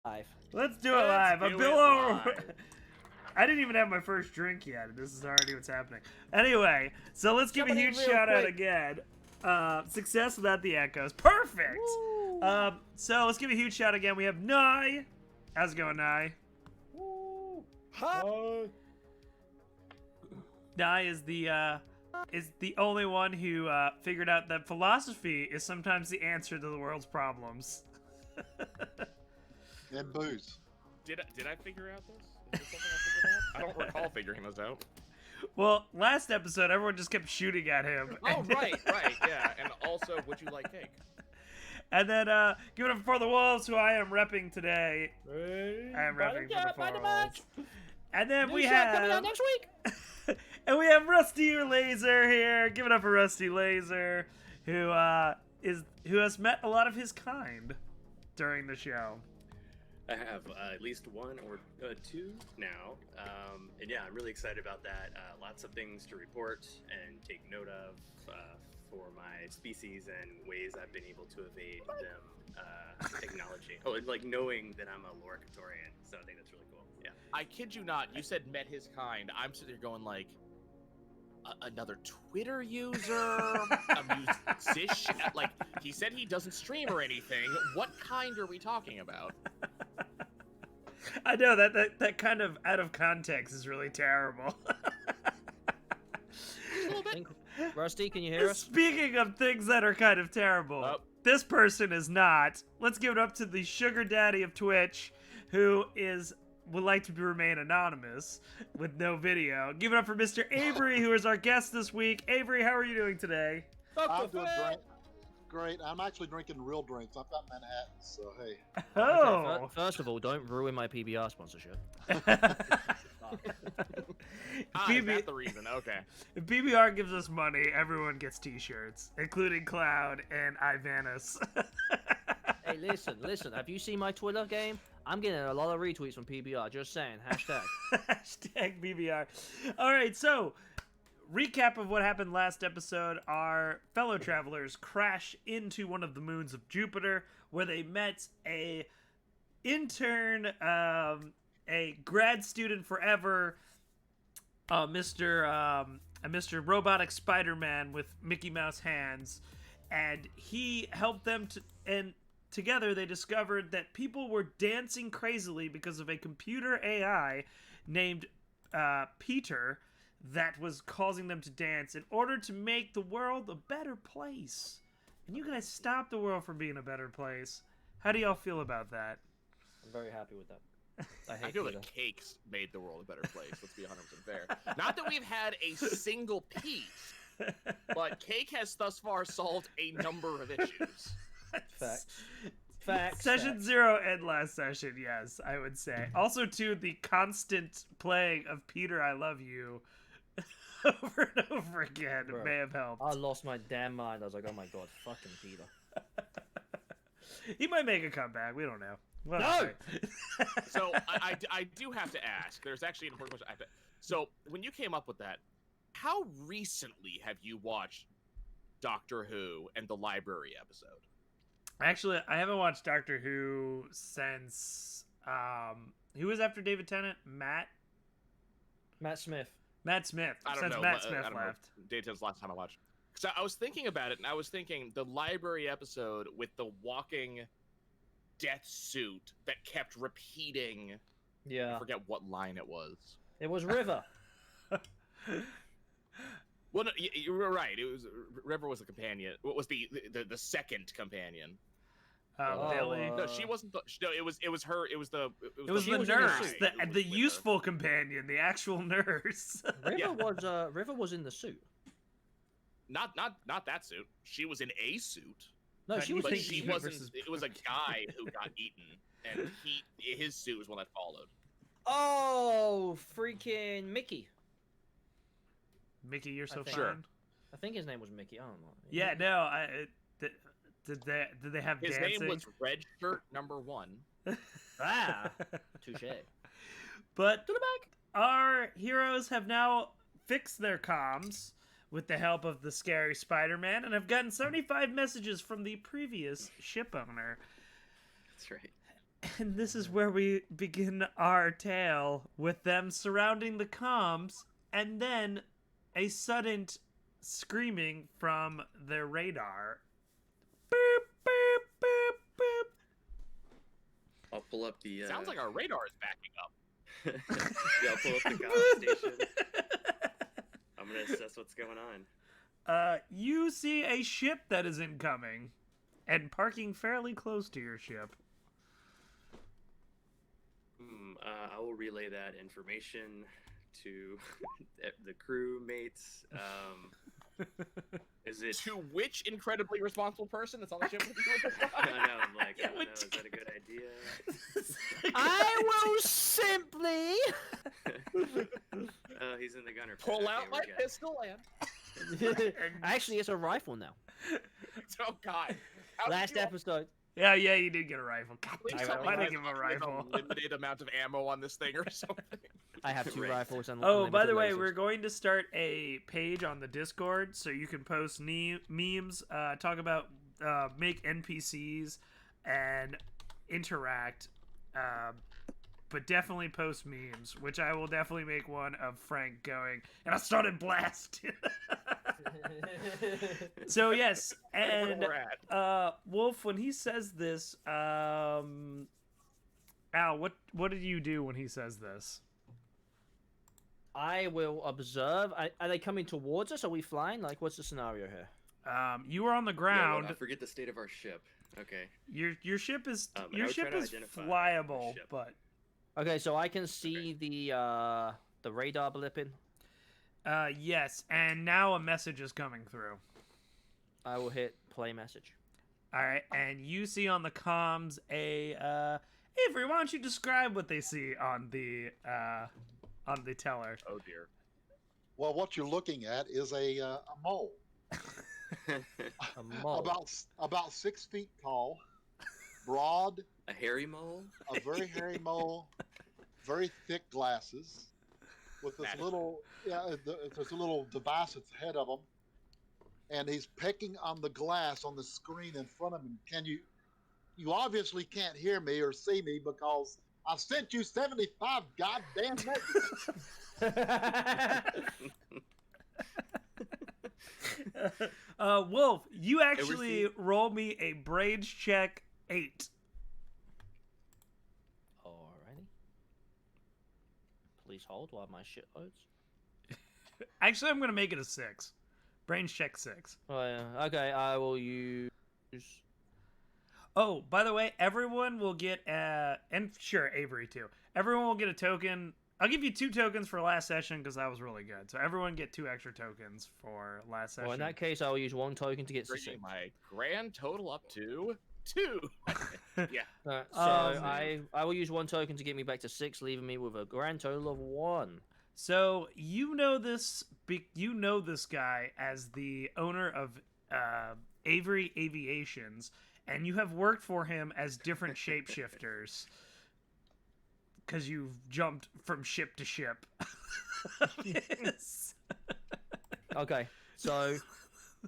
Live. Let's do it live. I'm Bill. I didn't even have my first drink yet. This is already what's happening. Anyway, so let's give a huge shout out again. Success without the echoes. Perfect. So let's give a huge shout again. We have Nye. How's it going, Nye? Hi. Nye is the only one who figured out that philosophy is sometimes the answer to the world's problems. And booze. Did I figure out this? Is this something I figured out? I don't recall figuring this out. Well, last episode, everyone just kept shooting at him. Oh, right, yeah. And also, would you like cake? And then, give it up for the Wolves, who I am repping today. I am repping for the Wolves. And then we have coming out next week. and we have Rusty Laser here. Give it up for Rusty Laser, who has met a lot of his kind during the show. I have at least one or two now, and yeah, I'm really excited about that. Lots of things to report and take note of for my species and ways I've been able to evade them acknowledging. Oh, and like knowing that I'm a Lorcatorian, so I think that's really cool. Yeah. I kid you not, you said met his kind. I'm sitting there going like, another Twitter user, a musician. Like, he said he doesn't stream or anything. What kind are we talking about? I know that kind of out of context is really terrible. Rusty, can you hear us? Speaking of things that are kind of terrible, this person is not. Let's give it up to the sugar daddy of Twitch, who would like to remain anonymous with no video. Give it up for Mr. Avery, who is our guest this week. Avery, how are you doing today? I'm doing great. I'm actually drinking real drinks. I'm not Manhattan, so hey. Oh. Okay, first of all, don't ruin my PBR sponsorship. Is that the reason? Okay. If PBR gives us money, everyone gets t-shirts, including Cloud and Ivanus. Hey, listen. Have you seen my Twitter game? I'm getting a lot of retweets from PBR. Just saying. Hashtag. Hashtag PBR. All right, so recap of what happened last episode. Our fellow travelers crash into one of the moons of Jupiter, where they met a intern, a grad student forever, Mr. Robotic Spider-Man with Mickey Mouse hands, and he helped them and together they discovered that people were dancing crazily because of a computer AI named Peter that was causing them to dance in order to make the world a better place. And you guys stopped the world from being a better place. How do y'all feel about that? I'm very happy with that. I feel that cakes made the world a better place. Let's be 100% fair. Not that we've had a single piece, but cake has thus far solved a number of issues. Facts. Session 0 and last session, yes, I would say. Also, too, the constant playing of Peter, I Love You over and over again may have helped. I lost my damn mind. I was like, oh my god, fucking Peter. He might make a comeback. We don't know. Well, no! So, I do have to ask. There's actually an important question. So, when you came up with that, how recently have you watched Doctor Who and the Library episode? Actually, I haven't watched Doctor Who since who was after David Tennant? Matt Smith. I don't since know. Matt Smith left. David Tennant's last time I watched. So I was thinking about it, and I was thinking the Library episode with the walking death suit that kept repeating. Yeah. I forget what line it was. It was River. Well, no, you were right. It was River was the companion. What was the second companion? Billy. No, she wasn't. No, it was her. It was the nurse, the useful companion, the actual nurse. River was in the suit. Not that suit. She was in a suit. No, she was. But she wasn't. It was a guy who got eaten, and his suit was one that followed. Oh, freaking Mickey. Mickey, you're so fun. Sure. I think his name was Mickey. I don't know. Yeah, no. Did they have his dancing? name was Red Shirt Number 1. Touche. But our heroes have now fixed their comms with the help of the scary Spider-Man and have gotten 75 messages from the previous ship owner. That's right. And this is where we begin our tale with them surrounding the comms, and then a sudden screaming from their radar. Boop, boop, boop, boop. I'll pull up the. Sounds like our radar is backing up. Yeah, I'll pull up the comm station. I'm gonna assess what's going on. You see a ship that is incoming and parking fairly close to your ship. I will relay that information to the crewmates. Is it? To which incredibly responsible person that's on the ship with you at this I time? know. I'm like, I don't know. Is that a good idea? I will simply Oh, he's in the gunner. pad. Pull Okay, out we're my good. pistol and... Actually, it's a rifle now. Oh, God. How did Last you- episode. Yeah, you did get a rifle. God Please damn tell it, me why did I you give him have a a rifle? limited amount of ammo on this thing or something. I have 2 Right. rifles and Oh, by the unlimited way, lasers. we're going to start a page on the Discord so you can post memes, talk about, make NPCs, and interact. But definitely post memes, which I will definitely make one of Frank going, and I started blast. So yes, and Where we're at. Wolf, when he says this, Al, what did you do when he says this? I will observe. Are they coming towards us? Are we flying? Like, what's the scenario here? You are on the Yeah, ground. well, I forget the state of our ship. Okay. Your ship is And I your would try ship to is identify flyable, the ship. but Okay, so I can see the radar blipping. yes, and now a message is coming through. I will hit play message. All right, and you see on the comms a Avery, why don't you describe what they see on the teller? Oh, dear. Well, what you're looking at is a mole, A mole. about 6 feet tall, broad, A hairy mole? a very hairy mole, very thick glasses, with this That- little there's a little device that's ahead of him, and he's pecking on the glass on the screen in front of him. You obviously can't hear me or see me because I sent you 75 goddamn messages. Wolf, you we're actually roll me a brains check 8. Alrighty. Please hold while my shit loads. Actually, I'm gonna make it a 6. Brains check 6. Oh, yeah. Okay, I will use. Oh, by the way, everyone will get and sure, Avery too. Everyone will get a token. I'll give you 2 tokens for last session because that was really good. So everyone get 2 extra tokens for last session. Well, in that case, I will use 1 token to get to 6. Bringing my grand total up to 2. Yeah. So Um, I will use 1 token to get me back to 6, leaving me with a grand total of 1. So you know this guy as the owner of Avery Aviations, and you have worked for him as different shapeshifters because you've jumped from ship to ship. Yes. Okay, so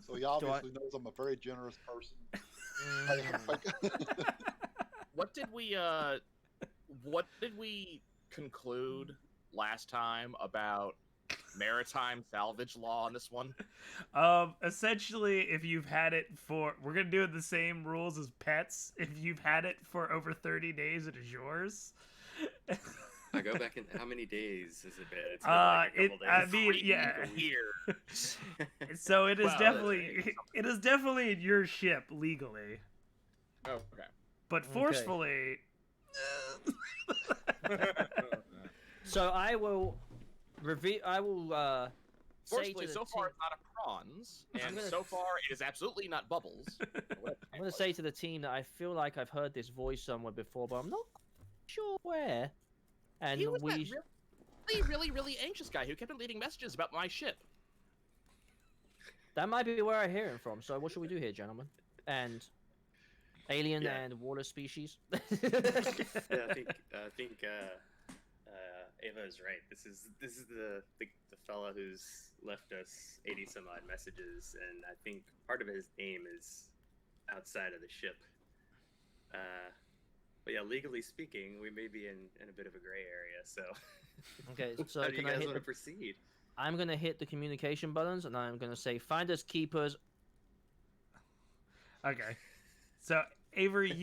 So he obviously knows I'm a very generous person. What did we conclude last time about maritime salvage law on this one? Essentially, if you've had it for, we're gonna do the same rules as pets. If you've had it for over 30 days, it is yours. I go back in. How many days has it been? It's been like a couple days. I mean, 3 yeah. years. So it is Well, definitely, it is definitely in your ship legally, Oh, okay. but forcefully. so I will reveal. I will say Fortunately, to the so team, far it's not a prawns, and gonna- so far it is absolutely not bubbles. I'm going to say to the team that I feel like I've heard this voice somewhere before, but I'm not sure where. And He was we. that really anxious guy who kept on leaving messages about my ship. That might be where I hear him from. So what should we do here, gentlemen? And alien Yeah. and water species. Yeah, I think Ava is right. This is the fella who's left us 80 some odd messages, and I think part of his aim is outside of the ship. But yeah, legally speaking, we may be in a bit of a gray area. So, Okay, so how do you can I guys hit want to the... proceed? I'm gonna hit the communication buttons, and I'm gonna say finders keepers. Okay. So Avery, do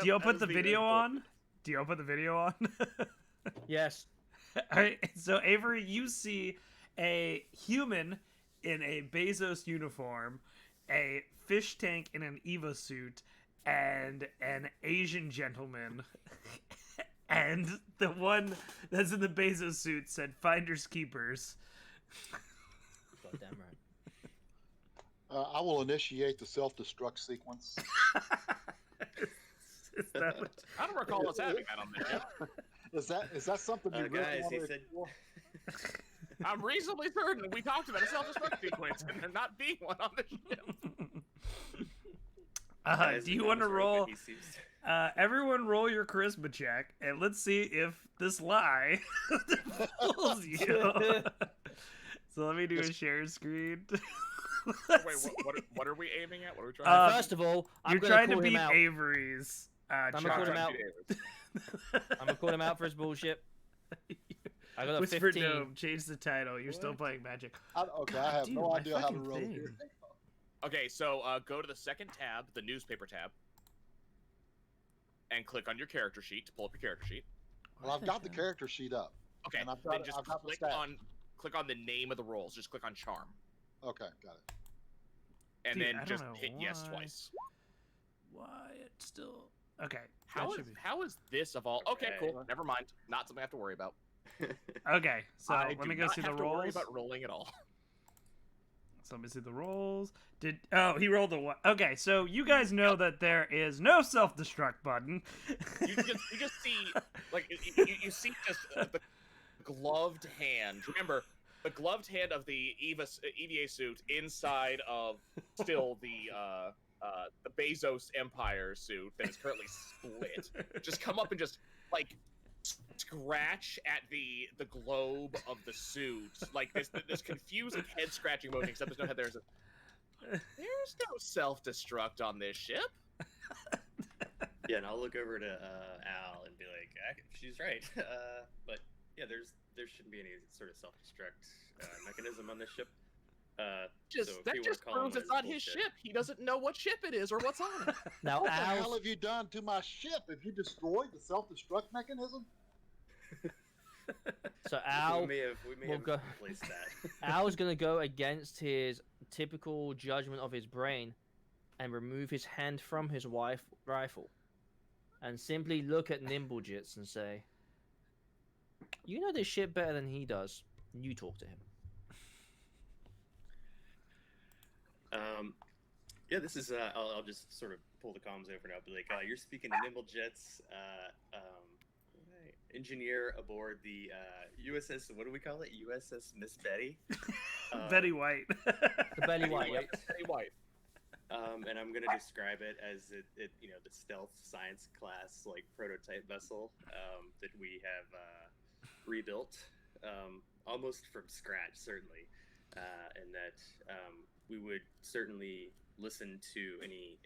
you put the video on? Do you put the video on? Yes. All right. So Avery, you see a human in a Bezos uniform, a fish tank in an Eva suit, and an Asian gentleman. And the one that's in the Bezos suit said "Finders Keepers." Goddamn right. I will initiate the self-destruct sequence. Is that what... I don't recall us having that on this ship. Is that something you really Guys, want he to said. explore? I'm reasonably certain we talked about a self-destruct sequence and there not being one on the ship. Guys, Do you the want to name's right, roll? but he seems- Everyone roll your charisma check, and let's see if this lie fools you. So let me do a share screen. Wait, what are we aiming at? What are we trying to First of all, I'm You're gonna trying to call him beat out. Avery's. gonna check. call him out. do? I'm gonna call him out for his bullshit. I got a Whisper 15. Dome, change the title. You're still What? playing Magic. Okay, God, I have dude, no my idea how to fucking roll thing. here. Okay, so go to the second tab, the newspaper tab, and click on your character sheet to pull up your character sheet. Well, I've got the character sheet up. Okay, And I've then got- just I've got the click stats. on the name of the roles. Just click on charm, Okay, got it. and Dude, I then don't just know hit yes why. twice. Why it's still okay? How that is should be... how is this of all? Okay, Okay. cool. Never mind. Not something I have to worry about. Okay, so I let do me go not see the have to worry rolls. about rolling at all. So let me see the rolls. He rolled a one. Okay, so you guys know that there is no self-destruct button. You just see like you see just the gloved hand. Remember the gloved hand of the EVA suit inside of still the Bezos Empire suit that is currently split. Just come up and just like scratch at the globe of the suit, like this confusing head scratching motion. Except there's no head. There's no self-destruct on this ship. Yeah, and I'll look over to Al and be like, "She's right." But yeah, there shouldn't be any sort of self-destruct mechanism on this ship. So if That you wanna just call him proves it's on not his bullshit. ship. He doesn't know what ship it is or what's on it. Now, What the hell Al's, have you done to my ship? Have you destroyed the self-destruct mechanism? so Al, we may have will go- replaced that. Al's gonna go against his typical judgment of his brain, and remove his hand from his rifle, and simply look at Nimblejits and say, "You know this ship better than he does. You talk to him." Yeah, this is. I'll just sort of pull the comms over and I'll be like, "You're speaking to Nimblejets, engineer aboard the USS. What do we call it? USS Miss Betty." Betty White. The belly white. Yep, Betty White. And I'm gonna describe it as the stealth science class like prototype vessel that we have rebuilt almost from scratch, certainly, and that we would certainly listen to any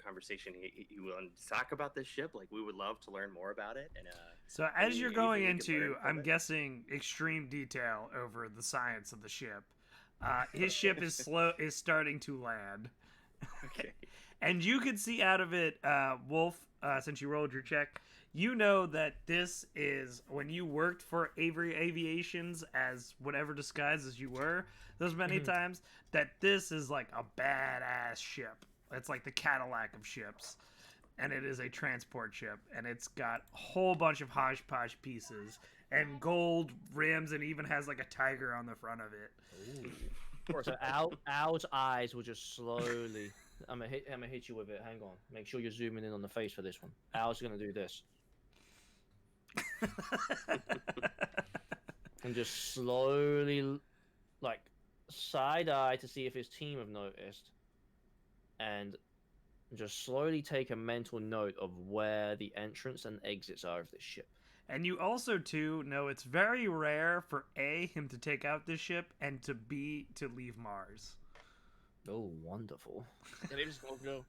conversation you want to talk about this ship. Like, we would love to learn more about it. And So as you're going anything we can into, learn from I'm it. guessing, extreme detail over the science of the ship. His ship is starting to land. Okay. And you can see out of it, Wolf, since you rolled your check, you know that this is when you worked for Avery Aviations as whatever disguises you were those many times, that this is like a badass ship. It's like the Cadillac of ships. And it is a transport ship. And it's got a whole bunch of hodgepodge pieces and gold rims, and even has like a tiger on the front of it. Ooh. So Al's eyes will just slowly. I'm gonna hit you with it. Hang on. Make sure you're zooming in on the face for this one. Al's gonna do this. And just slowly, like, side eye to see if his team have noticed, and just slowly take a mental note of where the entrance and exits are of this ship. And you also, too, know it's very rare for A, him to take out this ship, and to B, to leave Mars. Oh, wonderful. And they just go,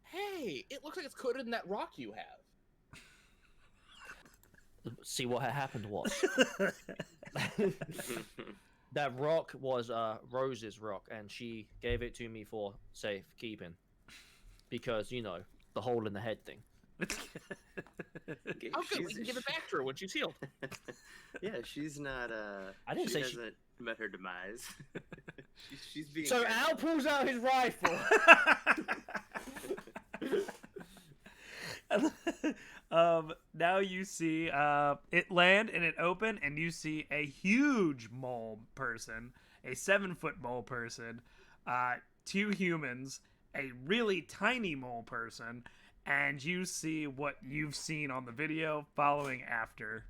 "Hey, it looks like it's coated in that rock you have." See what had happened was that rock was Rose's rock, and she gave it to me for safekeeping because the hole in the head thing. Okay, Oh, good. We can give it back to her when she's healed. Yeah, she's not. I didn't she say hasn't met her demise. she's being. So careful. Al pulls out his rifle. Now you see it land and it open, and you see a huge mole person, a 7-foot mole person, 2 humans, a really tiny mole person, and you see what you've seen on the video following after.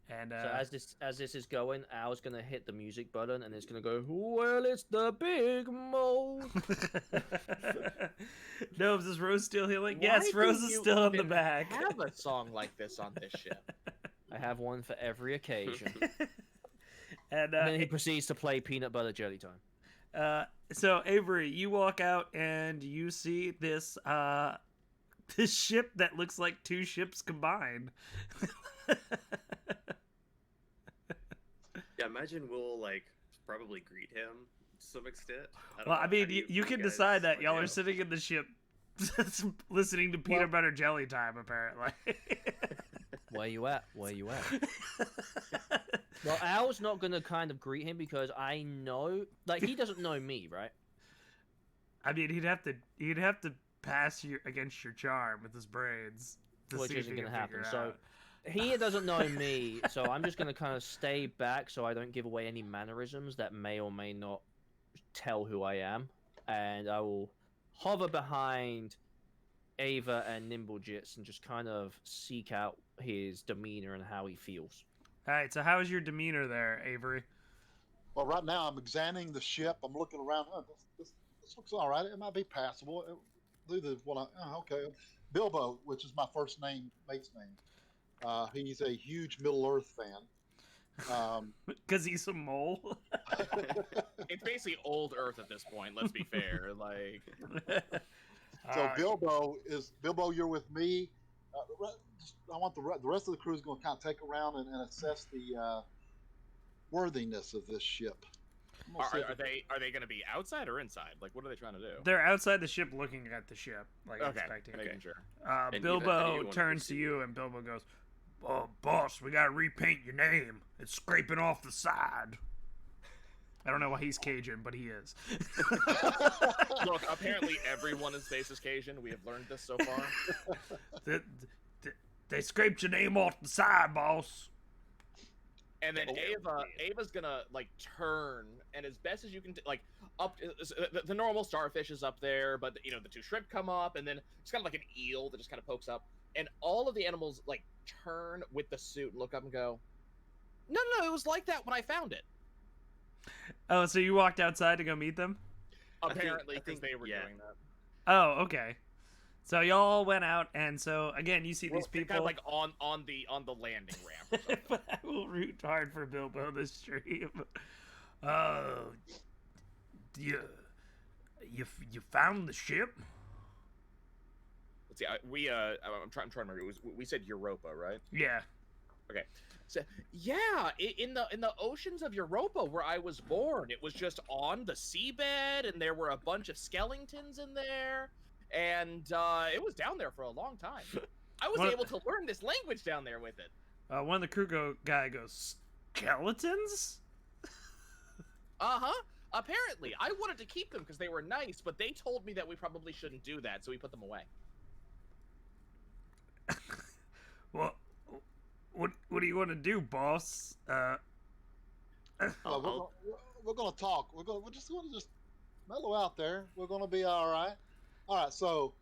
And So as this is going, Al's gonna hit the music button, and it's gonna go, well, it's the big mole. no, is this Rose still healing? Why Yes, do Rose is you still in the even back. Have a song like this on this ship. I have one for every occasion. And And then he proceeds to play Peanut Butter Jelly Time. So Avery, you walk out and you see this this ship that looks like 2 ships combined. Yeah, imagine we'll like probably greet him to some extent. don't Well, know. I mean, How do you can guys decide that like y'all are handle- sitting in the ship listening to Peanut Butter Jelly Time, apparently. Where you at? Where you at? Well, Al's not gonna kind of greet him because I know, like, he doesn't know me, right? I mean, he'd have to pass against your charm with his braids, to Which see if isn't he gonna can happen. figure it So out. he doesn't know me, so I'm just gonna kind of stay back so I don't give away any mannerisms that may or may not tell who I am, and I will hover behind Ava and Nimblejits and just kind of seek out his demeanor and how he feels. All right, so how is your demeanor there, Avery? Well, right now I'm examining the ship. I'm looking around. Oh, this looks all right. It might be passable. Okay. Bilbo, which is my first name, mate's name. He's a huge Middle Earth fan. Because he's a mole. It's basically old Earth at this point. Let's be fair. Like, So Bilbo, you're with me. I want the rest of the crew is going to kind of take around and assess the worthiness of this ship. are they going to be outside or inside? Like, what are they trying to do? They're outside the ship looking at the ship, like Okay, inspecting it. making sure. And Eva, how do you Bilbo wanna turns to proceed? you, and Bilbo goes, "Oh, boss, we gotta repaint your name. It's scraping off the side." I don't know why he's Cajun, but he is. Look, apparently everyone in space is Cajun. We have learned this so far. They scraped your name off the side, boss. And then Oh, Ava's gonna like turn, and as best as you can, like up the normal starfish is up there, but the 2 shrimp come up, and then it's kind of like an eel that just kind of pokes up, and all of the animals like turn with the suit and look up and go, no, it was like that when I found it. Oh, so you walked outside to go meet them? Apparently, I because think- they were yeah. doing that. Oh, okay. So y'all went out, and so again, you see these They're people. kind of like on the landing ramp. Or something. But I will root hard for Bilbo this stream. You found the ship? Let's see. I'm trying to remember. We said Europa, right? Yeah. Okay. So yeah, in the oceans of Europa where I was born, it was just on the seabed, and there were a bunch of skeletons in there, and it was down there for a long time. I was What- able to learn this language down there with it. One of the crew guy goes, "Skeletons?" Apparently, I wanted to keep them because they were nice, but they told me that we probably shouldn't do that, so we put them away. Well, what do you want to do, boss? Well, we're going to talk. We're just going to just mellow out there. We're going to be all right. All right. So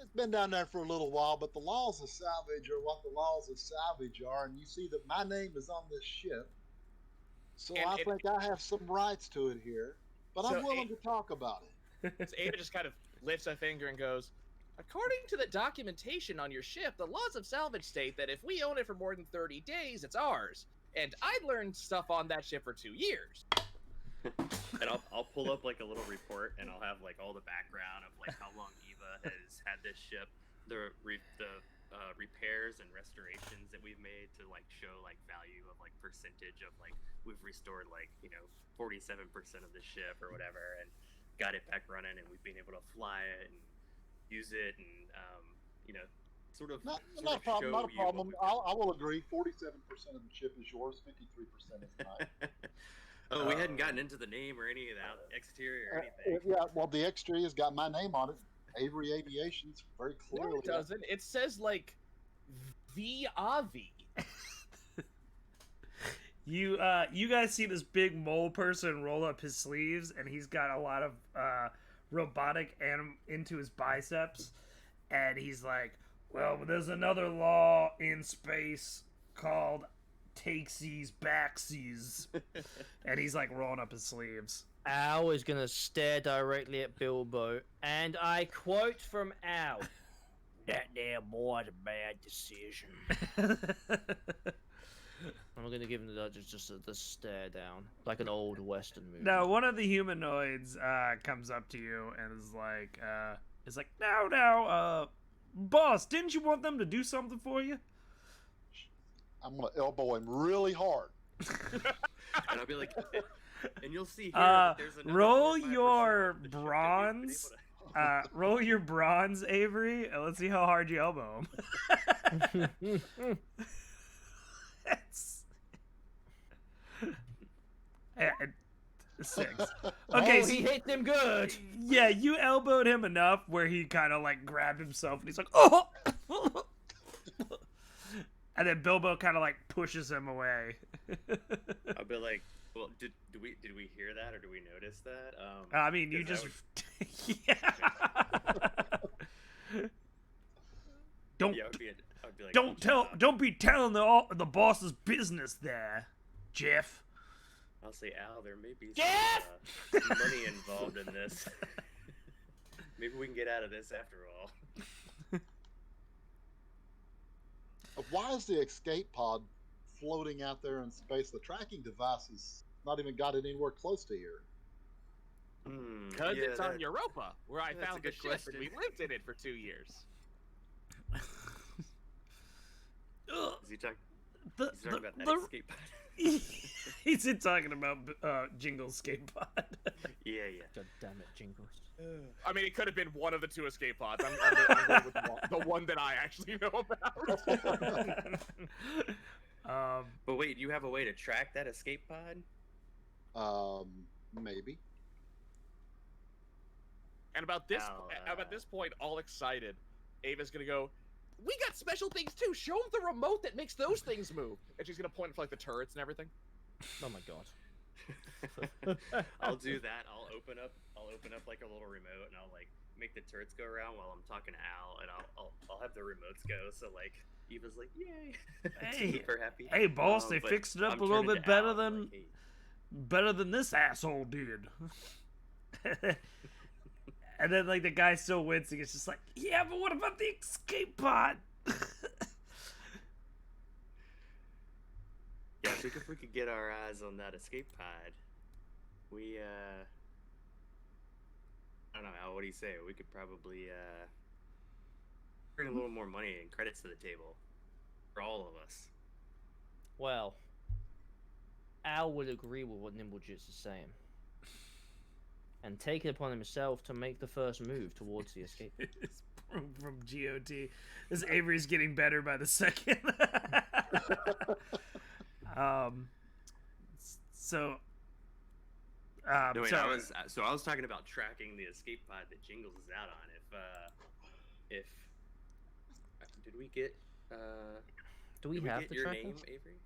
it's been down there for a little while, but the laws of salvage are what the laws of salvage are, and you see that my name is on this ship. So And I it- think I have some rights to it here, but So I'm willing to talk about it. So Ava just kind of lifts a finger and goes, according to the documentation on your ship, the laws of salvage state that if we own it for more than 30 days, it's ours. And I learned stuff on that ship for 2 years. And I'll pull up like a little report, and I'll have like all the background of like how long Eva has had this ship, the repair repairs and restorations that we've made to like show like value of like percentage of like we've restored like 47% of the ship or whatever and got it back running, and we've been able to fly it and use it and sort of Not sort a of problem. show Not a you what problem. we've done. I will agree. 47% of the ship is yours. 53% is mine. Oh, we hadn't gotten into the name or any of that exterior or anything. Yeah. Well, the exterior has got my name on it. Avery Aviation's very No, clearly. it doesn't. It says like V Avi. You guys see this big mole person roll up his sleeves, and he's got a lot of robotic into his biceps, and he's like, well, there's another law in space called takesies backsies, and he's like rolling up his sleeves. Al is gonna stare directly at Bilbo, and I quote from Al: "That damn boy's a bad decision." I'm gonna give him just the stare down, like an old Western movie. Now, one of the humanoids comes up to you and is like, now, boss, didn't you want them to do something for you? I'm gonna elbow him really hard. And I'll be like, and you'll see here that there's another roll 4 or 5% your of the ship that we've been bronze. able Roll your bronze, Avery, and let's see how hard you elbow him. That's... 6. Okay, he hit them good. Yeah, you elbowed him enough where he kind of like grabbed himself and he's like, oh! And then Bilbo kind of like pushes him away. I'll be like, well, did we hear that or do we notice that? I mean, you just yeah. Don't I'd be like, don't be telling the boss's business there, Jeff. I'll say, Al, there may be Jeff! some money involved in this. Maybe we can get out of this after all. Why is the escape pod floating out there in space? The tracking device has not even got it anywhere close to here. Because it's on Europa, where I that's a found the good ship question. and we lived in it for 2 years. Is he talking about that escape pod? He's talking about Jingle's skate pod. Yeah. God damn it, Jingles. I mean, it could have been one of the 2 escape pods. I'm going with the one that I actually know about. But wait, you have a way to track that escape pod? Maybe. And about this point, all excited, Ava's gonna go, we got special things too. Show them the remote that makes those things move. And she's gonna point for like the turrets and everything. Oh my god. I'll do that. I'll open up like a little remote and I'll like make the turrets go around while I'm talking to Al, and I'll have the remotes go. So like Eva's like, yay! Hey, super happy. Hey, boss, they But fixed it up I'm a little turning bit to better Al, than like, hey, better than this asshole did. And then like the guy's still wincing. It's just like, yeah, but what about the escape pod? Yeah, I think if we could get our eyes on that escape pod, we I don't know, Al, what do you say? We could probably bring a little more money and credits to the table for all of us. Well, Al would agree with what Nimblejits is saying, and take it upon himself to make the first move towards the escape. It's from GOT. This Avery's getting better by the second. So No, wait, so, I was talking about tracking the escape pod that Jingles is out on. If did we get Do we did have get the your tracking? name, Avery?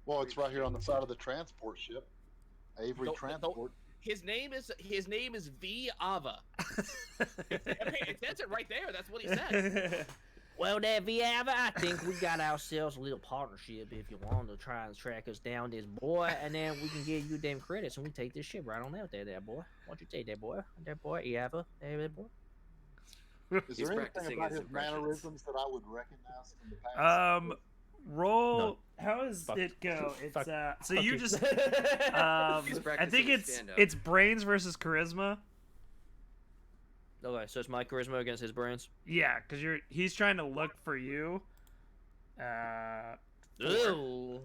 Well, it's right here on the side of the transport ship. Avery Transport. His name is V Ava. It says it right there. That's what he said. Well, there, Viava, I think we got ourselves a little partnership if you want to try and track us down, this boy, and then we can give you them credits and we take this ship right on out there, boy. Why don't you take that boy? That boy, Viava, that boy. Is He's there anything practicing about his his impressions. mannerisms that I would recognize from the past? roll. No. How does Fuck. it go? It's Fuck. so Fuck you you. just He's I practicing think it's stand-up. brains versus charisma. Okay, so it's my charisma against his brains. Yeah, because he's trying to look for you. Ooh.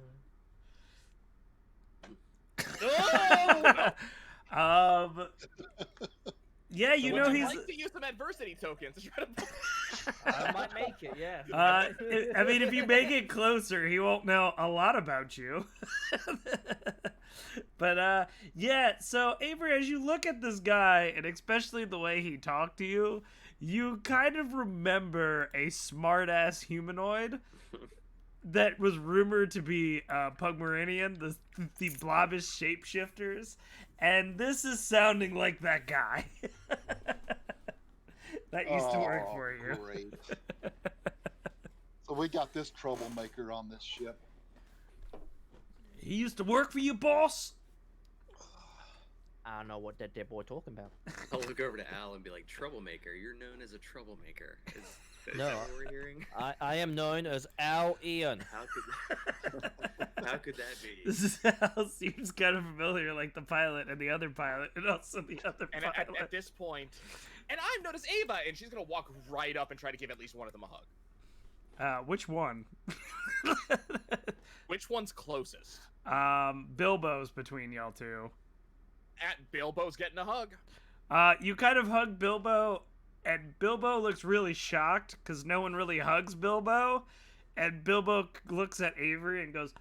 Yeah, you Would know you he's. like to use some adversity tokens to try to. I might make it, yeah. I mean, if you make it closer, he won't know a lot about you. But yeah. So Avery, as you look at this guy, and especially the way he talked to you, you kind of remember a smart-ass humanoid that was rumored to be Pugmarinian, the blobbish shapeshifters, and this is sounding like that guy that used to work for you. Great. So we got this troublemaker on this ship. He used to work for you, boss. I don't know what that dead boy talking about. I'll look over to Al and be like, "Troublemaker, you're known as a troublemaker." Is No. that what we're hearing? I am known as Al Ian. How could that be? This seems kind of familiar, like the pilot and the other pilot, and also the other And pilot. at this point, and I'm known as Ava, and she's gonna walk right up and try to give at least one of them a hug. Which one? Which one's closest? Bilbo's between y'all two. At Bilbo's getting a hug. You kind of hug Bilbo, and Bilbo looks really shocked because no one really hugs Bilbo. And Bilbo looks at Avery and goes,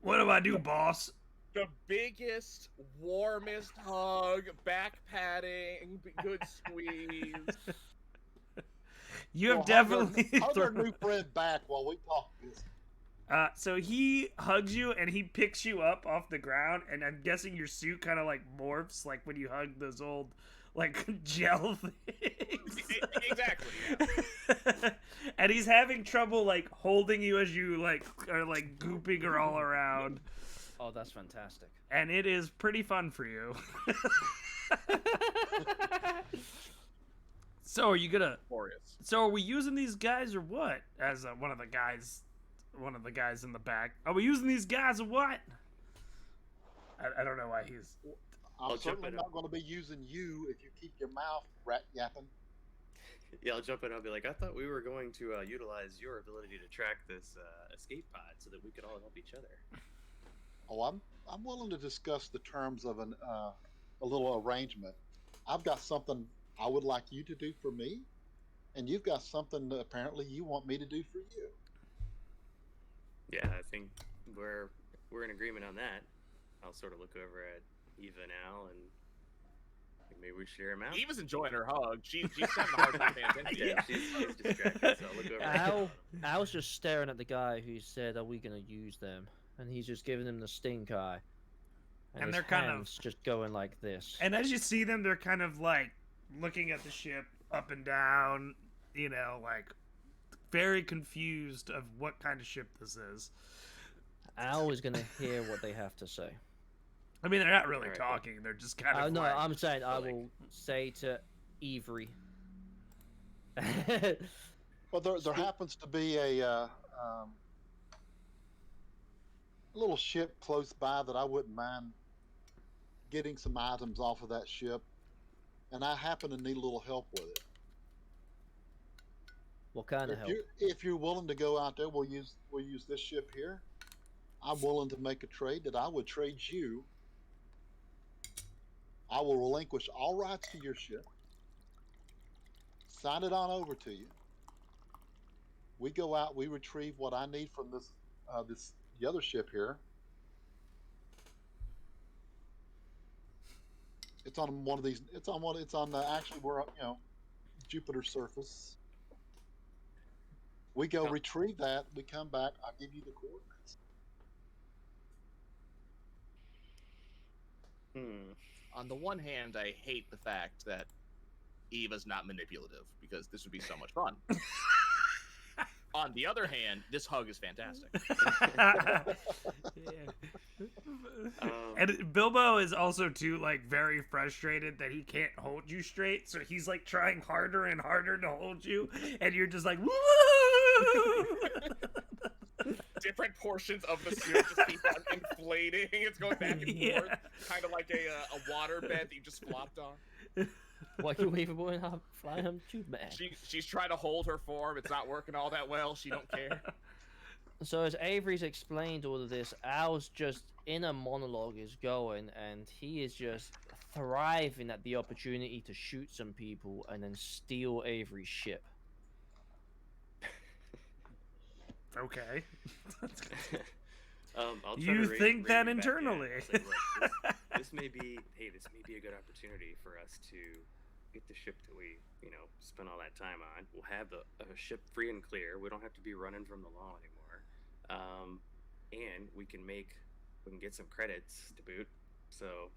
"What do I do, boss?" The biggest, warmest hug, back patting, good squeeze. You have Well, definitely. hug our new friend back while we talk this. So he hugs you and he picks you up off the ground, and I'm guessing your suit kind of like morphs, like when you hug those old, like gel things. Exactly. Yeah. And he's having trouble like holding you as you like are like gooping her all around. Oh, that's fantastic. And it is pretty fun for you. So are you gonna? Glorious. So are we using these guys or what? As one of the guys in the back. Are we using these guys or what? I don't know why he's. I'm I'll jump certainly in. not going to be using you if you keep your mouth rat yapping. Yeah, I'll jump in and I'll be like, "I thought we were going to utilize your ability to track this escape pod so that we could all help each other." Oh, I'm willing to discuss the terms of a little arrangement. I've got something I would like you to do for me, and you've got something that apparently you want me to do for you. Yeah, I think we're in agreement on that. I'll sort of look over at Eva now and think maybe we should share him out. Eva's enjoying her hug. She's having a hard time paying attention. Yeah, she's distracted, so I'll look over at Al's just staring at the guy who said, "Are we gonna use them?" And he's just giving him the stink eye. And his they're kind of- hands just going like this. And as you see them, they're kind of like looking at the ship up and down, you know, like very confused of what kind of ship this is. Al is gonna hear what they have to say. I mean, they're not really Alright, talking. They're just kind of No, like... I'm saying I like- will say to Avery. Well, there happens to be a little ship close by that I wouldn't mind getting some items off of that ship, and I happen to need a little help with it. What kind of help? If you're willing to go out there, we'll use this ship here. I'm willing to make a trade that I would trade you. I will relinquish all rights to your ship. Sign it on over to you. We go out, we retrieve what I need from the other ship here. It's on one of these. It's on the actually we're Jupiter's surface. We go retrieve that. We come back. I'll give you the coordinates. On the one hand, I hate the fact that Eva's not manipulative because this would be so much fun. On the other hand, this hug is fantastic. And Bilbo is also too like very frustrated that he can't hold you straight, so he's like trying harder and harder to hold you, and you're just like woo! Different portions of the suit just keep on inflating. It's going back and forth, kind of like a water bed that you just flopped on. Why can we even boy and fly him tube man? She's trying to hold her form. It's not working all that well. She don't care. So as Avery's explained all of this, Al's just inner monologue is going, and he is just thriving at the opportunity to shoot some people and then steal Avery's ship. Okay. I'll try You to think that rein you back in. internally. I'll say, look, this may be a good opportunity for us to get the ship that we spent all that time on. We'll have a ship free and clear. We don't have to be running from the law anymore, and we can get some credits to boot. So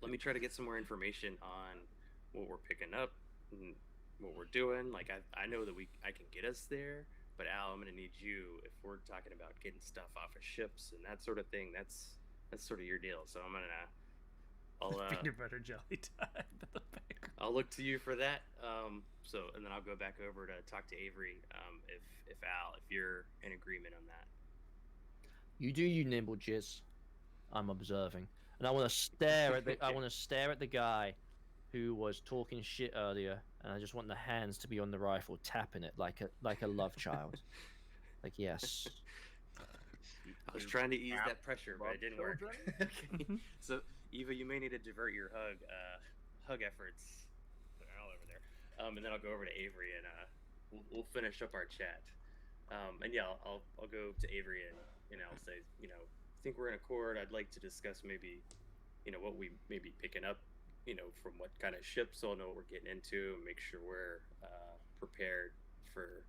let me try to get some more information on what we're picking up and what we're doing. Like I know that I can get us there. But Al, I'm gonna need you if we're talking about getting stuff off of ships and that sort of thing. That's sort of your deal. So I'll Peanut butter jelly time. I'll look to you for that. And then I'll go back over to talk to Avery. If Al, if you're in agreement on that. You do, you nimble jizz. I'm observing, and I want to stare at the guy who was talking shit earlier, and I just want the hands to be on the rifle, tapping it like a love child. Like, yes. I was trying to ease that pressure, but it didn't work. Okay. So, Eva, you may need to divert your hug efforts. They're all over there. And then I'll go over to Avery, and we'll finish up our chat. And yeah, I'll go to Avery and I'll say, I think we're in accord. I'd like to discuss maybe, what we may be picking up, from what kind of ship, so I'll know what we're getting into and make sure we're prepared for,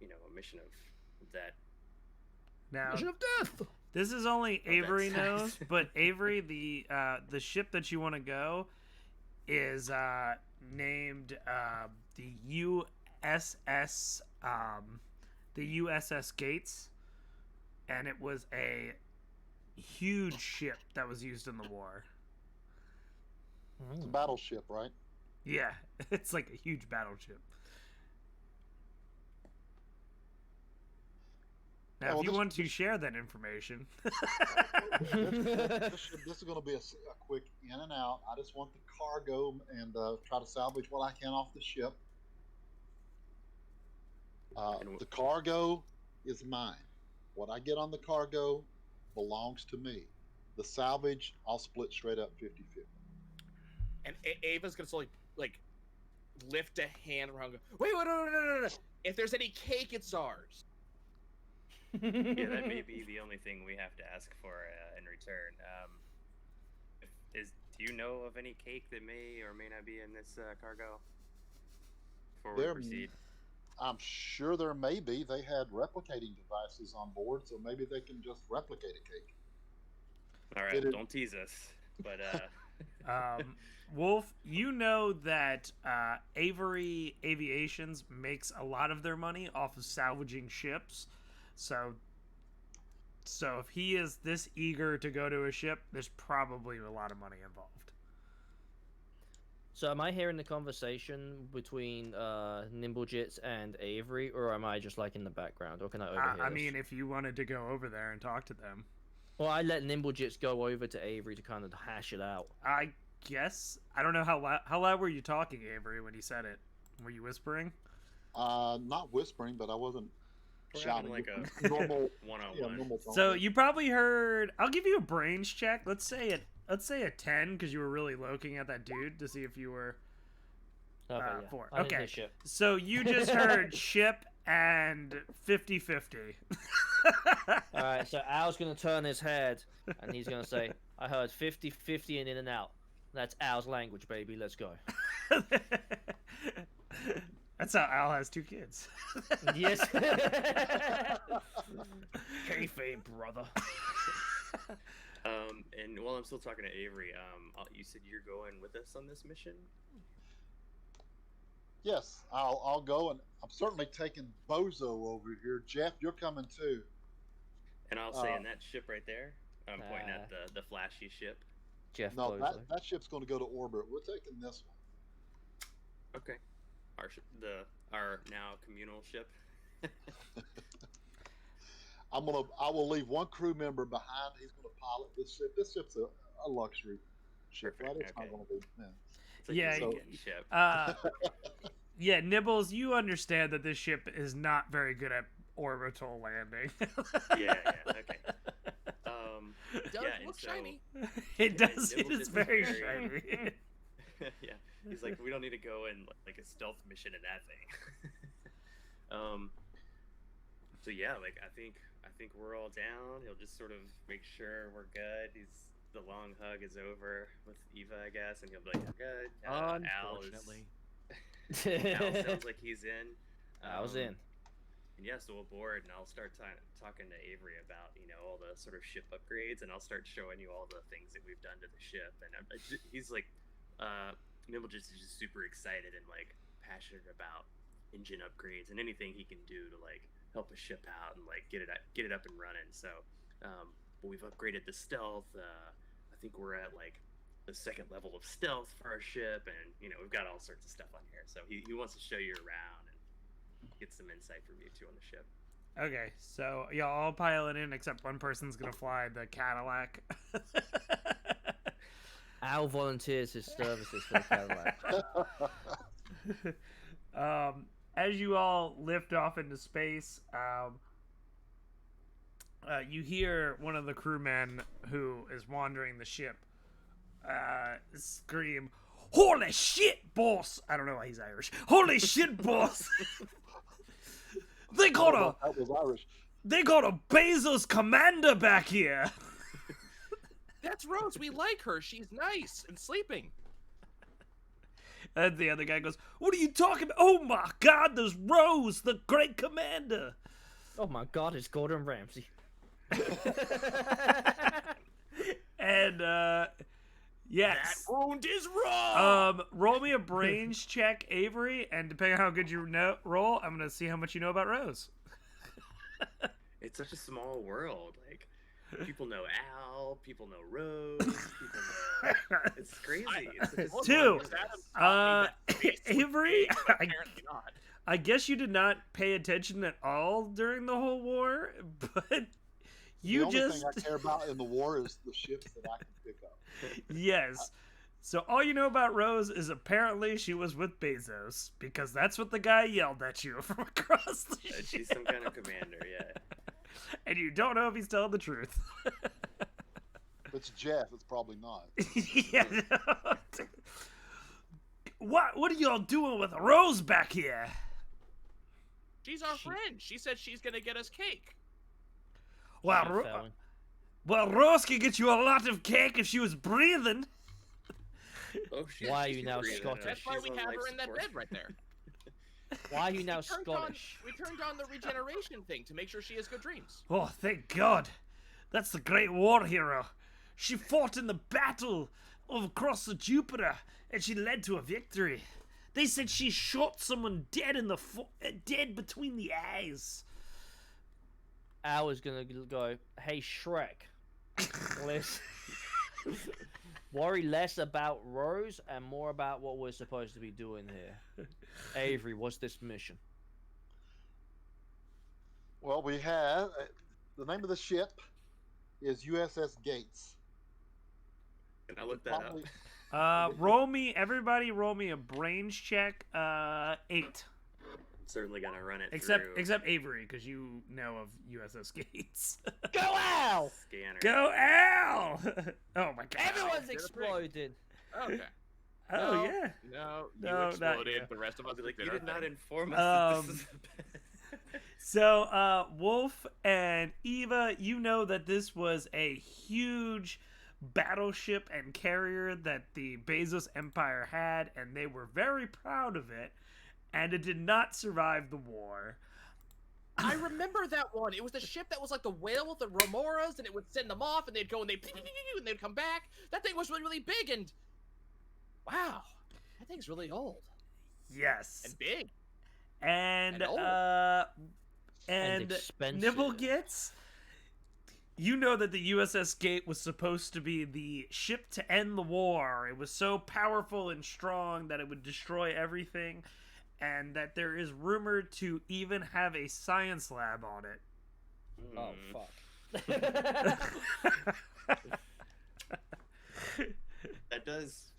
a mission of that. Now, Mission of death. this is only Oh, Avery that's nice. knows, but Avery, the ship that you want to go is named the USS Gates, and it was a huge ship that was used in the war. It's a battleship, right? Yeah, it's like a huge battleship. Now, Yeah, well, if you this- want to share that information, This is going to be a quick in and out. I just want the cargo and try to salvage what I can off the ship. The cargo is mine. What I get on the cargo belongs to me. The salvage, I'll split straight up 50-50. And Ava's gonna slowly lift a hand around. Wait, no. If there's any cake, it's ours. Yeah, that may be the only thing we have to ask for in return. Do you know of any cake that may or may not be in this cargo? Before we proceed. I'm sure there may be. They had replicating devices on board, so maybe they can just replicate a cake. All right, don't tease us. But Wolf, you know that Avery Aviations makes a lot of their money off of salvaging ships. So if he is this eager to go to a ship, there's probably a lot of money involved. So am I hearing the conversation between Nimblejits and Avery, or am I just like in the background, or can I overhear I this? mean, if you wanted to go over there and talk to them, Well, I let Nimblejits go over to Avery to kind of hash it out. I guess I don't know how loud were you talking, Avery, when you said it? Were you whispering? Not whispering, but I wasn't we're shouting. having like a normal, one-on-one. normal tone. So you probably heard. I'll give you a brains check. Let's say a 10 because you were really looking at that dude to see if you were. Okay, yeah. 4. I didn't Okay. hear shit. So you just heard ship and 50-50. All right, so Al's going to turn his head, and he's going to say, I heard 50-50 and in and out. That's Al's language, baby. Let's go. That's how Al has 2 kids. Yes. Kayfabe, brother. And while I'm still talking to Avery, you said you're going with us on this mission? Yes, I'll go, and I'm certainly taking Bozo over here. Jeff, you're coming too. And I'll say in that ship right there, I'm pointing at the flashy ship. Jeff No, Bozo. that ship's going to go to orbit. We're taking this one. Okay. Our now communal ship. I will leave one crew member behind. He's going to pilot this ship. This ship's a luxury ship, Perfect, right? It's okay. not going to be. Yeah. like Yeah, a weekend ship. Yeah, Nibbles, you understand that this ship is not very good at orbital landing. Yeah, okay. It does and look so- shiny. It Yeah, does. It Nibbles is is very very- shiny. Yeah, he's like, we don't need to go in like a stealth mission in that thing. So yeah, like I think we're all down. He'll just sort of make sure we're good. The long hug is over with Eva, I guess, and he'll be like, "We're good." Unfortunately. Al sounds like he's in. I was in. And yeah, so we'll board, and I'll start talking to Avery about all the sort of ship upgrades, and I'll start showing you all the things that we've done to the ship. And he's like, Nimble just is just super excited and like passionate about engine upgrades and anything he can do to like help a ship out and like get it up and running. So we've upgraded the stealth. I think we're at like the second level of stealth for our ship, and we've got all sorts of stuff on here. So he wants to show you around and get some insight from you too on the ship. Okay, so y'all all piling in except one person's gonna fly the Cadillac. Al volunteers his services for the Cadillac. As you all lift off into space, you hear one of the crewmen who is wandering the ship scream, "Holy shit, boss!" I don't know why he's Irish. "Holy shit, boss! They got That was Irish. a Bezos commander back here." That's Rose. We like her. She's nice and sleeping. And the other guy goes, "What are you talking about? Oh my God, there's Rose, the great commander." Oh my God, it's Gordon Ramsay. And yes, That wound is raw. roll me a brains check, Avery, and depending on how good you roll, I'm gonna see how much you know about Rose. It's such a small world. Like people know Al, people know Rose, people know. It's crazy. It's such a small Two. universe. Avery, Apparently not. I guess you did not pay attention at all during the whole war, but you the only just thing I care about in the war is the ships that I can pick up. yes. So all you know about Rose is apparently she was with Bezos because that's what the guy yelled at you from across the ship. She's some kind of commander, yeah. And you don't know if he's telling the truth. If it's Jeff, it's probably not. Yeah. What are y'all doing with Rose back here? She's our friend. She said she's gonna get us cake. Well, Rose could get you a lot of cake if she was breathing. Oh, Why are you now breathing. Scottish? That's why She's we on have life her in that support. bed right there. Why are you now We turned Scottish? on the regeneration thing to make sure she has good dreams. Oh, thank God. That's the great war hero. She fought in the battle across the Jupiter, and she led to a victory. They said she shot someone dead dead between the eyes. Al is gonna go, "Hey Shrek, let's worry less about Rose and more about what we're supposed to be doing here." Avery, what's this mission? Well, we have the name of the ship is USS Gates. Can I look that up? Probably- Everybody roll me a brains check. 8. Certainly gonna run it Except through Avery, because you know of USS Gates. Go Al! scanner. Go Al! Oh my God. Everyone's You're exploded. Okay. Oh No. yeah. No, you No, not exploded. you. The rest of us I'll be like, did you our did not thing. inform us that this is So, Wolf and Eva, you know that this was a huge battleship and carrier that the Bezos Empire had, and they were very proud of it, and it did not survive the war. I remember that one. It was the ship that was like the whale with the remoras, and it would send them off, and they'd go and and they'd come back. That thing was really, really big, and wow, that thing's really old Yes. and big. And, and old. and expensive. Nibble gets... You know that the USS Gate was supposed to be the ship to end the war. It was so powerful and strong that it would destroy everything, and that there is rumored to even have a science lab on it. Oh That does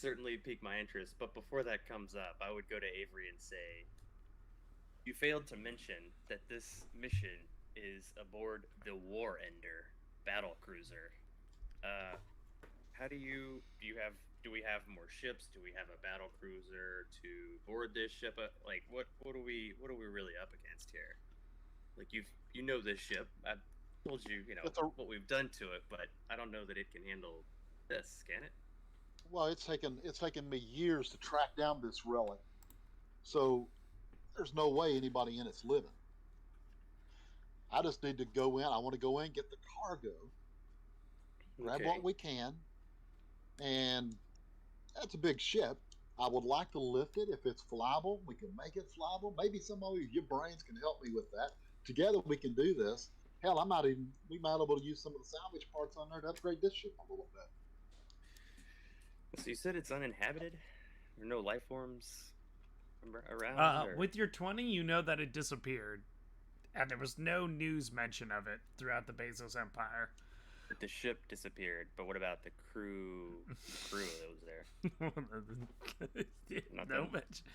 certainly pique my interest. But before that comes up, I would go to Avery and say, you failed to mention that this mission is aboard the War Ender battle cruiser. How do we have more ships? Do we have a battle cruiser to board this ship? Like, what are we really up against here? Like, you know this ship. I've told you, what we've done to it, but I don't know that it can handle this, can it? Well, it's taken me years to track down this relic, so there's no way anybody in it's living. I just need to go in. I want to go in, get the cargo, grab Okay. what we can, and that's a big ship. I would like to lift it if it's flyable. We can make it flyable. Maybe some of your brains can help me with that. Together we can do this. Hell, we might be able to use some of the salvage parts on there to upgrade this ship a little bit. So you said it's uninhabited? There are no life forms around? Or... With your 20, you know that it disappeared. And there was no news mention of it throughout the Bezos Empire. But the ship disappeared. But what about the crew? The crew that was there? No mention.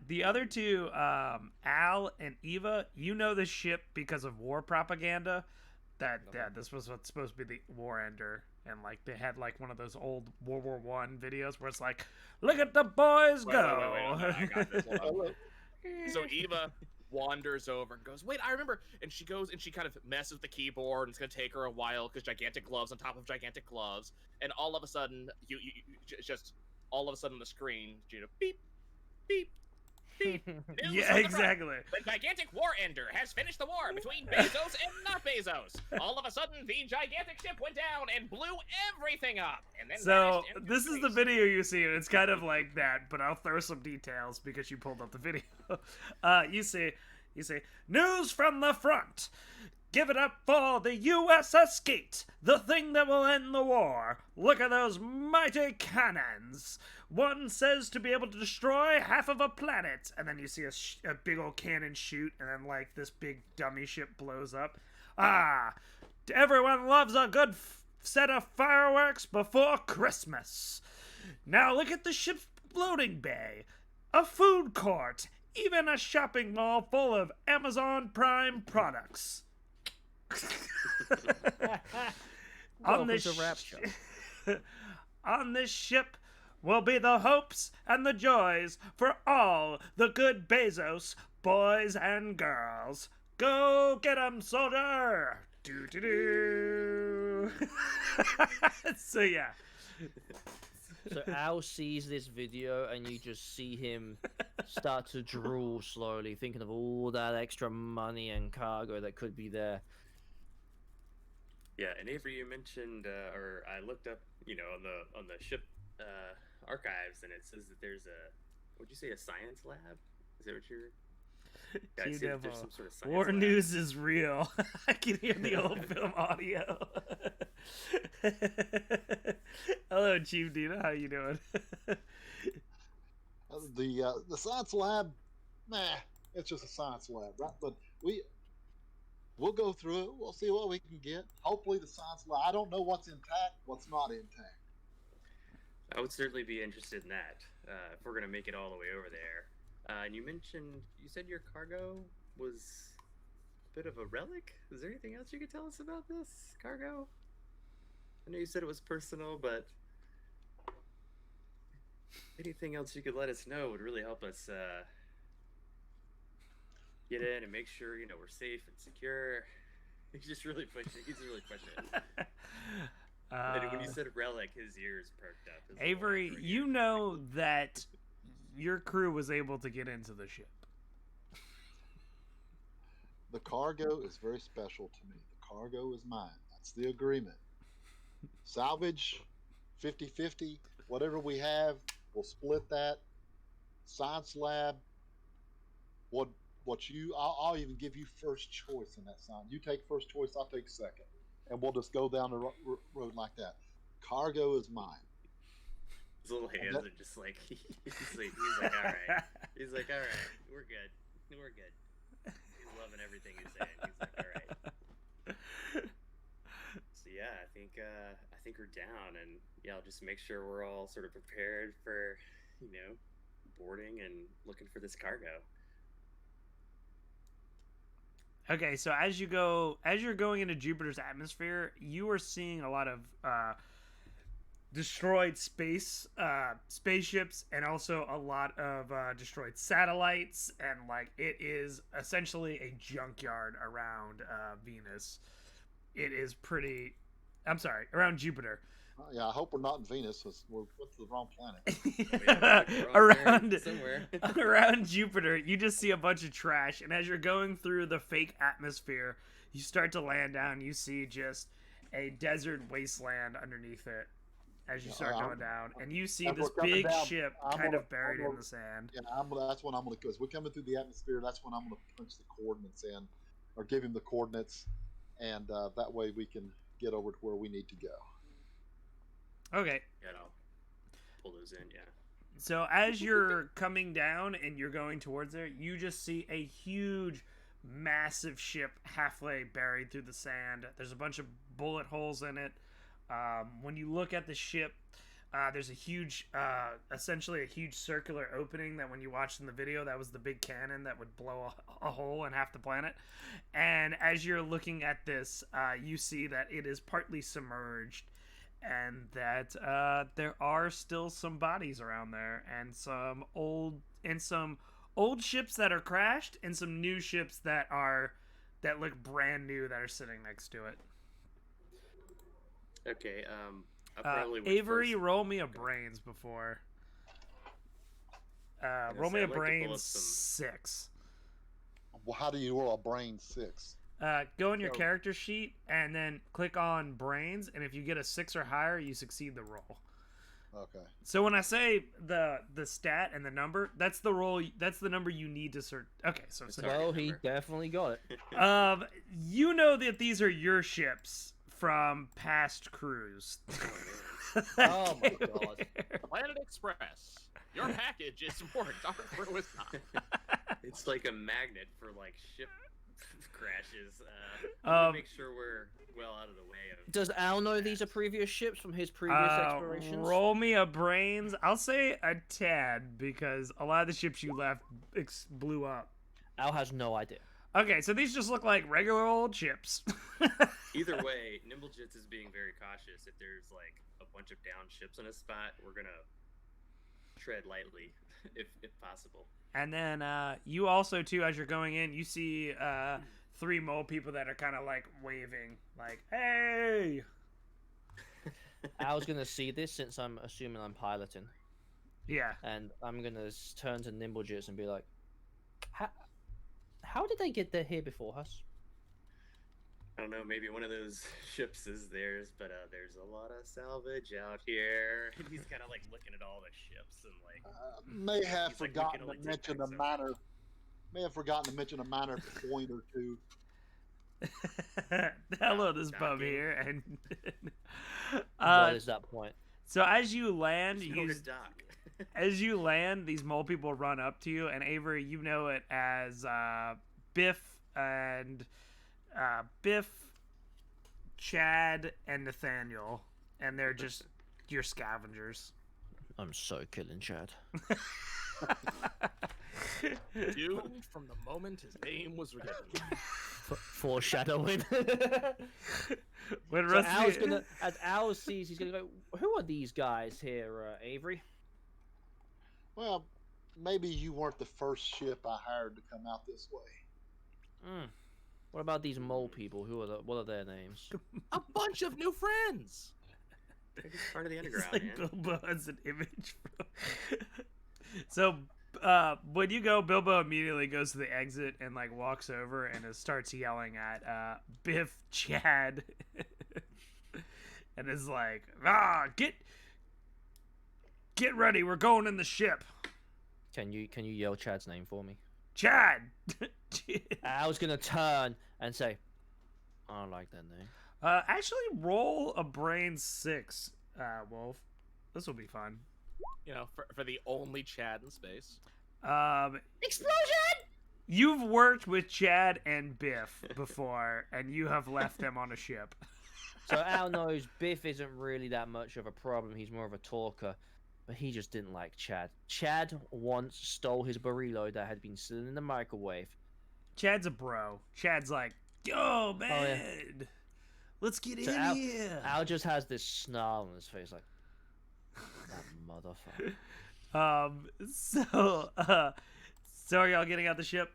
The other two, Al and Eva, you know the ship because of war propaganda. That this was what's supposed to be the War Ender, and like they had like one of those old World War I videos where it's like, "Look at the boys go." Wait, I got this. Hold on. So Eva wanders over and goes, "Wait, I remember." And she goes and she kind of messes with the keyboard, and it's gonna take her a while because gigantic gloves on top of gigantic gloves, and all of a sudden, you just all of a sudden on the screen, beep, beep. News Yeah, from the exactly. front. The gigantic war ender has finished the war between Bezos and not Bezos. All of a sudden, the gigantic ship went down and blew everything up. And then So vanished into this is the space. video you see, and it's kind of like that, but I'll throw some details because you pulled up the video. You see, news from the front. Give it up for the USS Skate, the thing that will end the war. Look at those mighty cannons. One says to be able to destroy half of a planet. And then you see a big old cannon shoot, and then like this big dummy ship blows up. Everyone loves a good set of fireworks before Christmas. Now look at the ship's loading bay, a food court, even a shopping mall full of Amazon Prime products. Welcome to Rapture. On this ship will be the hopes and the joys for all the good Bezos boys and girls. Go get 'em, soldier! Do. So yeah. So Al sees this video, and you just see him start to drool slowly, thinking of all that extra money and cargo that could be there. Yeah, and Avery, you mentioned, or I looked up, on the ship archives, and it says that there's would you say a science lab? Is that what you're? Yeah, I see that there's some sort of science War lab. news is real. I can hear the old film audio. Hello, Chief Dina. How you doing? The science lab, it's just a science lab, right? But we'll go through it. We'll see what we can get. Hopefully, the science lab. I don't know what's intact, what's not intact. I would certainly be interested in that if we're gonna make it all the way over there. And you said your cargo was a bit of a relic. Is there anything else you could tell us about this cargo? I know you said it was personal, but anything else you could let us know would really help us get in and make sure we're safe and secure. He's really pushing it. And when you said relic, his ears perked up. Avery, you know that your crew was able to get into the ship. The cargo is very special to me. The cargo is mine. That's the agreement. Salvage, 50-50, whatever we have, we'll split that. Science lab, I'll even give you first choice in that science. You take first choice, I'll take second. And we'll just go down the road like that. Cargo is mine. His little hands are just like, he's like, all right. He's like, all right, we're good. He's loving everything he's saying. He's like, all right. So yeah, I think we're down, and yeah, I'll just make sure we're all sort of prepared for, boarding and looking for this cargo. Okay, so as you're going into Jupiter's atmosphere, you are seeing a lot of destroyed spaceships, and also a lot of destroyed satellites, and like it is essentially a junkyard around Venus. It is pretty. I'm sorry, around Jupiter. Yeah, I hope we're not in Venus. We're what's the wrong planet? around somewhere. around Jupiter, you just see a bunch of trash, and as you're going through the fake atmosphere, you start to land down. You see just a desert wasteland underneath it as you start going down, and you see As this we're coming big down, ship I'm kind gonna- of buried I'm in gonna- the sand. Yeah, that's when I'm going to go. As we're coming through the atmosphere, that's when I'm going to punch the coordinates in, or give him the coordinates, and that way we can get over to where we need to go. Okay, Yeah, I'll pull those in. Yeah. so as you're coming down and you're going towards there, you just see a huge, massive ship halfway buried through the sand. There's a bunch of bullet holes in it. When you look at the ship, there's a huge, essentially a huge circular opening that when you watched in the video, that was the big cannon that would blow a hole in half the planet. And as you're looking at this, you see that it is partly submerged, and that there are still some bodies around there, and some old ships that are crashed, and some new ships that look brand new that are sitting next to it. Okay. I probably would Avery, first... roll me a brains before. gonna Roll say, me a I'd like to pull brains up some- 6. Well, how do you roll a brain 6? Go in your So- character sheet and then click on brains, and if you get a 6 or higher, you succeed the roll. Okay. So when I say the stat and the number, that's the roll. That's the number you need to search. Okay, so It's so- alright. Well, he number. definitely got it. you know that these are your ships from past cruise. Oh my God. Planet Express. Your package is for Dark Ruiz. It's like a magnet for like ship crashes. Make sure we're well out of the way of. Does Al know these are previous ships from his previous explorations? Roll me a brains. I'll say a tad because a lot of the ships you left blew up. Al has no idea. Okay, so these just look like regular old ships. Either way, Nimblejits is being very cautious. If there's like a bunch of down ships on a spot, we're gonna tread lightly, if possible. And then you also too, as you're going in, you see 3 mole people that are kind of like waving, like "Hey!" Al's gonna see this since I'm assuming I'm piloting, Yeah. and I'm gonna turn to Nimblejits and be like, "How did they get there here before us?" I don't know, maybe one of those ships is theirs, but there's a lot of salvage out here. And he's kind of like looking at all the ships and like. May have He's like, we forgotten can only to take mention a things minor. May have forgotten to mention a minor point or two. Hello, this bum Docking. here, and What is that point? so as you land, Nowhere to dock. as you land, these mole people run up to you, and Avery, you know it as Biff and Biff, Chad, and Nathaniel, and they're just your scavengers. I'm so killing Chad. Doomed from the moment his name was written. Foreshadowing. When So Al's Rusty, gonna, as Al sees, he's gonna go, "Who are these guys here, Avery?" Well, maybe you weren't the first ship I hired to come out this way. What about these mole people? What are their names? A bunch of new friends. Biggest part of the it's underground, like man. Bilbo has an image from. So when you go, Bilbo immediately goes to the exit and like walks over and starts yelling at Biff, Chad, and is like, get ready, we're going in the ship, Can you yell Chad's name for me? Chad. Al's gonna turn and say, "I don't like that name." Actually, roll a brain 6, Wolf. This will be fun. You know, for the only Chad in space. Explosion! You've worked with Chad and Biff before, and you have left them on a ship. So Al knows Biff isn't really that much of a problem. He's more of a talker. But he just didn't like Chad. Chad once stole his burrito that had been sitting in the microwave. Chad's a bro. Chad's like, yo, man, let's get in here. Al just has this snarl on his face, like, that motherfucker. So are y'all getting out the ship?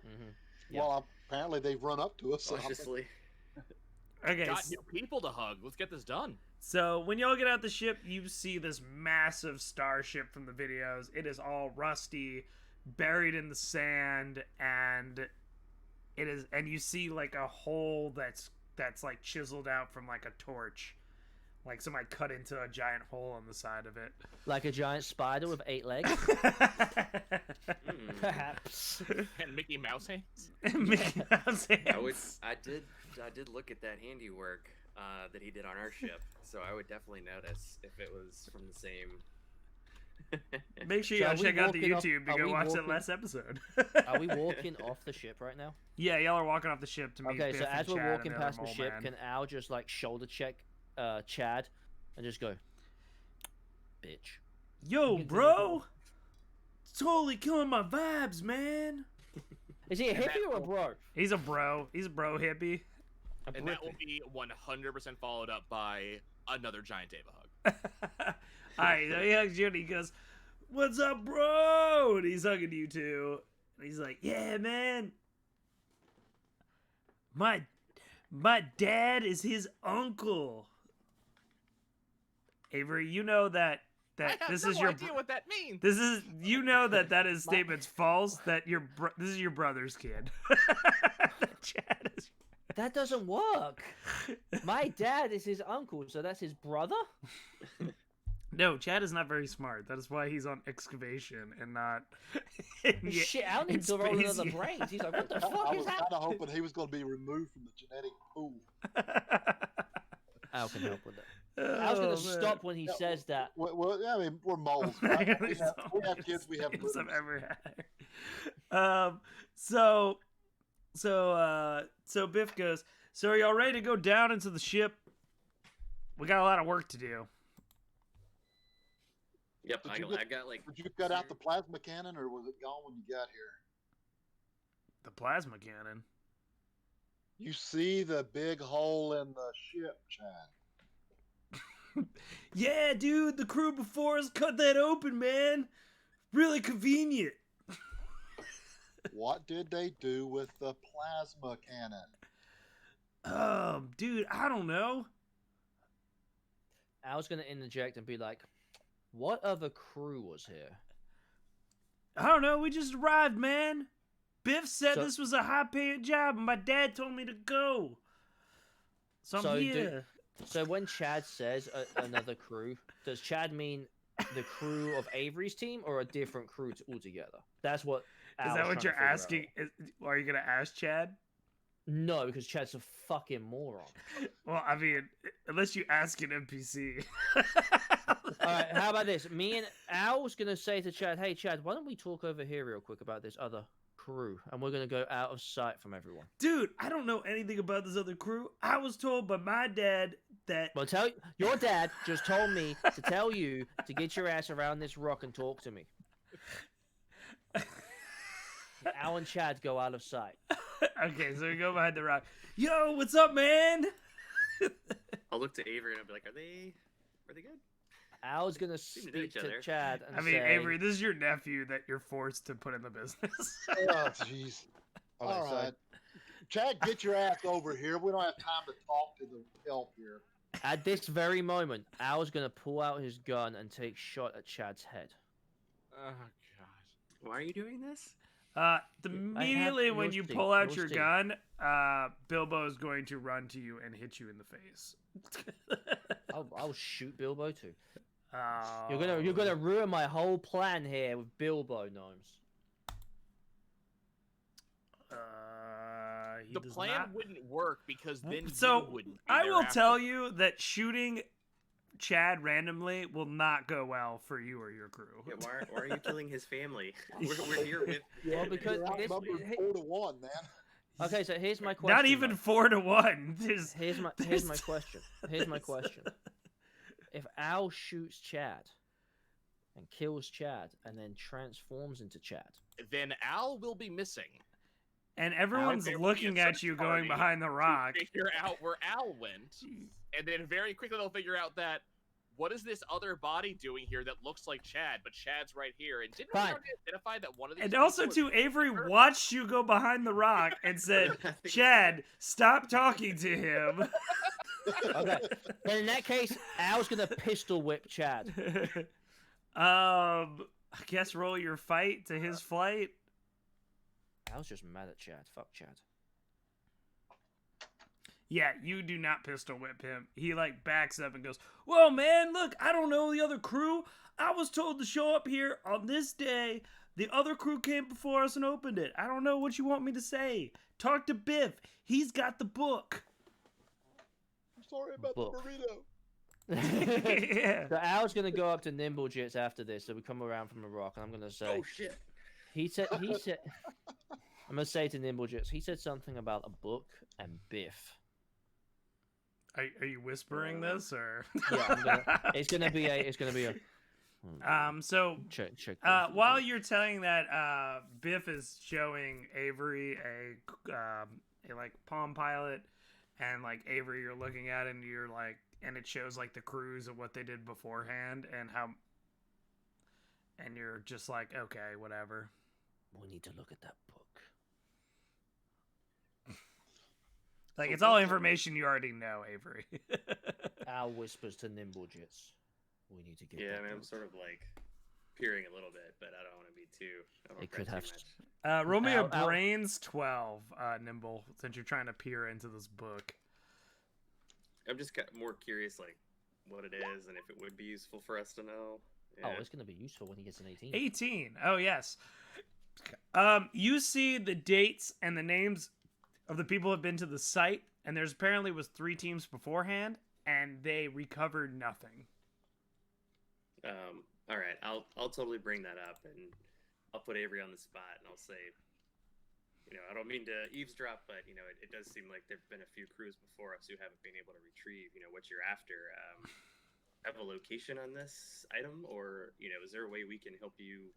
Mm-hmm. Well, apparently they've run up to us. So Cautiously. Okay. Got new people to hug. Let's get this done. So when y'all get out the ship, you see this massive starship from the videos. It is all rusty, buried in the sand, and you see like a hole that's like chiseled out from like a torch. Like somebody cut into a giant hole on the side of it. Like a giant spider with 8 legs? Perhaps. And Mickey Mouse hands. Mickey Mouse hands. I did look at that handiwork that he did on our ship, so I would definitely notice if it was from the same. Make sure So y'all are we check out the walking off- YouTube to are go we watch that walking- last episode. Are we walking off the ship right now? Yeah, y'all are walking off the ship to meet Okay, Biff so and as we're Chad walking and the past the other ship, mole can man. Al just like shoulder check Chad and just go, bitch. Yo, bro! Totally killing my vibes, man! Is he a And that hippie or a will- bro? He's a bro. He's a bro hippie. A And that will brick. be 100% followed up by another giant Ava hug. Alright, so he hugs you and he goes, "What's up, bro?" And he's hugging you too. And he's like, "Yeah, man. My dad is his uncle." Avery, you know that I have this no is your idea what that means. this is you know that his statement's false. That this is your brother's kid. That Chad is. That doesn't work. My dad is his uncle, so that's his brother? No, Chad is not very smart. That is why he's on excavation and not. in- Shit, Al needs to in roll space, another yeah. brains. He's like, what the I fuck was is kind happening? of hoping he was going to be removed from the genetic pool. Al can help with that. I was gonna Oh, stop when he Yeah, says that. Well, yeah, I mean, we're moles. man. We have kids. We have Kids I've litters. ever had. So Biff goes, "So are y'all ready to go down into the ship? We got a lot of work to do." Yep, Did I you got like. Did you cut out the plasma cannon, or was it gone when you got here? The plasma cannon. You see the big hole in the ship, Chad. Yeah, dude, the crew before us cut that open, man. Really convenient. What did they do with the plasma cannon? Dude, I don't know. Al's gonna interject and be like, what other crew was here? I don't know. We just arrived, man. Biff said So- this was a high-paying job, and my dad told me to go. So I'm So here. So when Chad says another crew, does Chad mean the crew of Avery's team or a different crew altogether? That's what. Is Al that was what trying you're to figure out. asking? Are you gonna ask Chad? No, because Chad's a fucking moron. Well, I mean, unless you ask an NPC. All right, how about this? Me and Al's gonna say to Chad, "Hey, Chad, why don't we talk over here real quick about this other crew, and we're gonna go out of sight from everyone." Dude, I don't know anything about this other crew. I was told by my dad that. Well, your dad just told me to tell you to get your ass around this rock and talk to me. Al and Chad go out of sight. Okay, so we go behind the rock. Yo, what's up, man? I'll look to Avery and I'll be like, "Are they good?" Al's gonna to know speak each to other. Chad and I mean, say, Avery, this is your nephew that you're forced to put in the business. Oh, jeez. Okay, All so- right. Chad, get your ass over here. We don't have time to talk to the elf here. At this very moment, Al's gonna pull out his gun and take shot at Chad's head. Oh god. Why are you doing this? Immediately when you'll you see, pull out you'll your see. gun, Bilbo is going to run to you and hit you in the face. I'll shoot Bilbo too. Oh. You're gonna ruin my whole plan here with Bilbo gnomes. He The does plan not- wouldn't work because then So you wouldn't. Be I there will after. tell you that shooting Chad randomly will not go well for you or your crew. Yeah, why are you killing his family? We're here with. Well, because You're this- outnumbered hey- 4-1, man. Okay, so here's my question. Not even though. 4-1. Here's my question. Here's my question. If Al shoots Chad and kills Chad and then transforms into Chad, Then Al will be missing. And everyone's There will be looking a at search you going party behind the rock. to figure out where Al went, and then very quickly they'll figure out that what is this other body doing here that looks like Chad, but Chad's right here. And didn't we Fine. already identify that one of these? And people also, was too, Avery Peter? watched you go behind the rock and said, Chad, stop talking to him. okay. Then in that case, Al's gonna pistol whip Chad. I guess roll your fight to his flight. Al's just mad at Chad. Fuck Chad. Yeah, you do not pistol whip him. He like backs up and goes, "Well, man, look, I don't know the other crew. I was told to show up here on this day. The other crew came before us and opened it. I don't know what you want me to say. Talk to Biff. He's got the book." I'm sorry about Book. the burrito. Yeah. So Al's gonna go up to Nimblejits after this. So we come around from the rock, and I'm gonna say, Oh shit! he said, I'm gonna say to Nimblejits, he said something about a book and Biff. Are you whispering this or? Yeah, it's gonna be a. So check. while you're telling that, Biff is showing Avery a like Palm Pilot, and like Avery, you're looking at it and you're like, and it shows like the crews of what they did beforehand and how, and you're just like, okay, whatever. We need to look at that book. Like it's all information you already know, Avery. Al whispers to Nimblejits, "We need to get." Yeah, that I mean, I'm book." sort of like peering a little bit, but I don't want to be too. I don't wanna It could pry have. too much. Roll me a Al- brains 12, Nimble, since you're trying to peer into this book. I'm just more curious, like what it is, and if it would be useful for us to know. Oh, Yeah. it's gonna be useful when he gets an 18. 18. Oh, yes. You see the dates and the names of the people who have been to the site, and there's apparently was 3 teams beforehand, and they recovered nothing. All right, I'll totally bring that up, and I'll put Avery on the spot, and I'll say, I don't mean to eavesdrop, but it does seem like there've been a few crews before us who haven't been able to retrieve, what you're after. Have a location on this item, or is there a way we can help you,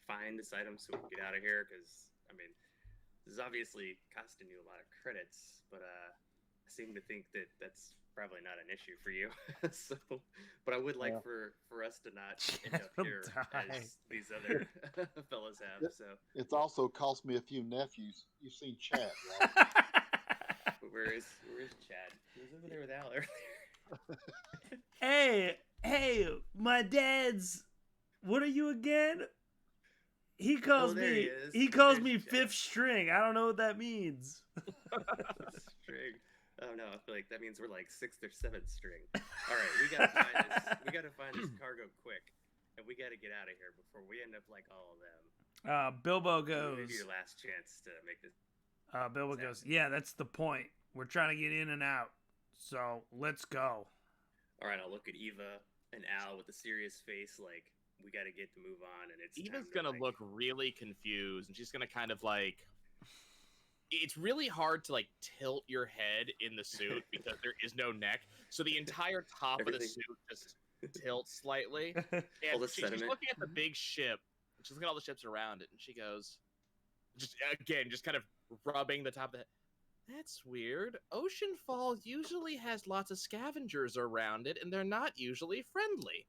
find this item so we can get out of here? Because I mean, this is obviously costing you a lot of credits, but I seem to think that that's probably not an issue for you. So, but I would like for us to not end up here as these other fellas have. So It's also cost me a few nephews. You've seen Chad, right? but where is Chad? He was over there with Al earlier. Hey, my dad's. What are you again? He calls there me. he is. Calls There's me Chad. fifth string. I don't know what that means. String. Oh no, I feel like that means we're like 6th or 7th string. All right, we gotta find this. We gotta find this cargo quick, and we gotta get out of here before we end up like all of them. Bilbo Maybe goes. your last chance to make this. Bilbo goes. Yeah, that's the point. We're trying to get in and out. So let's go. All right, I'll look at Eva and Al with a serious face, like we got to get the move on, and it's Eva's time to, gonna look really confused, and she's gonna kind of like. It's really hard to like tilt your head in the suit because there is no neck, so the entire top of the Everything. suit just tilts slightly. All And the she's sediment. looking at the big ship. She's looking at all the ships around it, and she goes, just kind of rubbing the top of the head. That's weird. Oceanfall usually has lots of scavengers around it, and they're not usually friendly.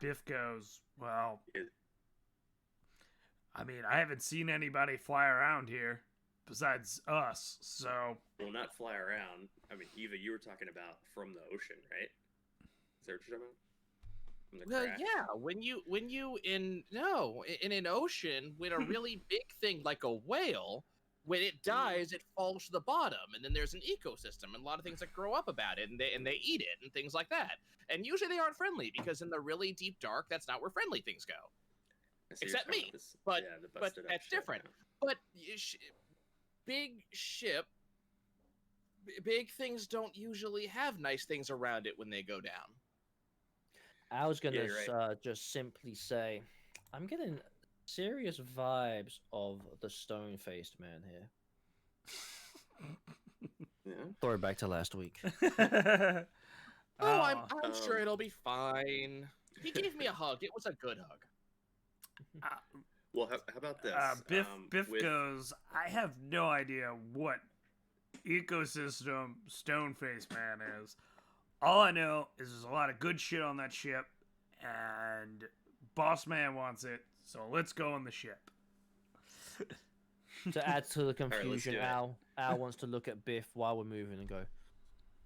Biff goes. Well, It- I mean, I haven't seen anybody fly around here besides us. So Will not fly around. I mean, Eva, you were talking about from the ocean, right? Is that what you're talking about? From the Well, crash? yeah. When you in an ocean, when a really big thing like a whale, when it dies, it falls to the bottom, and then there's an ecosystem and a lot of things that grow up about it, and they eat it and things like that. And usually they aren't friendly because in the really deep dark, that's not where friendly things go. I see you're except talking me, about this- but- yeah, the but busted up that's ship different. now. But big ship, big things don't usually have nice things around it when they go down. I was gonna Yeah, you're right. just simply say, I'm getting serious vibes of the stone-faced man here. Yeah. Throw it back to last week. Oh, I'm sure Um, it'll be fine. He gave me a hug. It was a good hug. well, how about this? Biff With goes, I have no idea what ecosystem Stoneface Man is. All I know is there's a lot of good shit on that ship, and Boss Man wants it, so let's go on the ship. To add to the let's confusion, do it. Al wants to look at Biff while we're moving and go,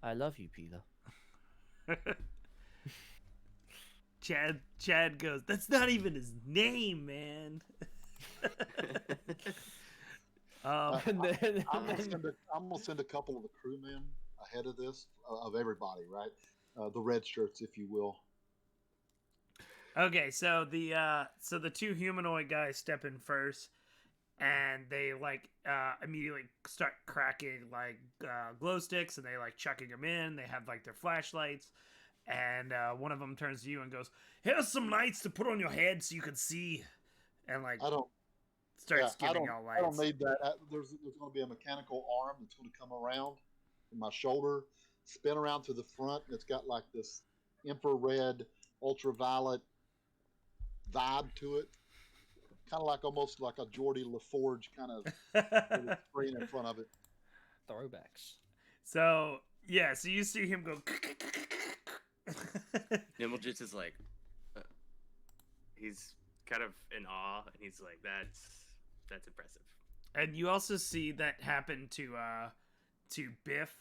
"I love you, Peter." Chad goes, that's not even his name, man. And then, I'm gonna send a couple of the crewmen ahead of this of everybody, right? The red shirts, if you will. Okay, so the two humanoid guys step in first, and they like immediately start cracking like glow sticks, and they like chucking them in. They have like their flashlights, and one of them turns to you and goes, "Here's some lights to put on your head so you can see," and like I don't. starts I giving don't. y'all I don't lights. need that. There's going to be a mechanical arm that's going to come around in my shoulder, spin around to the front, and it's got like this infrared, ultraviolet vibe to it, kind of like almost like a Geordie LaForge kind of little screen in front of it. throwbacks. So yeah, so you see him go. Nimblejits is like, he's kind of in awe, and he's like, that's impressive. And you also see that happen to Biff.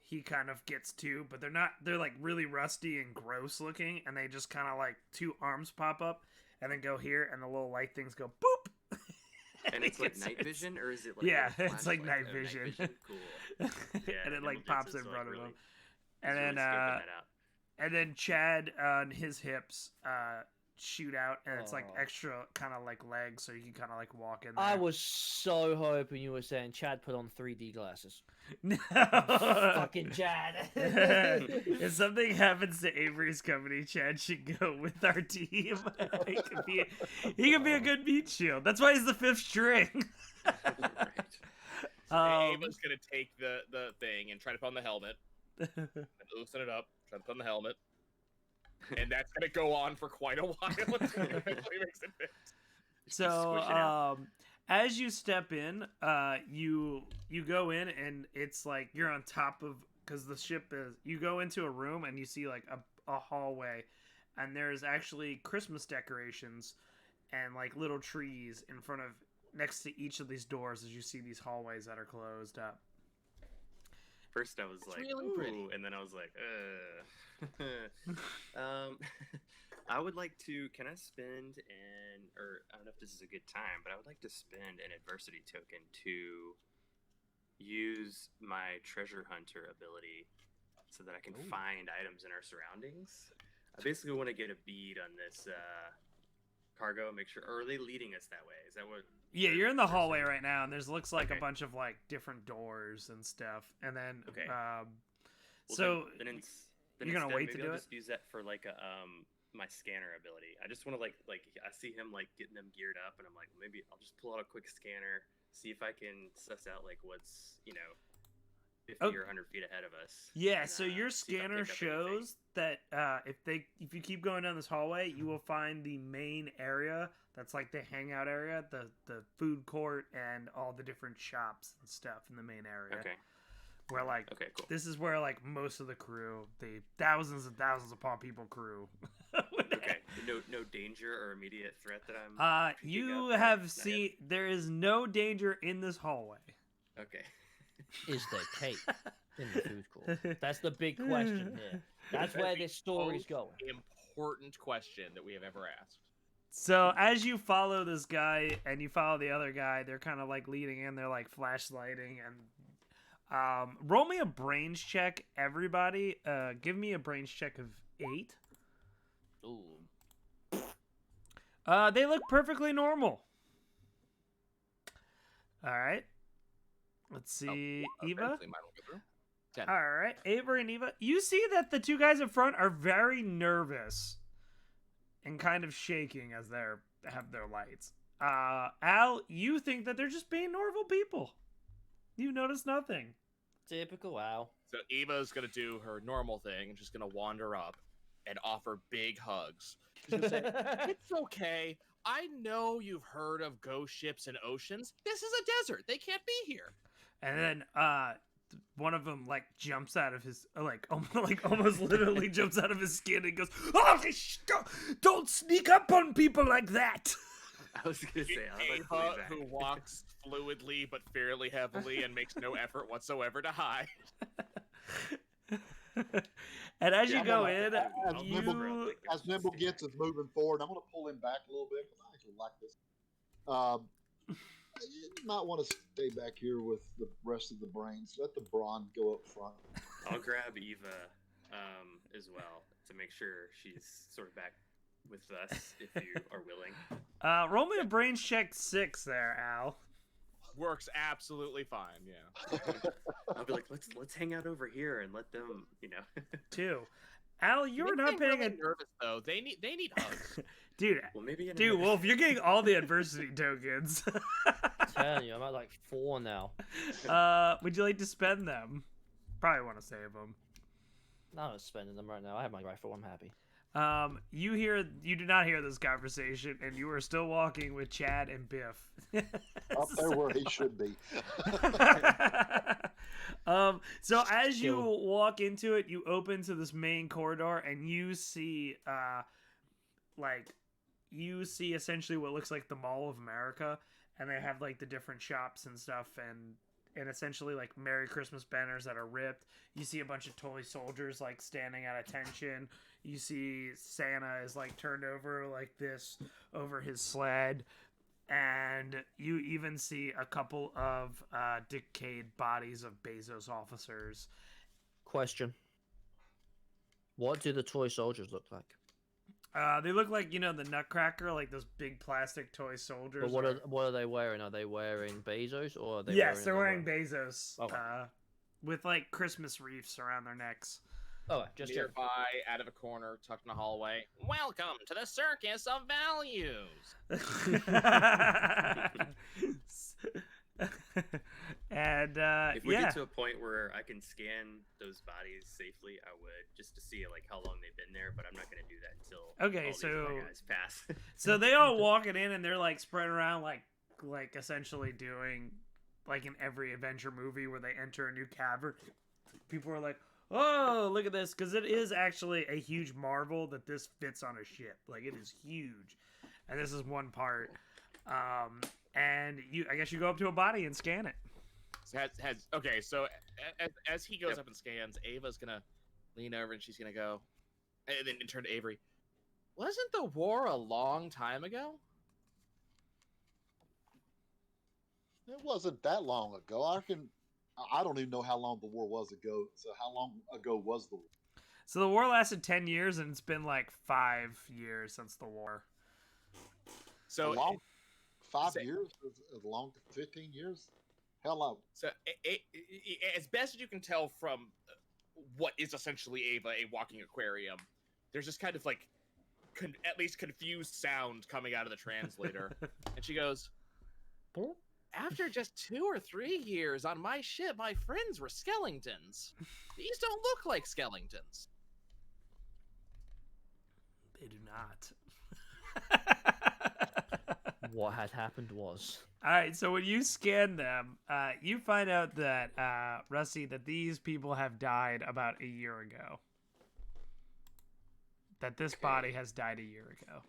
He kind of gets two, but they're like really rusty and gross looking, and they just kind of like two arms pop up and then go here, and the little light things go boop. And it's like night vision, or is it like yeah, a it's like flashlight? night Oh, vision. Cool. Yeah, and it like Nimblejits pops in is, front of really, him. And he's then really scoping that out. and then Chad on his hips shoot out, and it's like Oh. extra kind of like legs, so you can kind of like walk in there. I was so hoping you were saying Chad put on 3D glasses. No. Fucking Chad. If something happens to Avery's company, Chad should go with our team. he could be a good meat shield. That's why he's the fifth string. Right. Ava's gonna take the thing and try to put on the helmet, and loosen it up, try to put on the helmet, and that's gonna go on for quite a while until it eventually makes it fit. So, Squish it out. as you step in, you go in, and it's like you're on top of, because the ship is. You go into a room and you see like a hallway, and there's actually Christmas decorations and like little trees in front of next to each of these doors as you see these hallways that are closed up. First, I was It's like, really ooh, pretty. and then I was like, I would like to. Can I spend or I don't know if this is a good time, but I would like to spend an adversity token to use my treasure hunter ability so that I can find items in our surroundings. I basically want to get a bead on this cargo and make sure. Or are they leading us that way? Is that what? Yeah, you're in the hallway right now, and there's looks like a Okay. bunch of like different doors and stuff, and then Okay. Well, Well, so then you're gonna instead, wait to maybe do I'll it? just use that for like a my scanner ability. I just want to like I see him like getting them geared up, and I'm like, maybe I'll just pull out a quick scanner, see if I can suss out like what's 50 Oh. or 100 feet ahead of us. Yeah, and, so your see if I scanner pick up anything. shows that if you keep going down this hallway, you will find the main area that's like the hangout area, the food court, and all the different shops and stuff in the main area. Okay. Where like Okay. Cool. this is where like most of the crew, the thousands and thousands upon people crew. Okay. No danger or immediate threat that I'm. picking You up? have Not seen yet? there is no danger in this hallway. Okay. Is there cake in the food court? That's the big question here. That's where this story's going. Important question that we have ever asked. So as you follow this guy and you follow the other guy, they're kind of like leading in. They're like flashlighting and roll me a brains check, everybody. Give me a brains check of 8. Ooh. They look perfectly normal. All right. Let's see, Eva. Eventually mine will go through. 10. All right, Avery and Eva. You see that the two guys in front are very nervous and kind of shaking as they have their lights. Al, you think that they're just being normal people. You notice nothing. Typical Al. So Eva's gonna do her normal thing and just gonna wander up and offer big hugs. She's gonna say, "It's okay. I know you've heard of ghost ships and oceans. This is a desert. They can't be here." And then one of them like jumps out of his almost literally jumps out of his skin and goes, "Oh, don't sneak up on people like that." I was gonna say, I like Ava, who walks fluidly but fairly heavily and makes no effort whatsoever to hide. And as you I'm go gonna- in, as Nimble gets is moving forward, I'm going to pull him back a little bit because I actually like this. You might want to stay back here with the rest of the brains. Let the brawn go up front. I'll grab Eva as well to make sure she's sort of back with us if you are willing. roll me a brains check 6 there, Al. Works absolutely fine, yeah. I'll be like, let's hang out over here and let them, 2. Al, you're They not seem paying really it, nervous though. They need hugs. dude. Well, maybe in Dude, Wolf, you're getting all the adversity tokens. I'm telling you, I'm at like 4 now. Would you like to spend them? Probably want to save them. No, I'm not spending them right now. I have my rifle. I'm happy. You do not hear this conversation, and you are still walking with Chad and Biff. Up there where he should be. So as you walk into it, you open to this main corridor, and you see, essentially what looks like the Mall of America, and they have like the different shops and stuff, and essentially like Merry Christmas banners that are ripped. You see a bunch of toy soldiers like standing at attention. You see Santa is like turned over like this over his sled. And you even see a couple of decayed bodies of Bezos officers. Question. What do the toy soldiers look like? They look like, the Nutcracker, like those big plastic toy soldiers. But what are they wearing? Are they wearing Bezos or are they Yes, they're wearing wearing Bezos. Okay. With like Christmas wreaths around their necks. Oh, just Nearby, out of a corner, tucked in a hallway. Welcome to the circus of values. And If we yeah. get to a point where I can scan those bodies safely, I would, just to see like how long they've been there. But I'm not going to do that until Okay, all these other guys pass. So they all walking in and they're like spreading around like essentially doing like in every adventure movie where they enter a new cavern. People are like, "Oh, look at this," because it is actually a huge marvel that this fits on a ship. Like it is huge, and this is one part. And I guess you go up to a body and scan it. Okay, so as he goes up and scans, Ava's gonna lean over and she's gonna go, and then turn to Avery. Wasn't the war a long time ago? It wasn't that long ago. I don't even know how long the war was ago. So how long ago was the war? So the war lasted 10 years, and it's been like 5 years since the war. So a long 5 years? As long 15 years? Hell, So, as best as you can tell from what is essentially Ava, a walking aquarium, there's this kind of like, at least confused sound coming out of the translator. And she goes, "After just 2 or 3 years on my ship, my friends were skeletons. These don't look like skeletons." They do not. What had happened was. All right, so when you scan them, you find out that, Rusty, that these people have died about a year ago. That this body has died a year ago.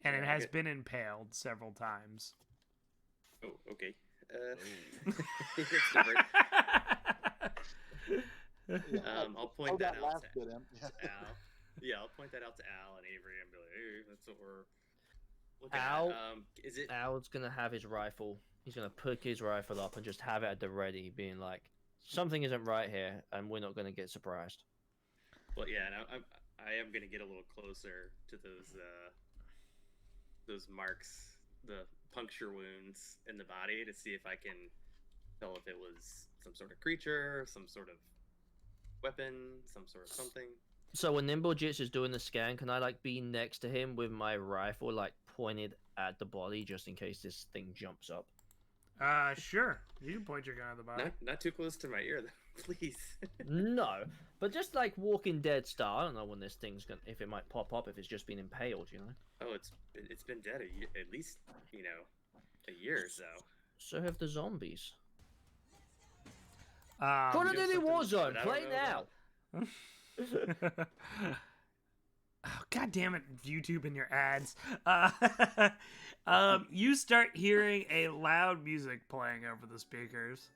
And it has been impaled several times. Oh, okay. It's different. I'll point that out last to bit, Al. Yeah, I'll point that out to Al and Avery and be like, "Hey, that's what we're looking Al- at." Is it? Al's gonna have his rifle. He's gonna pick his rifle up and just have it at the ready, being like, something isn't right here, and we're not gonna get surprised. Well, yeah, and I am gonna get a little closer to those marks, the puncture wounds in the body, to see if I can tell if it was some sort of creature, some sort of weapon, some sort of something. So when Nimblejits is doing the scan, can I like be next to him with my rifle like pointed at the body just in case this thing jumps up? Sure. You can point your gun at the body. Not too close to my ear, though, please. No, but just like Walking Dead style. I don't know when this thing's gonna, if it might pop up if it's just been impaled, you know. Oh, it's been dead at least a year or so. So have the zombies. Um, Call of Duty something Warzone, that I don't play know now. about. Oh, God damn it, YouTube and your ads. You start hearing a loud music playing over the speakers.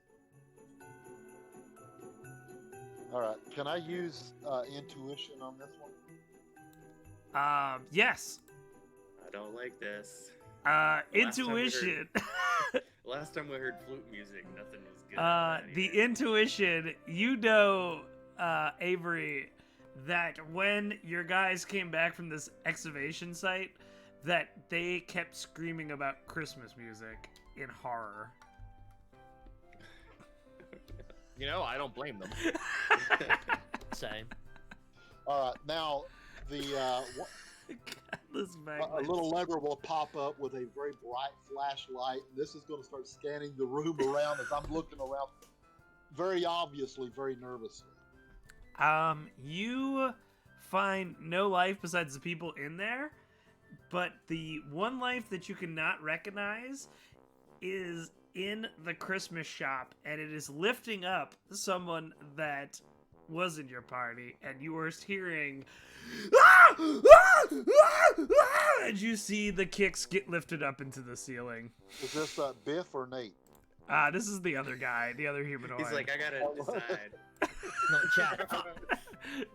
All right. Can I use intuition on this one? Yes. I don't like this. Intuition. Last time we heard flute music, nothing was good. The intuition, you know, Avery, that when your guys came back from this excavation site, that they kept screaming about Christmas music in horror. You know, I don't blame them. Same. All right. Now, This a little lever will pop up with a very bright flashlight. And this is going to start scanning the room around as I'm looking around, very obviously, very nervously. You find no life besides the people in there, but the one life that you cannot recognize is in the Christmas shop, and it is lifting up someone that was in your party, and you are hearing, "Ah! Ah! Ah! Ah!" and you see the kicks get lifted up into the ceiling. Is this Biff or Nate? This is the other guy, the other humanoid. He's like, I gotta decide. Not chat.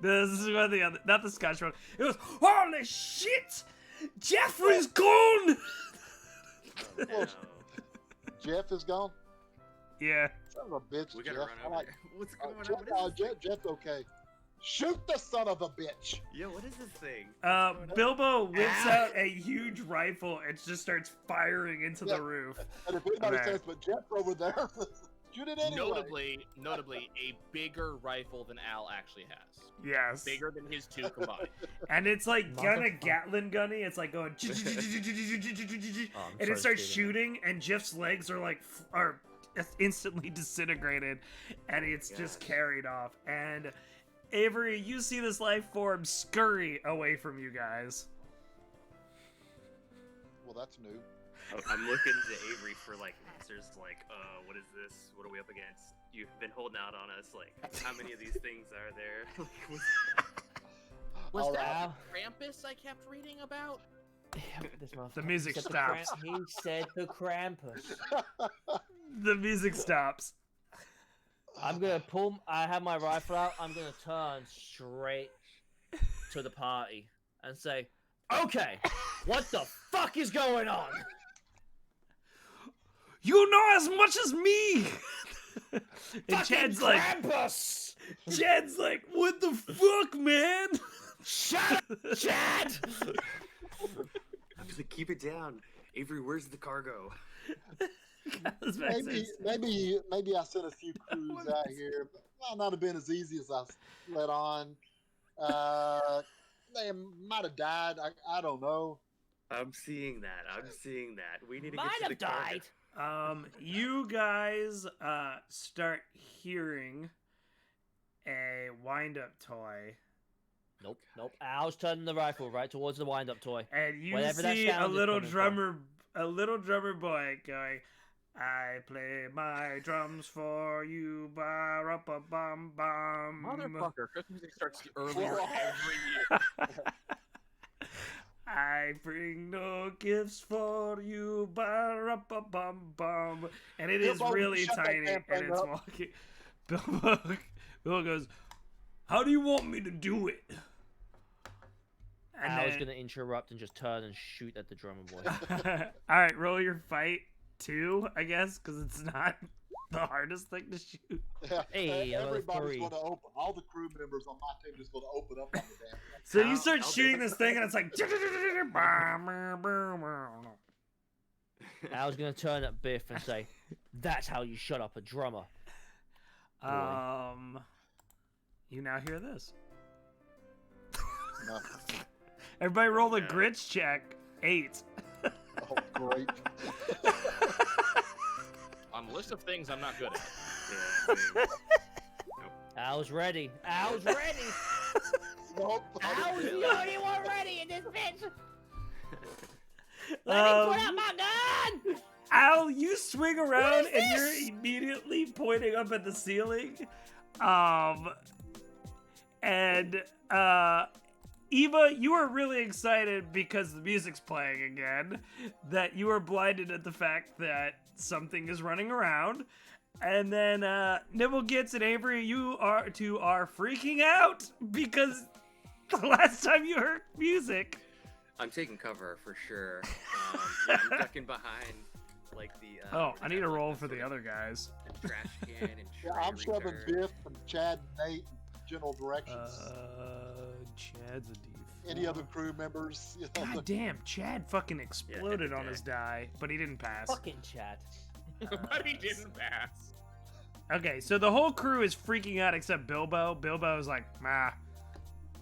This is one of the other, not the Scotch one. It was, holy shit! Jeffrey's gone! No. Jeff is gone? Yeah. Son of a bitch, We Jeff. gotta run I over like- there. What's going on? Jeff, What is this thing? Jeff's okay. Shoot the son of a bitch! Yo, what is this thing? What's going on? Bilbo whips out a huge rifle and just starts firing into the roof. And if anybody Okay. says, but Jeff's over there, shoot it anyway. Notably, a bigger rifle than Al actually has. Yes. Bigger than his two combined. And it's like kind of Motherfucker. Gatlin gunny. It's like going, Oh, I'm and so it starts kidding. shooting, and Jeff's legs are like are instantly disintegrated, and it's just God. carried off. And Avery, you see this life form scurry away from you guys. Well, that's new. I'm looking to Avery for like answers, like, what is this? What are we up against? You've been holding out on us. Like, how many of these things are there? Was All that right. Krampus I kept reading about? This motherfucker The music said stops. He said the Krampus. The music stops. I'm gonna pull. I have my rifle out. I'm gonna turn straight to the party and say, "Okay, what the fuck is going on?" You know as much as me. And Fucking Chad's like, Krampus! what the fuck, man? Shut up, Chad! I'm just like, keep it down. Avery, where's the cargo? Maybe I sent a few crews out here, but might not have been as easy as I let on. They might have died. I don't know. I'm seeing that. We need to Might get to the have cargo. died. You guys start hearing a wind-up toy, Nope. Al's turning the rifle right towards the wind-up toy. and you Whatever that see a sound is little coming drummer boy going, "I play my drums for you, ba-ra-ba-bum bum." Motherfucker, Christmas music starts earlier every year. I bring no gifts for you, ba-ra-ba-bum bum. And it is Bilbo, really shut that tiny, damn and thing it's up. walking. Bilbo goes, "How do you want me to do it?" And Al's then- gonna interrupt and just turn and shoot at the drummer boy. All right, roll your fight 2, I guess, because it's not the hardest thing to shoot. Hey, I got a Everybody's 3. going to open. All the crew members on my team is going to open up on the damn thing. So you I'll- start I'll shooting do it. this thing, and it's like. Al's gonna turn at Biff and say, "That's how you shut up a drummer." You now hear this. Nothing. Everybody roll a No. grits check. 8. Oh, great. On the list of things I'm not good at. Yeah, same. Al's ready. Al's ready. Nope. Al's the only one ready in this bitch. Let Um, me put out my gun. Al, you swing around is and you're this? immediately pointing up at the ceiling. And Eva, you are really excited because the music's playing again, that you are blinded at the fact that something is running around. And then Nibblegits and Avery, you are freaking out because the last time you heard music. I'm taking cover for sure. Yeah, I'm ducking behind like the. Oh, we I need have, a like, roll the for the sort of other guys. the trash can and Yeah, tray I'm shoving return. Biff and Chad and Nate in general directions. Chad's a D4. Any other crew members? You know, God damn, Chad fucking exploded on his die, but he didn't pass. Fucking chat. But he didn't pass. Okay, so the whole crew is freaking out except Bilbo. Bilbo's like, "Mah,"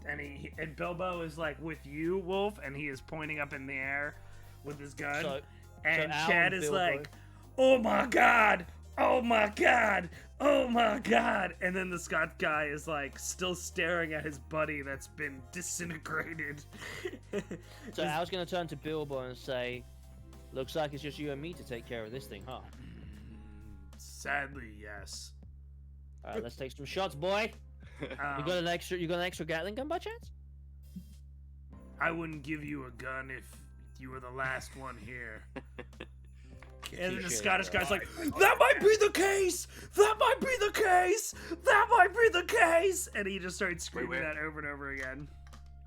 and Bilbo is like with you, Wolf, and he is pointing up in the air with his gun. So and Al Chad and is Bilbo- like, "Oh my god! Oh my god! Oh my god!" And then the Scott guy is like still staring at his buddy that's been disintegrated. So Al's gonna turn to Bilbo and say, "Looks like it's just you and me to take care of this thing, huh?" Sadly, yes. All right, let's take some shots, boy. You got an extra Gatling gun by chance? I wouldn't give you a gun if you were the last one here. And then the Touche, Scottish bro. guy's like, "That might be the case! That might be the case! That might be the case!" And he just started screaming wait. that over and over again.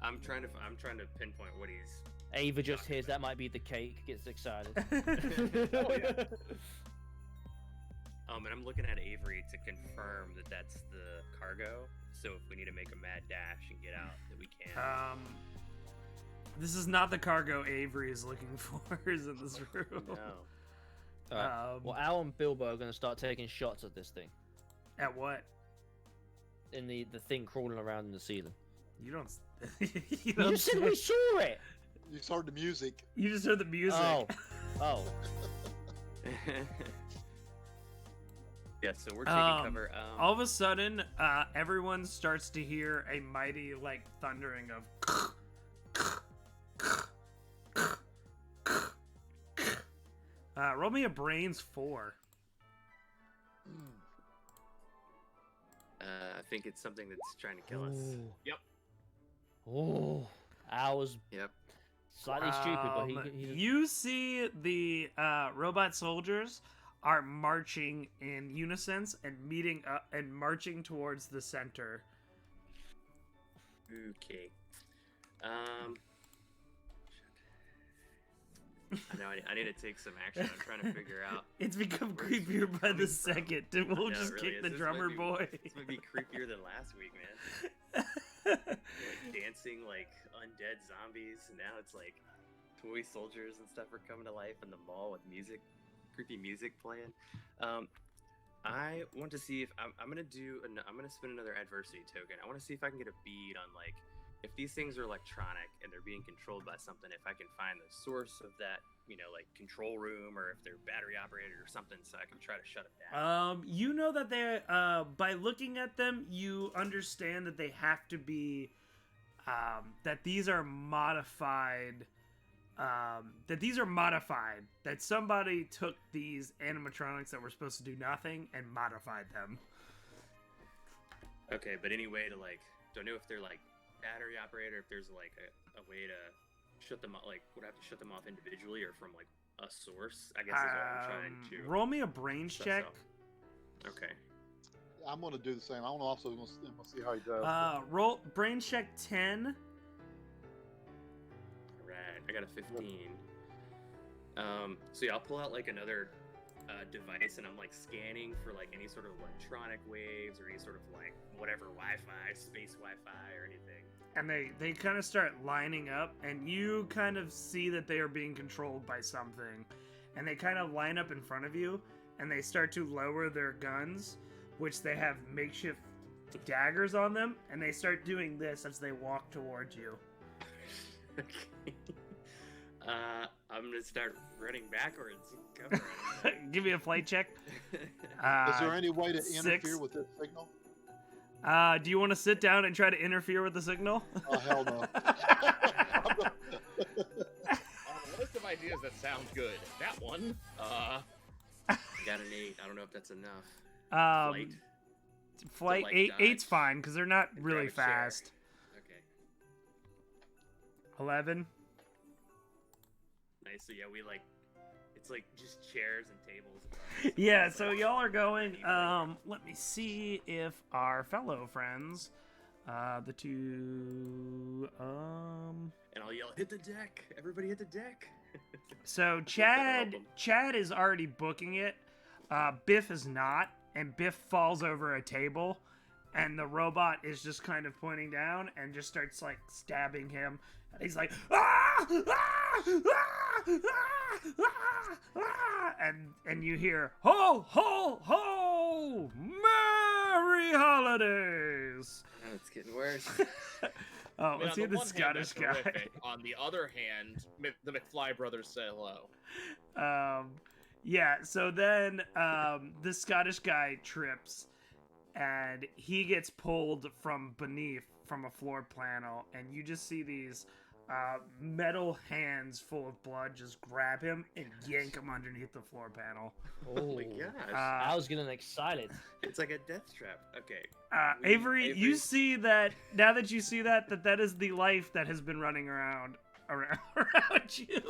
I'm trying to pinpoint what he's. Ava just hears that might be the cake, gets excited. Oh, yeah. And I'm looking at Avery to confirm that that's the cargo. So if we need to make a mad dash and get out, that we can. This is not the cargo Avery is looking for is in this room. No. All right. Well, Al and Bilbo are gonna start taking shots at this thing, At what? in the thing crawling around in the ceiling. You don't. you, You don't said we saw it. you heard the music. you just heard the music. Oh. Yeah, so we're taking cover. All of a sudden, everyone starts to hear a mighty like thundering of. Roll me a brains 4. I think it's something that's trying to kill us. Ooh. Yep. Oh. Al was Yep. slightly stupid, but he You see the robot soldiers are marching in unison and meeting up and marching towards the center. Okay. I know I need to take some action. I'm trying to figure out. It's become Where's it creepier by coming the from? second. And we'll No, it just really kick is. the This drummer might be- boy. This might be creepier than last week, man. Like dancing like undead zombies. And now it's like toy soldiers and stuff are coming to life in the mall with music, creepy music playing. I want to see if I'm gonna spin another adversity token. I want to see if I can get a bead on like if these things are electronic and they're being controlled by something. If I can find the source of that, like control room, or if they're battery operated or something, so I can try to shut it down. You know that they by looking at them, you understand that they have to be that these are modified. That somebody took these animatronics that were supposed to do nothing and modified them. Okay, but any way to like, don't know if they're like battery operated, or if there's like a way to shut them off. Like, would I have to shut them off individually or from like a source? I guess is what I'm trying to. Roll me a brains suss check. out. Okay. I'm going to do the same. I want to also see how he does. Roll brains check 10. Alright, I got a 15. So yeah, I'll pull out like another device, and I'm like scanning for like any sort of electronic waves or any sort of like whatever Wi-Fi, space Wi-Fi or anything. And they kind of start lining up, and you kind of see that they are being controlled by something. And they kind of line up in front of you, and they start to lower their guns, which they have makeshift daggers on them, and they start doing this as they walk towards you. Okay. I'm gonna start running backwards. Cover it. Give me a flight check. Is there any way to 6. interfere with this signal? Do you want to sit down and try to interfere with the signal? Oh, hell no. On a list of ideas that sound good, that one, Got an 8. I don't know if that's enough. Flight like 8. dodge. 8's fine because they're not And really grab a chair. fast. Okay. 11. Nice. So yeah, it's like just chairs and tables. above us. Yeah, It's so like- y'all are going. Let me see if our fellow friends, the two, And I'll yell, "Hit the deck! Everybody hit the deck!" So That's gonna help Chad is already booking it. Biff is not, and Biff falls over a table, and the robot is just kind of pointing down and just starts like stabbing him. And he's like, ah, ah, ah, ah, ah, ah, and you hear ho ho ho, Merry Holidays. Oh, it's getting worse. Oh, I mean, let's on see the the one hand, Scottish that's guy. horrific. On the other hand, the McFly brothers say hello. Yeah, so then the Scottish guy trips and he gets pulled from beneath from a floor panel, and you just see these metal hands full of blood just grab him and yank him underneath the floor panel. Oh my Oh, gosh. I was getting excited. It's like a death trap. Okay. Avery, you Avery- see that, now that you see that that is the life that has been running around you.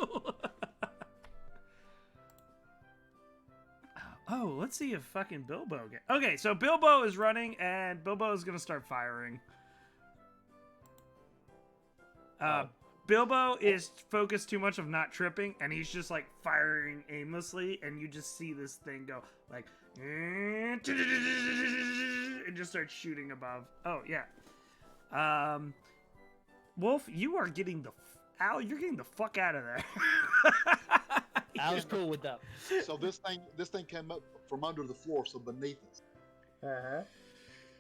Oh, let's see if fucking Bilbo get. Okay, so Bilbo is running, and Bilbo is gonna start firing. Bilbo is focused too much of not tripping, and he's just like firing aimlessly, and you just see this thing go like, and just starts shooting above. Oh yeah. Wolf, you are getting the Al. You're getting the fuck out of there. I was cool with that. So this thing came up from under the floor, so beneath us. Uh-huh.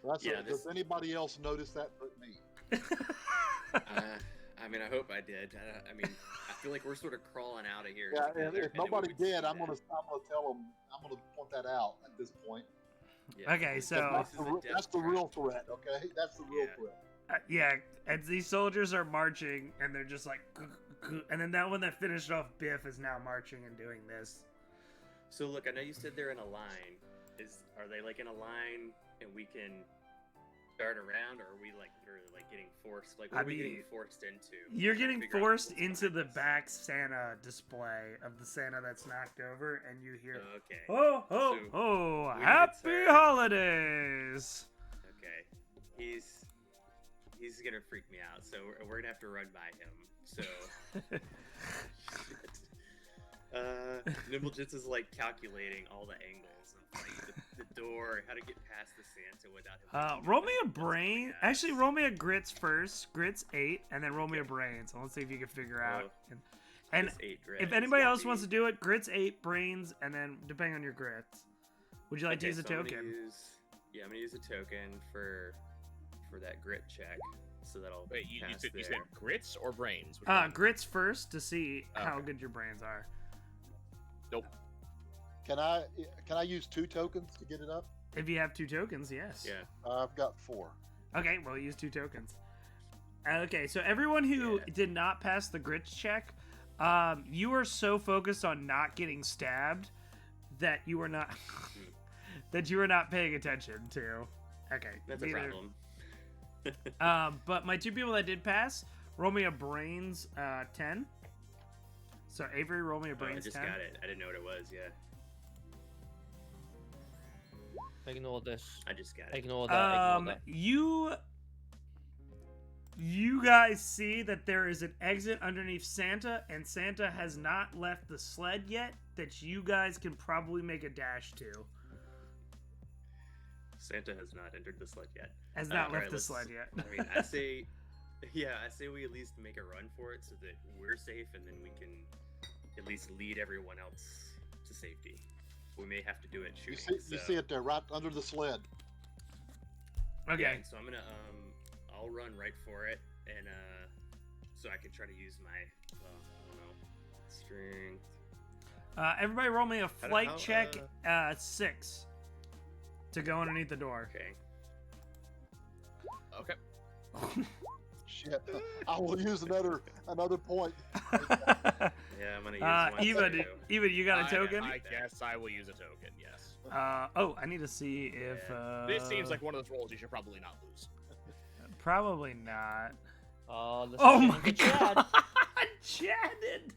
That's Yeah, Does anybody else notice that but me? I mean, I hope I did. I mean, I feel like we're sort of crawling out of here. Yeah, and together, if and then we nobody would see did, I'm that. gonna tell them. I'm gonna point that out at this point. Yeah, Okay, this so- That's is the, a death that's the trap. real threat. Okay, that's the real Yeah. threat. Yeah, as these soldiers are marching, and they're just like, and then that one that finished off Biff is now marching and doing this. So look, I know you said they're in a line. Are they like in a line, and we can dart around, or are we like literally like getting forced? Like, what I are we getting mean, forced into? You're Trying to getting figure out forced what's into the behind us. back Santa display of the Santa that's knocked over, and you hear, Okay. "Ho ho So, ho! we need to Happy start- holidays!" Okay. He's gonna freak me out, so we're gonna have to run by him. So. Nimblejits is like calculating all the angles of like the door, how to get past the Santa without him. Roll me a brain. Actually, roll me a grits first. Grits 8, and then roll me a brain. So let's see if you can figure out. And if anybody else wants to do it, grits 8, brains, and then depending on your grits. Would you like to use a token? I'm gonna use a token for that grit check, so that'll Wait, you pass said there. grits or brains? Which one? Grits first to see how Okay. good your brains are. Nope. Can I use 2 tokens to get it up? If you have 2 tokens, yes. Yeah. I've got 4. Okay, well, use 2 tokens. Okay, so everyone who Yeah. did not pass the grits check, you are so focused on not getting stabbed that you were not paying attention to. Okay, That's a neither- problem. But my 2 people that did pass, roll me a brains 10. So Avery, roll me a Oh, I brains just 10. got it. I didn't know what it was. Yeah, Ignore this. I just got it. Ignore that. Ignore that. You guys see that there is an exit underneath Santa, and Santa has not left the sled yet that you guys can probably make a dash to. Santa has not entered the sled yet. Has not All left right, the let's- sled yet. I mean, I say we at least make a run for it so that we're safe, and then we can at least lead everyone else to safety. We may have to do it You shooting. see, you see it there, right under the sled. Okay. Yeah, so I'm gonna I'll run right for it, and so I can try to use my, I don't know, strength. Everybody roll me a flight how, check, 6, to go underneath the door. Okay. Okay. Shit. I will use another point. Yeah, I'm gonna use one. Eva, Eva, you got a token? I guess I will use a token. Yes. Oh, I need to see if. This seems like one of those rolls you should probably not lose. Probably not. Oh, Oh my god! Chad did.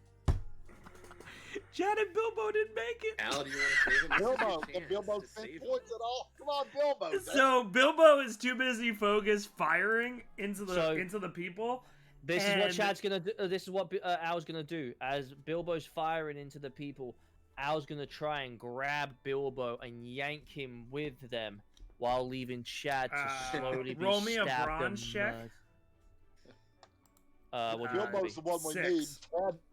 Chad and Bilbo didn't make it. Al, do you want to save him? This is your Bilbo, chance if Bilbo to spent save him. points at all. Come on, Bilbo. So Bilbo is too busy focused firing into the So- into the people. This is what And- Chad's gonna do. This is what Al's gonna do. As Bilbo's firing into the people, Al's gonna try and grab Bilbo and yank him with them, while leaving Chad to slowly be roll me a stabbed bronze and check. murdered. What Bilbo's the one we 6. need.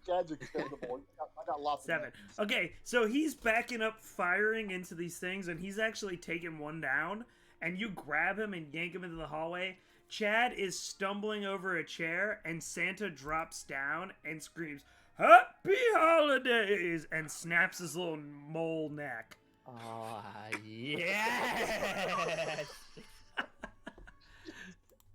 Chad's expendable. I got lots 7. of weapons. Okay, so he's backing up, firing into these things, and he's actually taking one down. And you grab him and yank him into the hallway. Chad is stumbling over a chair, and Santa drops down and screams, "Happy Holidays!" and snaps his little mole neck. Oh, yes!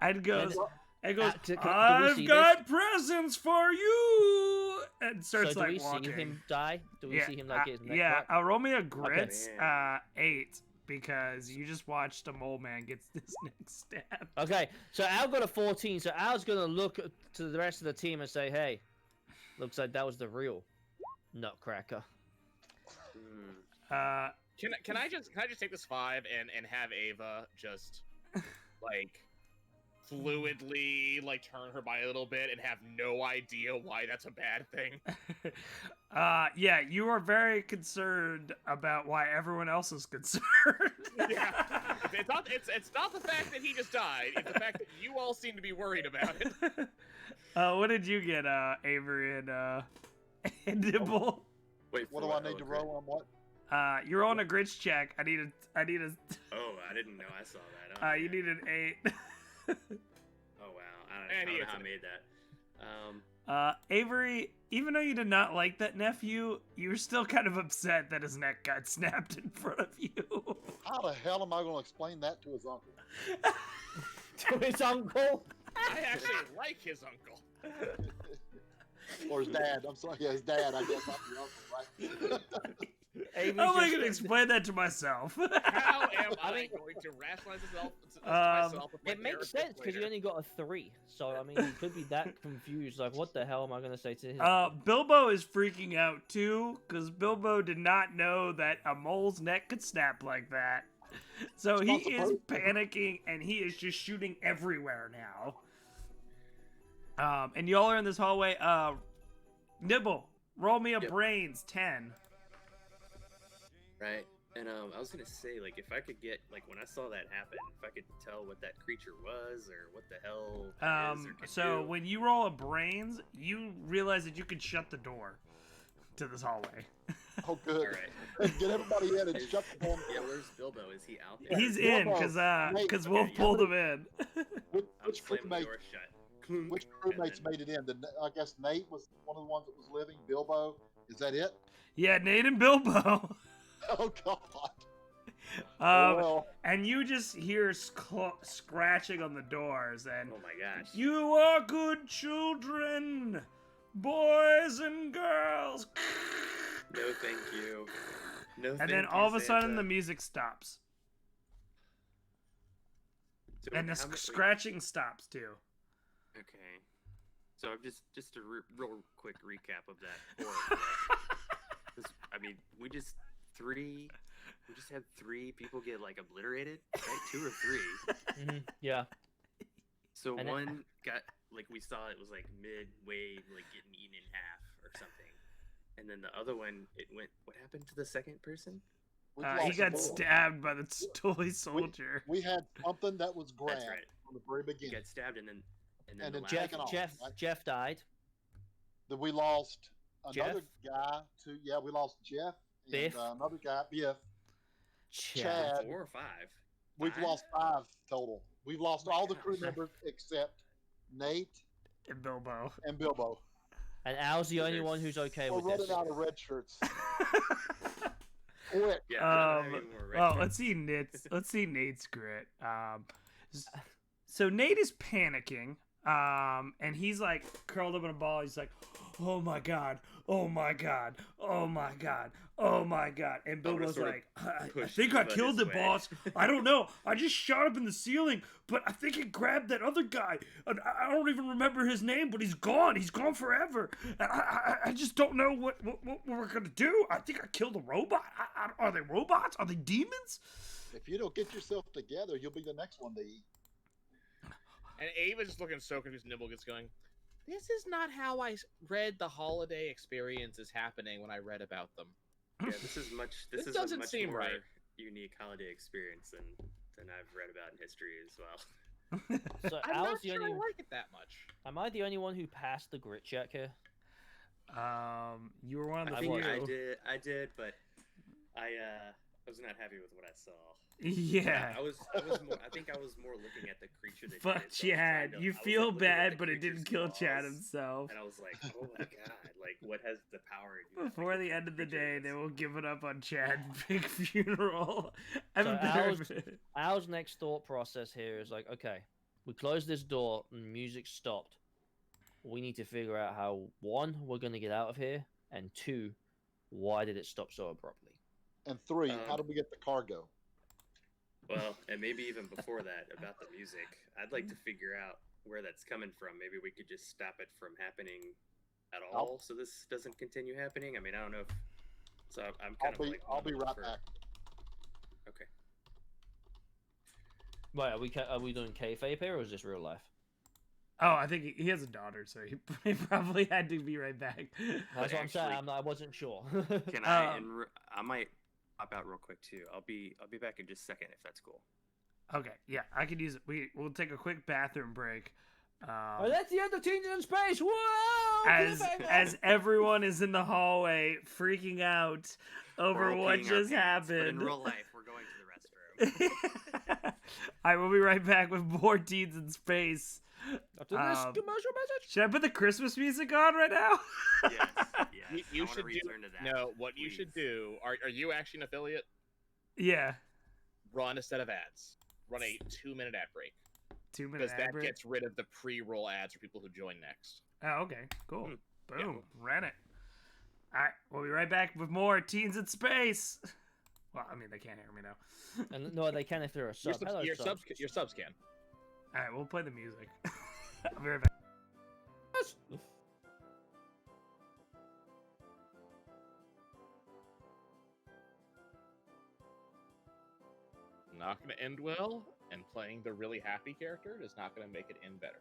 And goes, do we "I've see got presents for you!" And starts So do we walking. see him die? Do we see him get his neck yeah, cracked? roll me a grits, Man. 8, because you just watched a mole man get his neck stabbed. Okay, so Al got a 14, so Al's gonna look to the rest of the team and say, "Hey, looks like that was the real Nutcracker." Hmm. Can I just take this 5 and have Ava just like fluidly like turn her by a little bit and have no idea why that's a bad thing? Yeah, you are very concerned about why everyone else is concerned. Yeah. It's not the fact that he just died. It's the fact that you all seem to be worried about it. What did you get, Avery and Nibble? Wait, What for do I need to okay. roll on what? You're on a grits check. I need a. Oh, I didn't know I saw that. Oh, You man. need an 8. Oh wow, I And don't he know hits how I it. made that. Avery, even though you did not like that nephew, you're still kind of upset that his neck got snapped in front of you. How the hell am I going to explain that to his uncle? To his uncle. I actually like his uncle. Or his dad. I'm sorry, yeah, his dad, I guess, not the uncle, right? Avery's How am I just- going to explain that to myself? How am I I mean- going to rationalize this to myself? With my It makes therapist sense because you later? only got a 3, so I mean, he could be that confused. Like, what the hell am I gonna say to him? Bilbo is freaking out too, because Bilbo did not know that a mole's neck could snap like that. So he It's not is supposed to. panicking, and he is just shooting everywhere now. And y'all are in this hallway. Nibble, roll me a Yep. brains, 10. Right. And I was gonna say, like, if I could get, like, when I saw that happen, if I could tell what that creature was or what the hell it is or could So do. when you roll a brains, you realize that you can shut the door to this hallway. Oh, good. All right. Get everybody in and shut the damn Yeah, door. where's Bilbo? Is he out there? He's Bilbo, in because Nate, Wolf yeah. pulled him in. Which, I'm which slamming the crewmate? door shut. Clunk, Which and crewmates then- made it in? I guess Nate was one of the ones that was living. Bilbo, is that it? Yeah, Nate and Bilbo. Oh God. Um, Well, and you just hear scratching on the doors, and Oh my gosh. you are good children, boys and girls. No, thank you. No, And thank then you, all of a sudden, Santa. the music stops, So and the how wait, scratching stops too. Okay. So I'm just a real quick recap of that horror. 'Cause, I mean, we just had 3 people get like obliterated, right? 2 or 3. Yeah. So And one got like we saw it was like midway, like getting eaten in half or something, and then the other one it went. What happened to the second person? we've He lost got more. stabbed by the toy soldier. We had something that was grabbed That's right. from the very He beginning. got stabbed, and then And the then last Jeff- one- Jeff died. That we lost another Jeff? guy to. Yeah, we lost Jeff and Biff? another guy, Biff. Chad. Chad. 4 or 5. We've Five? lost 5 total. We've lost Oh my all the crew gosh. members except Nate, And Bilbo. and Bilbo. And Al's the only one who's okay We're with running this. out of red shirts. Quick. Yeah. I don't have any more red Well, shirts. let's see Nate's grit. So Nate is panicking, and he's like curled up in a ball. He's like, "Oh my god, oh my god, oh my god, oh my god!" And Bilbo's sort of like, "I push think I Bud killed his it, way." boss. I don't know. I just shot up in the ceiling, but I think it grabbed that other guy. And I don't even remember his name, but he's gone. He's gone forever. And I just don't know what we're gonna do. I think I killed a robot. Are they robots? Are they demons?" If you don't get yourself together, you'll be the next one to eat. And Ava's just looking so confused. Nibble gets going. This is not how I read the holiday experiences happening when I read about them. Yeah, this is This a doesn't much seem more right. unique holiday experience than I've read about in history as well. So I'm Al's not the sure only. I like it that much. Am I the only one who passed the grit check here? You were one of I the think few. I did, but I was not happy with what I saw. Yeah. I think I was more looking at the creature that Fuck did it, so I was trying Chad. to- You I was, feel looking at bad, the but it didn't creature's kill Chad claws, himself. And I was like, oh my god, like what has the power to do that? Before Like, the end of the creature day, is- they will give it up on Chad's big funeral. I So haven't been Al's next thought process here is like, okay, we closed this door and music stopped. We need to figure out how, one, we're going to get out of here, and two, why did it stop so abruptly? And 3, how do we get the cargo? Well, and maybe even before that, about the music, I'd like to figure out where that's coming from. Maybe we could just stop it from happening at all, so this doesn't continue happening. I mean, I don't know if. So I'm kind of like. I'll be right back. Okay. Wait, are we doing kayfabe here, or is this real life? Oh, I think he has a daughter, so he probably had to be right back. That's what I'm saying. Actually- I wasn't sure. Can I? I might pop out real quick too. I'll be back in just a second if that's cool. Okay, yeah, I could use it. We'll take a quick bathroom break. Oh, that's the end of Teens in Space. Whoa! As everyone is in the hallway freaking out over We're all what peeing our just pants, but in happened. real life, we're going to the restroom. I will be right back with more Teens in Space. After this commercial message. Should I put the Christmas music on right now? Yes. You I wanna should do. return to that. No, what you should please. do. Are you actually an affiliate? Yeah. Run a set of ads. Run a 2-minute ad break 2 minute because ad that break. gets rid of the pre-roll ads for people who join next. Oh, okay. Cool. Boom. yeah. Ran it. All right. We'll be right back with more Teens in Space. Well, I mean, they can't hear me now. And no, they can if they're a sub. Hello, sub. Your subs can. All right. We'll play the music. I'll be right back. Not going to end well, and playing the really happy character is not going to make it end better.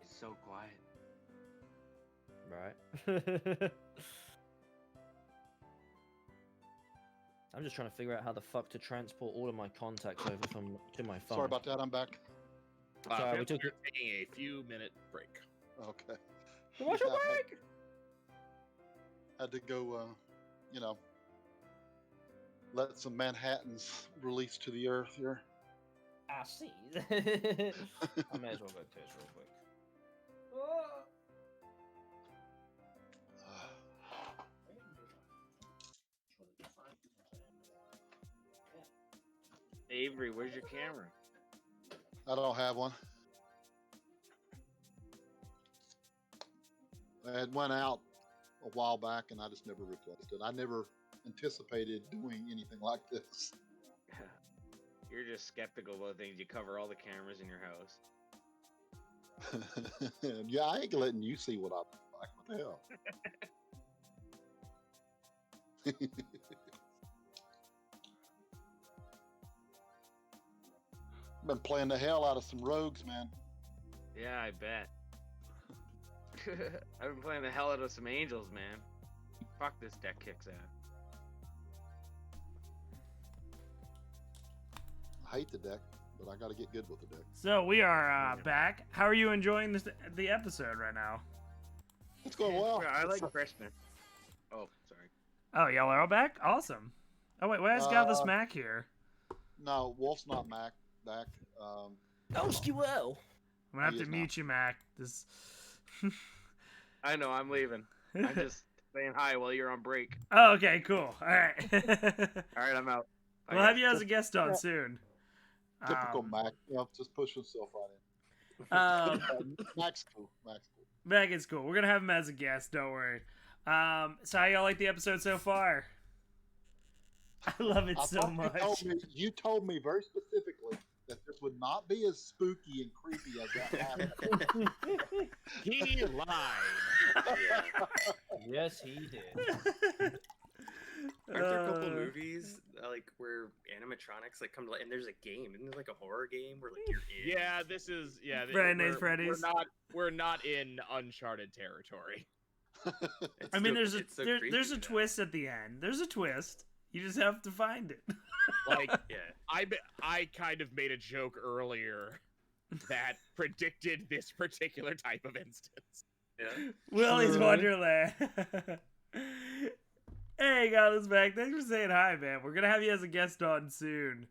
It's so quiet. Right. I'm just trying to figure out how the fuck to transport all of my contacts over to my phone. Sorry about that. I'm back. Sorry, we took we're taking a few-minute break. Okay. Commercial Yeah, I break. Had to go, let some Manhattans release to the earth here. I see. I may as well go to this real quick. Avery, where's your camera? I don't have one. It went out a while back, and I just never replaced it. I never anticipated doing anything like this. You're just skeptical about things. You cover all the cameras in your house. Yeah, I ain't letting you see what I look like. What the hell? Been playing the hell out of some rogues, man. Yeah, I bet. I've been playing the hell out of some angels, man. Fuck, this deck kicks ass. I hate the deck. but I got to get good with the deck. So we are back. How are you enjoying the episode right now? It's going well. I like Christmas. Oh, sorry. Oh, y'all are all back? Awesome. Oh, wait, where's Godless Mac here? No, Wolf's not back. Oh, SQL. I'm gonna have He to is mute you, Mac. This. I know, I'm leaving. I'm just saying hi while you're on break. Oh, okay, cool. All right. Alright, I'm out. Bye, We'll have guys. you as a guest on soon. Typical Mac. Just push himself right in. Mac's cool. Mac is cool. We're gonna have him as a guest. Don't worry. So how y'all like the episode so far? I love it so thought much. You told me very specifically that this would not be as spooky and creepy as that last one. He lied. Yes, he did. Aren't there a couple movies like where animatronics like come to life, and there's a game, and there's like a horror game where like you're in. Yeah, this is Friday Night Freddy's. We're not in uncharted territory. It's I mean, so- it's so creepy, there's a though. twist at the end. There's a twist. You just have to find it. Like Yeah. I kind of made a joke earlier that predicted this particular type of instance. Yeah. Willy's Sure. Wonderland. Hey, Godless Mac. Thanks for saying hi, man. We're gonna have you as a guest on soon.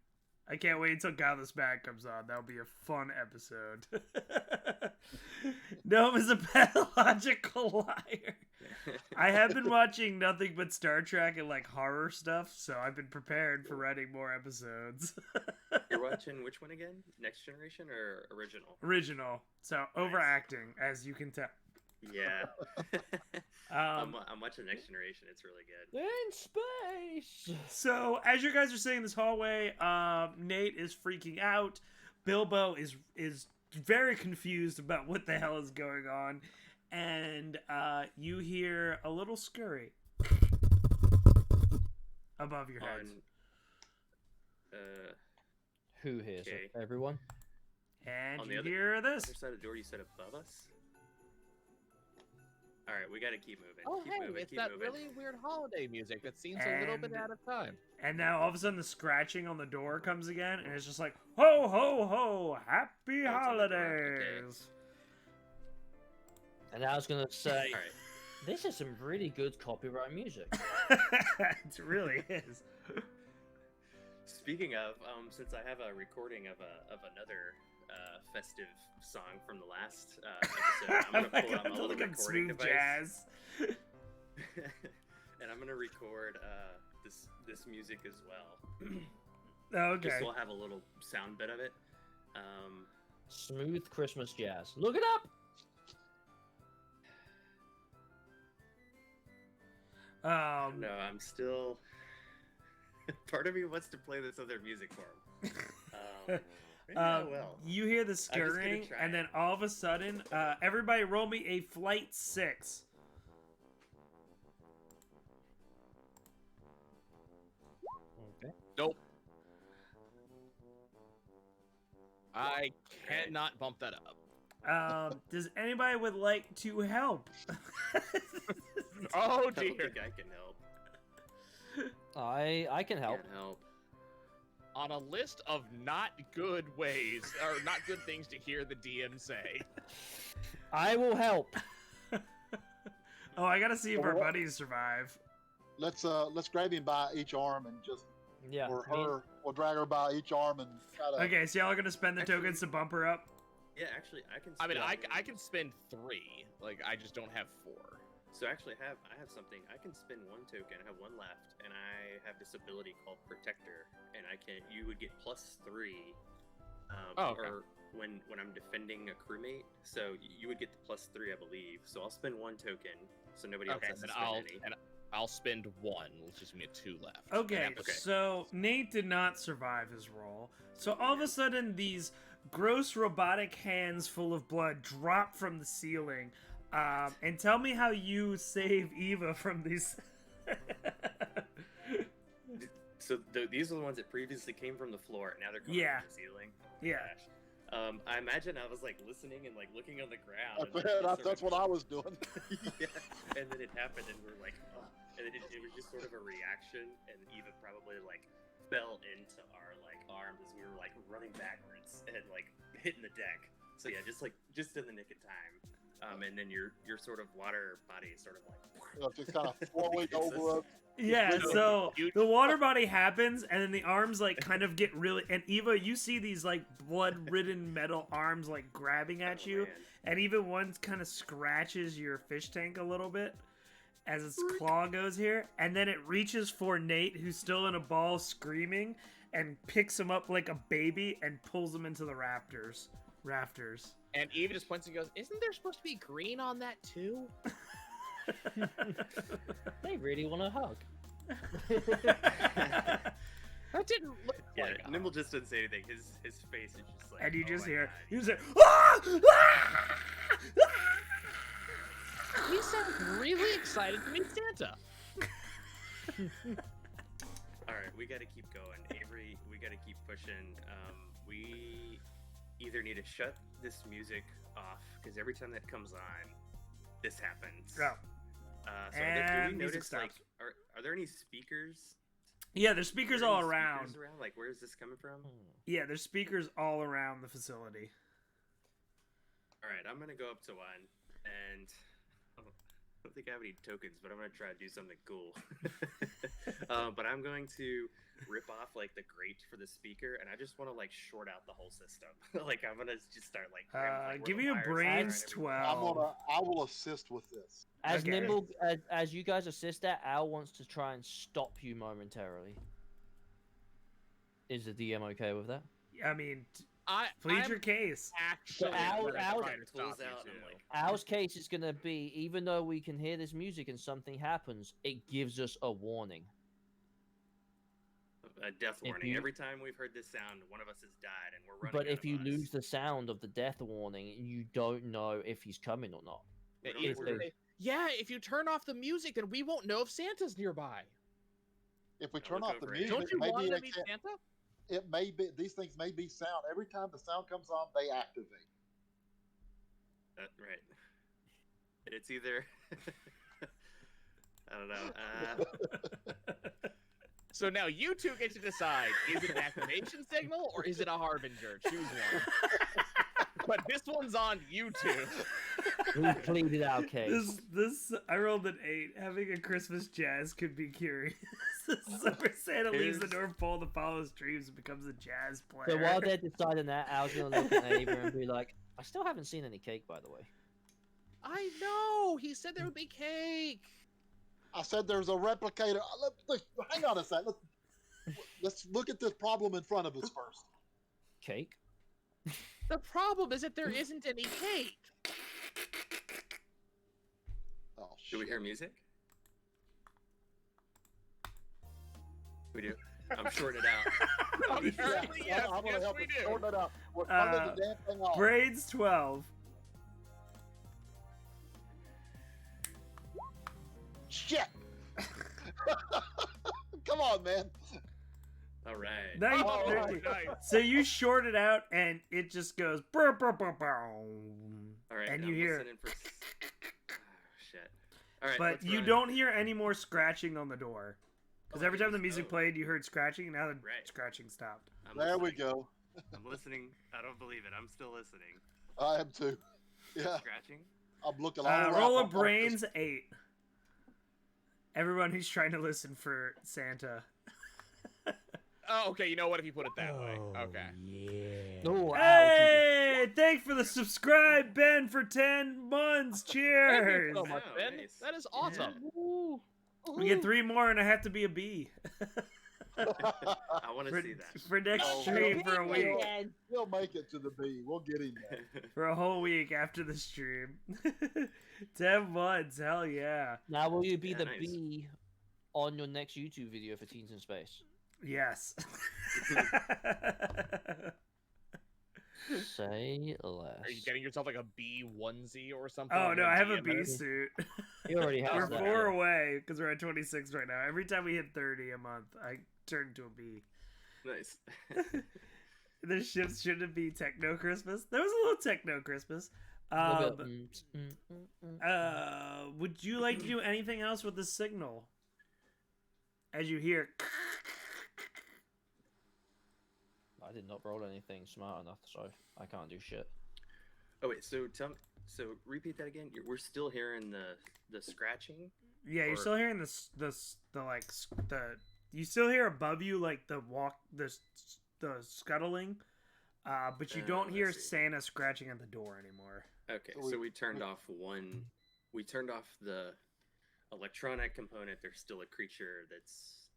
I can't wait until Godless Mac comes on. That'll be a fun episode. Gnome is a pathological liar. I have been watching nothing but Star Trek and like horror stuff, so I've been prepared for writing more episodes. You're watching which one again? Next Generation or original? Original. So overacting, as you can tell. Yeah. I'm watching Next Generation. It's really good. In space. So as you guys are sitting in this hallway, Nate is freaking out. Bilbo is very confused about what the hell is going on, and you hear a little scurry above your heads. Who hears Okay. it? Everyone? And on the you other- hear this. Other side of the door, you said above us? Alright, we gotta keep moving. Oh, keep hey, moving, it's keep that moving. really weird holiday music that seems a little bit And- out of time. And now all of a sudden the scratching on the door comes again, and it's just like, ho, ho, ho, happy Oh, it's on the door, holidays. And I was gonna say, Alright. this is some really good copyright music. It really is. Speaking of, since I have a recording of another festive song from the last episode, I'm gonna pull out my little Look at recording smooth device, jazz. and I'm gonna record this music as well. Okay. Just so I'll have a little sound bit of it. Smooth Christmas jazz. Look it up. No, I'm still. Part of me wants to play this other music for him. Maybe I will. You hear the just gonna scurrying, try and it. then all of a sudden, everybody roll me a flight 6. Okay. Nope. I cannot bump that up. Does anybody would like to help? Oh I don't dear. think I can help. I can help. Can't help. On a list of not good ways or not good things to hear the DM say. I will help. Oh, I gotta see if our Well, buddies survive. Let's grab him by each arm and just, Yeah. or me- her, we'll drag her by each arm and try to. Okay, so y'all are gonna spend the Actually- tokens to bump her up. Yeah, actually, I can. I mean, spend- I can spend 3. Like, I just don't have 4. So actually, I have something. I can spend 1 token. I have 1 left, and I have this ability called Protector, and you would get +3. Oh, okay. Or when I'm defending a crewmate, so you would get the +3, I believe. So I'll spend 1 token, so nobody else Okay, has to then spend any. I'll spend 1, which is me 2 left. Okay, Okay. so Nate did not survive his roll. So all of a sudden, these gross robotic hands full of blood drop from the ceiling. And tell me how you save Eva from these. So these are the ones that previously came from the floor, and now they're coming Yeah. from the ceiling. Yeah. Gosh. I imagine I was like listening and like looking on the ground. and, That's what I was doing. Yeah, and then it happened, and we're like, oh. And then it was just sort of a reaction, and Eva probably like fell into our like arms as we were like running backwards and like hitting the deck. So yeah, just in the nick of time. And then your sort of water body is sort of like Just kind of flowing It's over us. Yeah, So so you- the water body happens, and then the arms like kind of get really. And Eva, you see these like blood-ridden metal arms like grabbing at Oh, you, man. and even one kind of scratches your fish tank a little bit as its claw goes here, and then it reaches for Nate, who's still in a ball screaming, and picks him up like a baby and pulls him into the rafters. And Eve just points and goes, "Isn't there supposed to be green on that too?" They really want a hug. That didn't look Yeah, like a Nimble just didn't say anything. His face is just like. And you oh just my hear, God. you just hear, ah! Ah! He sounds really excited to meet Santa. All right, we got to keep going, Avery. We got to keep pushing. We either need to shut this music off because every time that comes on, this happens. Yeah. So And do we music notice like stops. are there any speakers? Yeah, there's speakers Are there all any around. speakers around? Like where is this coming from? Yeah, there's speakers all around the facility. All right, I'm gonna go up to one, and I don't think I have any tokens, but I'm gonna try to do something cool. But I'm going to rip off like the grate for the speaker, and I just want to like short out the whole system. Like I'm gonna just start like. like, where Give the me a wires are brains and everything. 12. I will assist with this. As Okay. Nimble, as you guys assist that, Al wants to try and stop you momentarily. Is the DM okay with that? I mean, I'm plead your case. actually Al- gonna Al- try to stop Pulls you out, too. I'm like, Al's case is going to be, even though we can hear this music and something happens, it gives us a warning. a death If warning. you- Every time we've heard this sound, one of us has died, and we're running. But out if of you us. lose the sound of the death warning, you don't know if he's coming or not. We don't Eve if will they- say, yeah, if you turn off the music, then we won't know if Santa's nearby. If we I'll turn look off the over it. music, Don't you maybe want to they meet can't- Santa? it may be these things may be sound. Every time the sound comes on, they activate. Right. It's either. I don't know. So now you two get to decide: is it an activation signal or is it a harbinger? Choose one. But this one's on you two. We pleaded our case. This I rolled an 8. Having a Christmas jazz could be curious. So where Santa leaves the North Pole to follow his dreams and becomes a jazz player. So while they're deciding that, Al's going to look at Ava and be like, I still haven't seen any cake, by the way. I know. He said there would be cake. I said there's a replicator. Hang on a sec. Let's look at this problem in front of us first. Cake? The problem is that there isn't any cake. Oh, Do we shit. hear music? We do. I'm shorting it out. Apparently, yes. I'm gonna Yes, help we us do. sort it out. We're turning the damn thing off. Braids 12. Shit! Come on, man. All right. Nice. Oh, Nice. nice. So you short it out and it just goes brr, brr, brr, brr. All right. and I'm you hear- listening for. Oh, shit. All right. But let's you run. don't hear any more scratching on the door. Because Oh, every time the geez. music Oh. played, you heard scratching, and now the Right. scratching stopped. I'm There we listening. go. I'm listening. I don't believe it. I'm still listening. I am too. Yeah, Scratching. I'm looking all around. Roll a I'm- brains 8. Everyone who's trying to listen for Santa. Oh, okay. You know what? If you put it that way, okay. Oh, Hey! Thanks for the subscribe, Ben, for 10 months. Thank you Cheers! so much, Oh, Ben. nice. That is awesome. We get 3 more, and I have to be a B I want for, to see that. for next Oh, stream for a week. He'll make it to the B. We'll get him there. For a whole week after the stream. 10 months, hell yeah. Now, will you be Yeah, the nice. bee on your next YouTube video for Teens in Space? Yes. Say less. Are you getting yourself like a bee onesie or something? Oh on no, the I have a DM? B suit. He already has We're that. 4 away because we're at 26 right now. Every time we hit 30 a month, I turn into a B. Nice. The ships shouldn't be techno Christmas. There was a little techno Christmas. A little bit, Would you like to do anything else with the signal? As you hear, I did not roll anything smart enough, so I can't do shit. Oh wait, so repeat that again. We're still hearing the scratching. Yeah, you're Or- still hearing you still hear above you like the scuttling, but you don't I hear see. Santa scratching at the door anymore. Okay, So so we turned off one. We turned off the electronic component. There's still a creature that's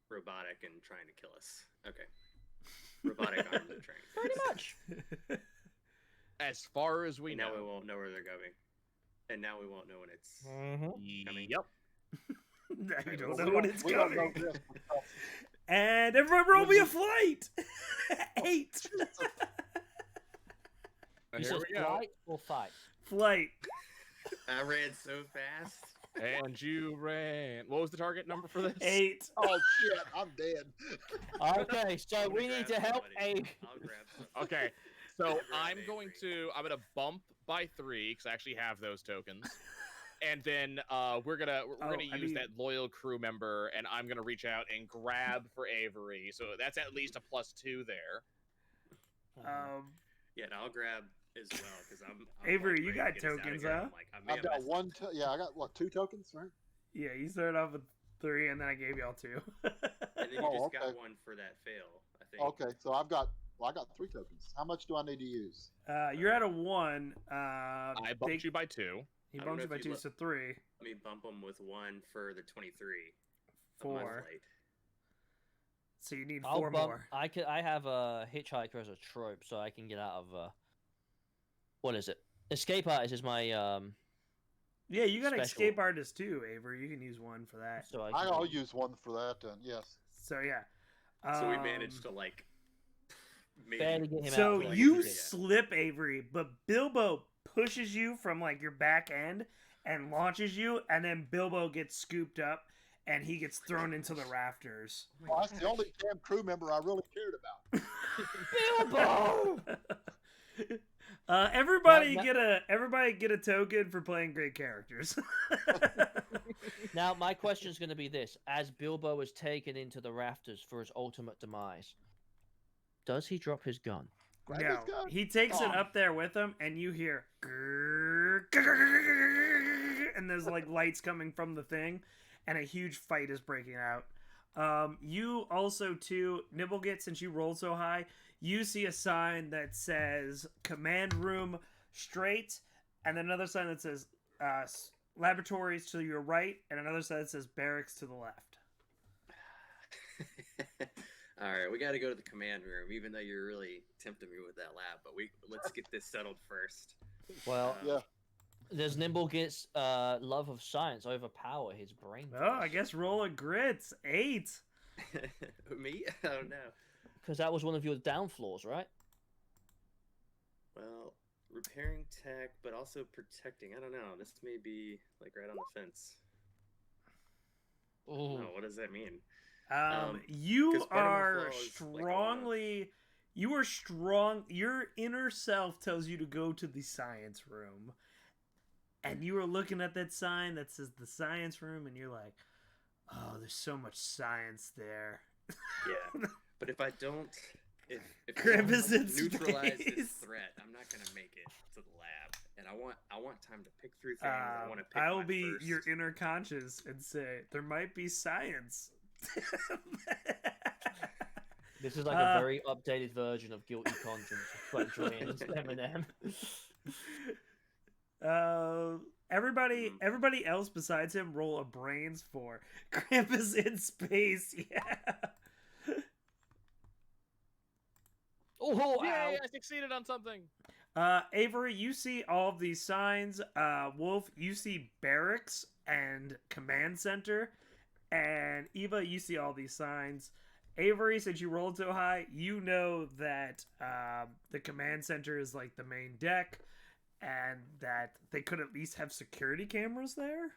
robotic and trying to kill us. Okay, robotic arms are trying to kill Pretty us. much. As far as we And now know. we won't know where they're going, and now we won't know when it's coming. Yep. Now you We don't We know when it's we don't know coming. this because And everyone roll me a flight. 8. You Here said we go. flight or fight? Flight. I ran so fast. And you ran. What was the target number for this? 8. oh shit, I'm dead. Okay, so I'm gonna we need to grab help somebody. Abe. I'll grab somebody. Okay, so Grab I'm Avery. I'm gonna bump by 3 because I actually have those tokens, and then we're gonna I use mean- that loyal crew member, and I'm gonna reach out and grab for Avery. So that's at least a +2 there. Yeah, and I'll grab as well because I'm Avery, like, you ready got to get us outta tokens, here. huh? I'm like, I may I've have got messed one. Yeah, I got what, 2 tokens, right? Yeah, you started off with 3, and then I gave y'all 2. And then you Oh, just got okay. one for that fail, I think. Okay, so I got 3 tokens. How much do I need to use? You're at a 1. I bumped you by 2. He I don't bumped know you by if 2, you so 3, Let me bump them with 1 for the 23. of my 4. flight. So you need I'll 4 bump. more. I have a hitchhiker as a trope, so I can get out of. What is it? Escape artist is my Yeah, you got Special. escape artist too, Avery. You can use 1 for that. So I can I'll use 1 for that then. Yes. So yeah. So we managed to like maybe barely get him So out. like you it. slip, Avery, but Bilbo pushes you from like your back end and launches you, and then Bilbo gets scooped up and he gets thrown into the rafters. Well, that's the only damn crew member I really cared about. Bilbo. Everybody Now- get a token for playing great characters. Now my question is going to be this: as Bilbo is taken into the rafters for his ultimate demise, does he drop his gun? Grab No, his gun. he takes it Oh. up there with him, and you hear, and there's like lights coming from the thing, and a huge fight is breaking out. You also too, Nibblegit, since you rolled so high, you see a sign that says "Command Room Straight," and then another sign that says "Laboratories" to your right, and another sign that says "Barracks" to the left. All right, we got to go to the command room, even though you're really tempting me with that lab. But let's get this settled first. Well, Yeah. does Nimble-Git's love of science overpower his brain? Oh, I guess roll a grits 8. Me? Oh no. Because that was one of your downfalls, right? Well, repairing tech, but also protecting. I don't know. This may be like right on the fence. Ooh. Oh, what does that mean? You 'cause part of my are flaw is, like, strongly. You are strong. Your inner self tells you to go to the science room, and you are looking at that sign that says the science room, and you're like, "Oh, there's so much science there." Yeah, but if I don't, if Krampus I in don't neutralize space. this threat, I'm not gonna make it to the lab. And I want time to pick through things. I want to pick. I will my be first. your inner conscious and say there might be science. This is like a very updated version of Guilty Conscience, like Julian Eminem. Everybody else besides him roll a brains for Krampus in space. Yeah. Oh, Yay! ow. I succeeded on something. Avery, you see all of these signs. Wolf, you see barracks and command center. And Eva, you see all these signs. Avery, since you rolled so high, you know that the command center is like the main deck, and that they could at least have security cameras there.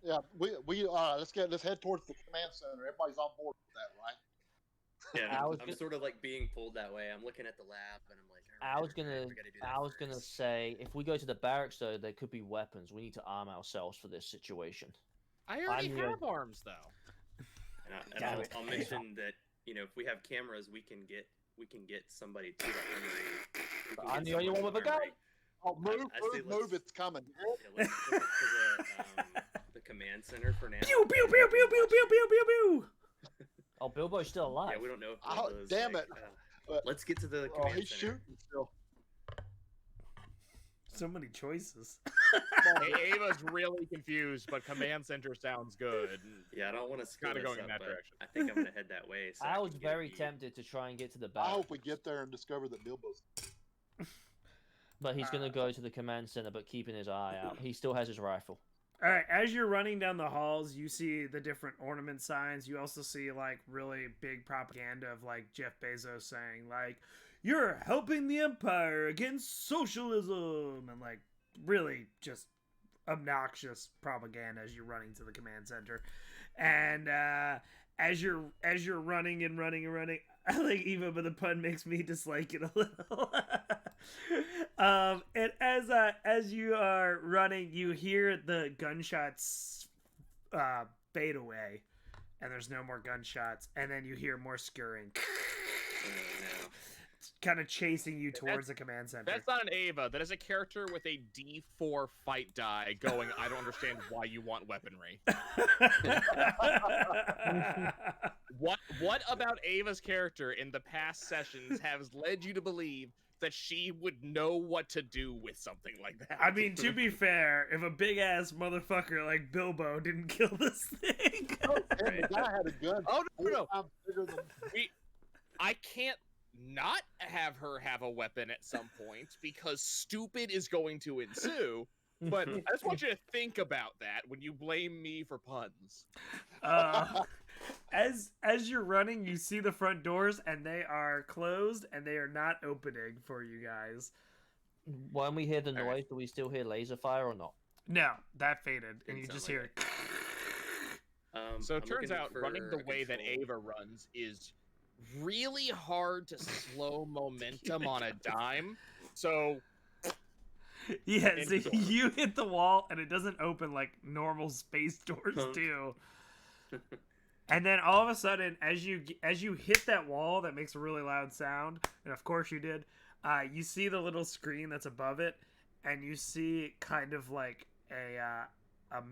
Yeah, we let's head towards the command center. Everybody's on board with that, right? Yeah, I was I'm just- sort of like being pulled that way. I'm looking at the lab and I'm like, I was "Alright, gonna, we gotta do that I was gonna first." say, if we go to the barracks, though, there could be weapons. We need to arm ourselves for this situation. I already I'm here. have arms though. And Damn I'll, it. I'll mention that if we have cameras, we can get we can get somebody to the Henry. We can I'm get the only someone one to with a gun. Henry. Oh, move, I say move, move! let's- It's coming. Yeah, let's take it to the command center for now. Pew pew pew pew pew pew pew pew pew. Oh, Bilbo's still alive. Yeah, we don't know if Oh, Bilbo's, damn like, it. But- let's get to the Oh, command he's center. shooting still. So many choices. Ava's really confused, but command center sounds good. Yeah, I don't want to screw Kinda this going in up, that but direction. I think I'm gonna head that way. So I can was get a very view. tempted to try and get to the I back, hope we get there and discover that Bilbo's. but he's gonna go to the command center, but keeping his eye out. He still has his rifle. All right, as you're running down the halls, you see the different ornament signs. You also see like really big propaganda of like Jeff Bezos saying like, "You're helping the empire against socialism," and like really just obnoxious propaganda as you're running to the command center. And as you're running and running and running, I like Eva, but the pun makes me dislike it a little. And as you are running, you hear the gunshots fade away, and there's no more gunshots, and then you hear more scurrying, No. kind of chasing you towards the command center. That's not an Ava. That is a character with a D4 fight die going, I don't understand why you want weaponry. What about Ava's character in the past sessions has led you to believe that she would know what to do with something like that? I mean, to be fair, if a big ass motherfucker like Bilbo didn't kill this thing, And the guy had a gun. Oh, no, no. 4 times bigger than. I can't not have her have a weapon at some point because stupid is going to ensue. But I just want you to think about that when you blame me for puns. as you're running, you see the front doors, and they are closed, and they are not opening for you guys. When we hear the All right. noise, do we still hear laser fire or not? No, that faded, and Didn't you sound just like hear. So I'm it turns looking out for running the a way that control. Ava runs is really hard to slow momentum on a dime. So Yeah, so Indoor. you hit the wall, and it doesn't open like normal space doors Huh. do. And then all of a sudden, as you hit that wall that makes a really loud sound, and of course you did, you see the little screen that's above it, and you see kind of like a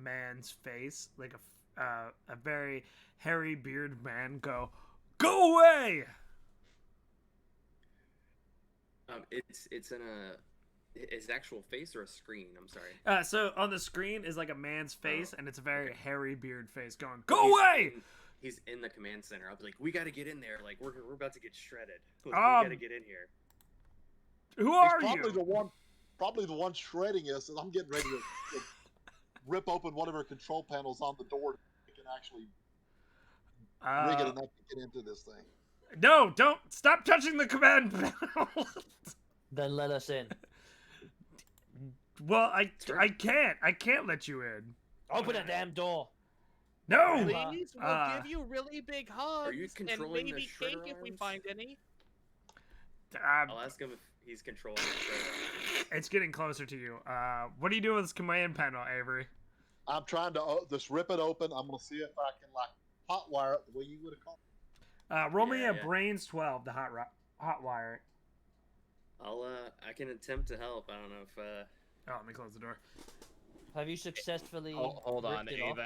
man's face, like a very hairy bearded man go away. It's in a is it actual face or a screen? I'm sorry. So on the screen is like a man's face, and it's a very hairy beard face going, He's "Go away!" He's in the command center. I'll be like, we got to get in there. Like we're about to get shredded. Like, we Um, got to get in here. Who He's are probably you? probably the one shredding us, and I'm getting ready to rip open one of our control panels on the door. We can actually rig it enough to get into this thing. No, don't stop touching the command panel. Then let us in. Well, I can't let you in. Open the damn door. No. please, we'll give you really big hugs you and controlling the maybe shredder cake if we arms? find any. I'll ask him if he's controlling the shredder. It's getting closer to you. What are you doing with this command panel, Avery? I'm trying to just rip it open. I'm gonna see if I can like hotwire it the way you would have called it. Roll me Yeah, a yeah. brains 12 to hot wire it. I can attempt to help. I don't know if Oh, let me close the door. Have you successfully? Hold on, ripped it off?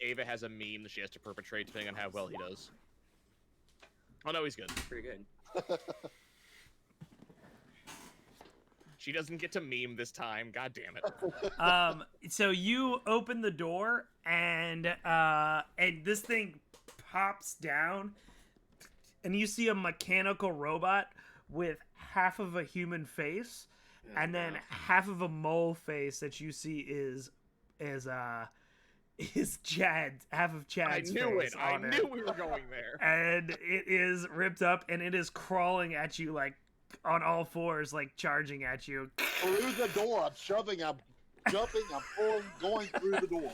Ava has a meme that she has to perpetrate depending on how well he does. Oh no, he's good. pretty good. She doesn't get to meme this time. God damn it. So you open the door, and this thing pops down, and you see a mechanical robot with half of a human face, and then half of a mole face that you see is Chad, half of I Chad's knew face it. I on knew we were going there. and it is ripped up, and it is crawling at you like on all fours, like charging at you. Through the door, I'm shoving, I'm jumping, I'm pulling, going through the door.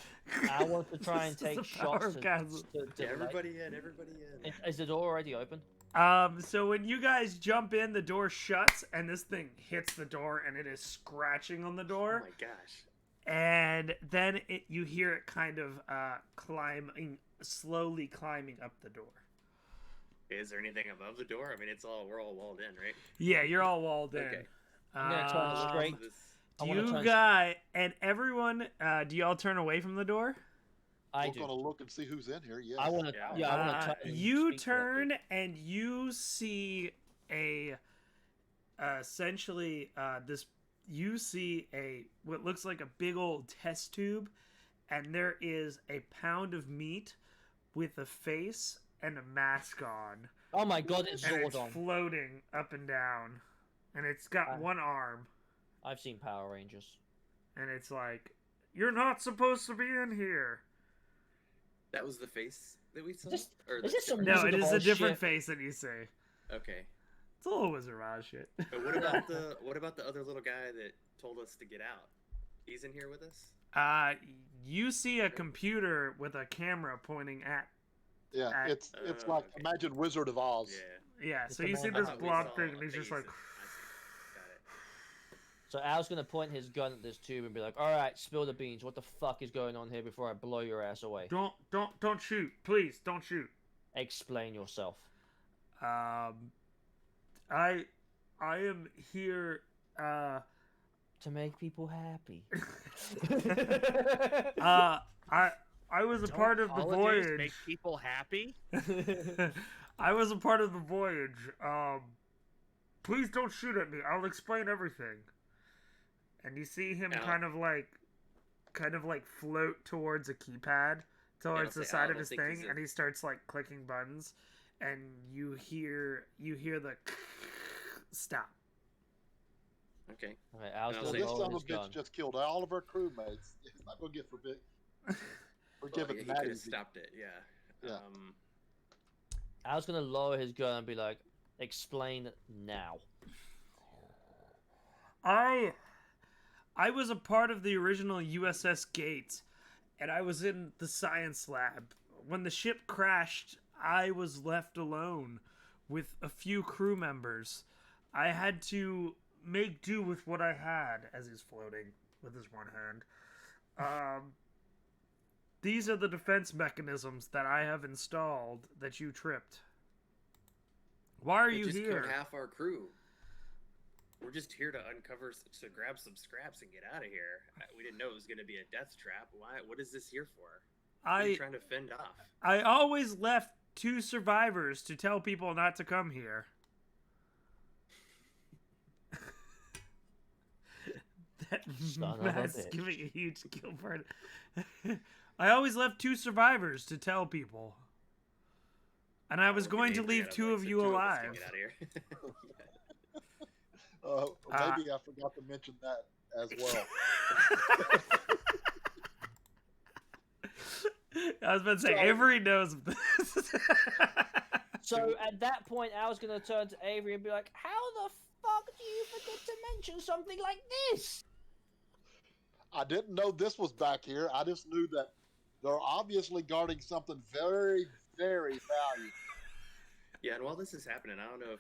I want to try and This is take a power shots. chasm. Yeah, Like, everybody in. Everybody in. is the door already open? So when you guys jump in, the door shuts, and this thing hits the door, and it is scratching on the Oh door. my gosh. And then you hear it kind of slowly climbing up the door. Is there anything above the door? I mean, we're all walled in, right? Yeah, you're all walled in. Okay. I'm gonna turn Uh, straight. So this, I wanna you turn- guys and everyone, do y'all turn away from the door? I We're do. gonna look and see who's in here. Yes. I want to. Yeah, Yeah, I want to turn. and You speak to that turn dude. and you see a essentially this. You see a what looks like a big old test tube, and there is a pound of meat with a face and a mask on, Oh my god, it's and it's Zordon. floating up and down, and it's got one arm, I've seen Power Rangers. and it's like, "You're not supposed to be in here." that was the face that we saw. This- Or is the this some camera? No, Wizard it of is a Oz different shit. face that you see. Okay. It's a little Wizard of Oz shit. But what about the other little guy that told us to get out? He's in here with us. You see a computer with a camera pointing at. Yeah, Uh, it's like okay. imagine Wizard of Oz. Yeah. Yeah, It's so the you see man this behind- We blob saw thing, a and he's just face like. and- I see. Got it. So Al's gonna point his gun at this tube and be like, "All right, spill the beans. What the fuck is going on here before I blow your ass away? Don't shoot, please, don't shoot. Explain yourself." I am here. To make people happy. I was a Don't part of the holidays voyage. Make people happy. I was a part of the voyage. Please don't shoot at me. I'll explain everything. And you see him Al. kind of like float towards a keypad, towards say, the side Al, of I his think he's thing, a- and he starts like clicking buttons, and you hear the stop. Okay. All right, Al's Well, So gonna this lower son of his a bitch gun. just killed all of our crewmates. He's not gonna get Well, forgiven he that could have easy. stopped it. Yeah. Yeah. Al's gonna lower his gun and be like, "Explain now." I was a part of the original USS Gates, and I was in the science lab. When the ship crashed, I was left alone with a few crew members. I had to make do with what I had as he's floating with his one hand. These are the defense mechanisms that I have installed that you tripped. Why are We you just here? killed half our crew. We're just here to to grab some scraps and get out of here. We didn't know it was going to be a death trap. Why? What is this here for? What are you trying to fend off? I always left 2 survivors to tell people not to come here. That Son of a Matt's bitch. giving a huge kill part. I always left 2 survivors to tell people. And I was We're going to gonna leave get 2 like, of so you 2 of us can alive. get out of here. Maybe I forgot to mention that as well. I was about to say, Avery knows of this. So at that point, Al's gonna turn to Avery and be like, "How the fuck do you forget to mention something like this?" I didn't know this was back here. I just knew that they're obviously guarding something very, very valuable. Yeah, and while this is happening, I don't know if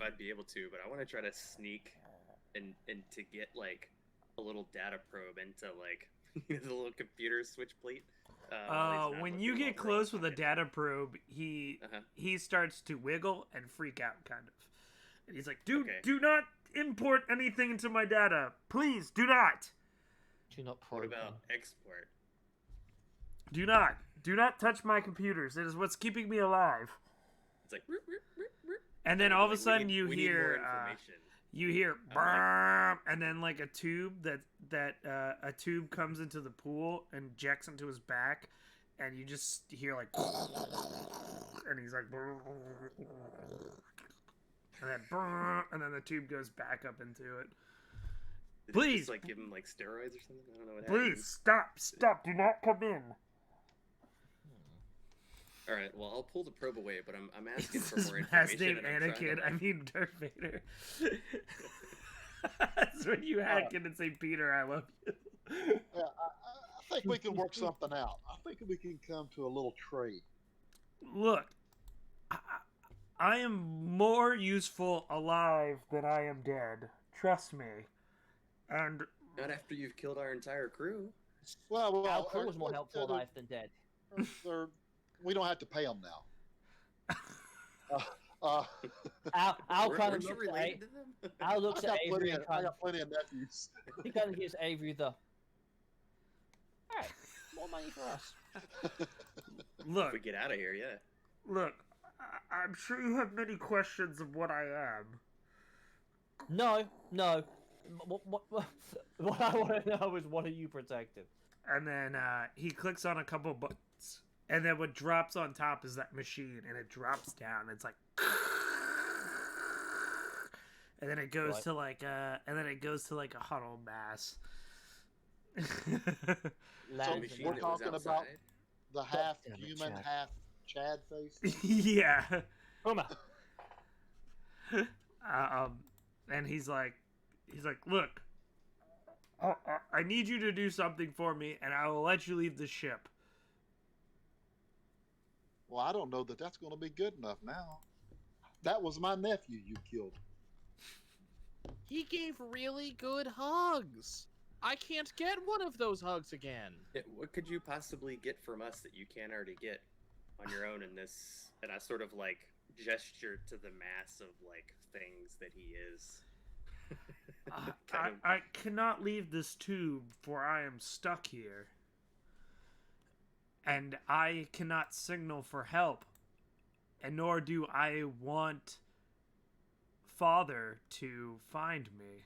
I'd be able to, but I want to try to sneak and to get like a little data probe into like the little computer switch plate. while he's not When looking you while get we're all close with a talking. data probe, he starts to wiggle and freak out, kind of. And he's like, "Do not import anything into my data, please. Do not. Do not What probe. about him. export? Do not touch my computers. It is what's keeping me alive." It's like. "Root, root, root, root." And then all of a Like, we sudden need- you we need more hear information. you hear like- "Brrrr," and then like a tube that a tube comes into the pool and jacks into his back, and you just hear like, and he's like, and then the tube goes back up into it. Did it Please. just, like give him like steroids or something. I don't know what Please happened. stop! Do not come in. All right. Well, I'll pull the probe away, but I'm asking for This more man's information. named and I'm trying Anakin. to, I mean Darth Vader. That's when you hack in and say, "Peter, I love you." Yeah, I think we can work something out. I think we can come to a little trade. Look, I am more useful alive than I am dead. Trust me. And not after you've killed our entire crew. Well, Al crew was more helpful alive than dead. we don't have to pay them now. Uh, Al kind of Weren't you looks at related to them? Al looks at Avery and I kind of, got plenty of nephews. he kind of gives Avery the. All right, more money for us. If Look, we get out of here, yeah. look. I'm sure you have many questions of what I am. No. What I want to know is, what are you protecting? And then he clicks on a couple buttons, and then what drops on top is that machine, and it drops down. It's like, and then it goes Right. to like a huddle mass. So Lands machine we're in that was talking about outside. the half damn it, human, Chad. half Chad face. Yeah. Homer. And he's like, look, I need you to do something for me, and I will let you leave the ship. Well, I don't know that that's going to be good enough now. That was my nephew you killed. He gave really good hugs. I can't get one of those hugs again. What could you possibly get from us that you can't already get on your own in this? And I sort of like gesture to the mass of like things that he is. I cannot leave this tube, for I am stuck here. And I cannot signal for help. And nor do I want Father to find me.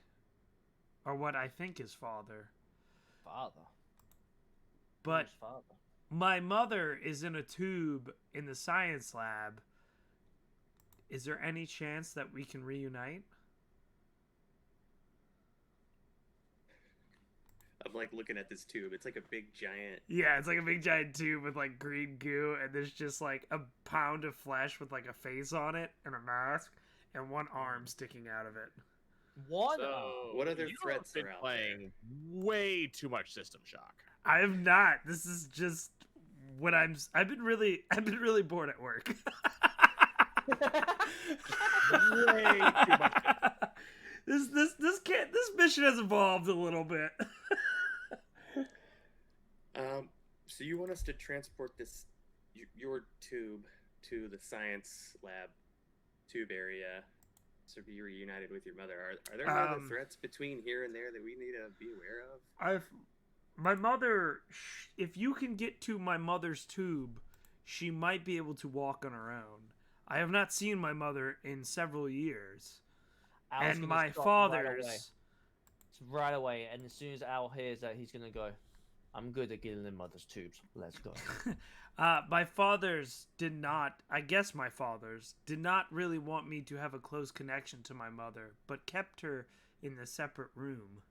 Or what I think is Father. Father. But Who's father? my mother is in a tube in the science lab. Is there any chance that we can reunite? I'm like looking at this tube. It's like a big giant. Yeah, it's like a big giant tube with like green goo, and there's just like a pound of flesh with like a face on it and a mask and one arm sticking out of it. One. What other you threats have been are out playing way too much System Shock. I am not. This is just what I've been really bored at work. Way too much. This mission has evolved a little bit. So you want us to transport this your tube to the science lab tube area to be reunited with your mother? Are there any other threats between here and there that we need to be aware of? My mother, if you can get to my mother's tube, she might be able to walk on her own. I have not seen my mother in several years. Al's And gonna my stop father's... right away, and as soon as Al hears that, he's gonna go, I'm good at getting in mother's tubes. Let's go. my father's did not, I guess my father's, did not really want me to have a close connection to my mother, but kept her in a separate room.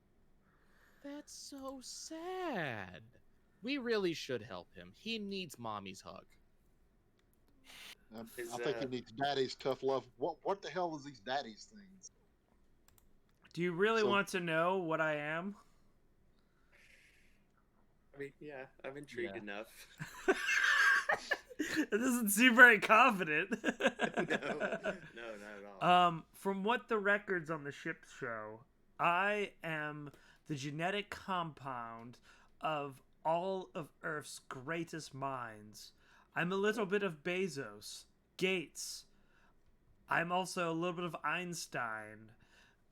That's so sad. We really should help him. He needs mommy's hug. I think he needs daddy's tough love. What the hell is these daddy's things? Do you really So- want to know what I am? I mean, yeah, I'm intrigued Yeah. enough. It doesn't seem very confident. No, not at all. From what the records on the ship show, I am the genetic compound of all of Earth's greatest minds. I'm a little bit of Bezos, Gates. I'm also a little bit of Einstein,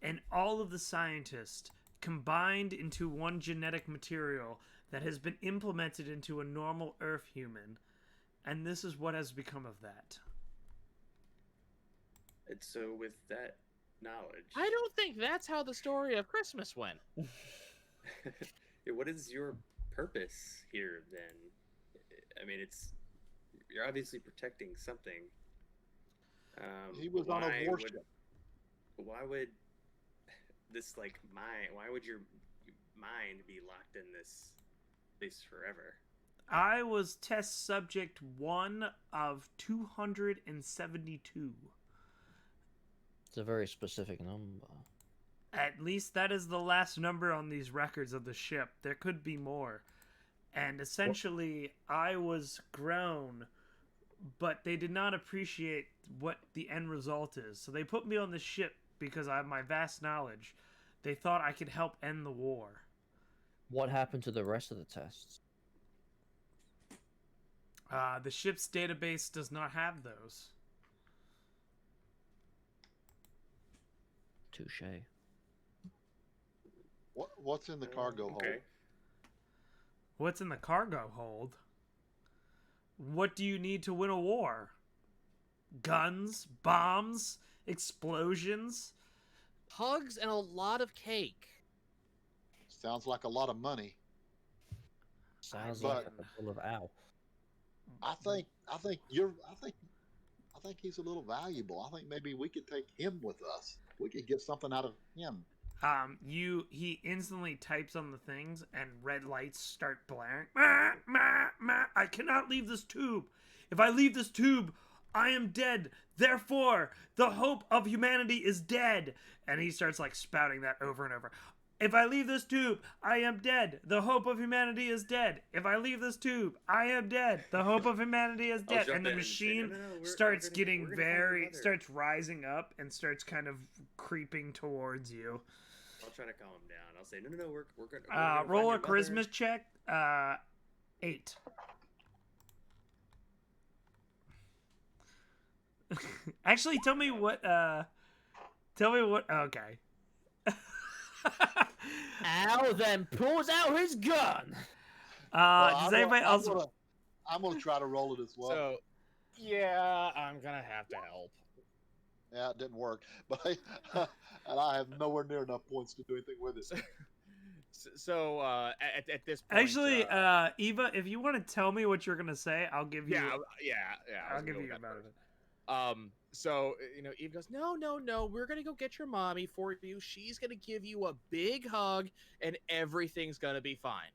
and all of the scientists combined into one genetic material that has been implemented into a normal Earth human. And this is what has become of that. And so with that knowledge, I don't think that's how the story of Christmas went. what is your purpose here then? I mean, you're obviously protecting something. He was on a warship. Why would this why would your mind be locked in this place forever? I was test subject 1 of 272. It's a very specific number. At least that is the last number on these records of the ship. There could be more. And essentially, I was grown, but they did not appreciate what the end result is. So they put me on the ship because I have my vast knowledge. They thought I could help end the war. What happened to the rest of the tests? The ship's database does not have those. Touche. What's in the cargo hold? Okay. What's in the cargo hold? What do you need to win a war? Guns, bombs, explosions. Hugs and a lot of cake. Sounds like a lot of money. Sounds But- like a full of ow. I think he's a little valuable. I think maybe we could take him with us. We could get something out of him. He instantly types on the things and red lights start blaring. Ma, ma, ma, I cannot leave this tube. If I leave this tube, I am dead. Therefore, the hope of humanity is dead. And he starts like spouting that over and over. If I leave this tube, I am dead. The hope of humanity is dead. If I leave this tube, I am dead. The hope of humanity is I'll dead. jump And the in and say, machine "No, no, no, we're starts gonna- getting we're gonna find your very, mother." starts rising up and starts kind of creeping towards you. I'll try to calm him down. I'll say, no, we're gonna Roll a find your charisma mother." check. 8. Actually, tell me what. Okay. Al then pulls out his gun. Does anybody else? I'm gonna try to roll it as well. So, yeah, I'm gonna have to help. Yeah, it didn't work, but and I have nowhere near enough points to do anything with it. So, at this point, Actually, Eva, if you want to tell me what you're gonna say, I'll give you. yeah. I I'll was gonna give go you with a that better. first. So Eve goes, no, we're gonna go get your mommy for you. She's gonna give you a big hug, and everything's gonna be fine.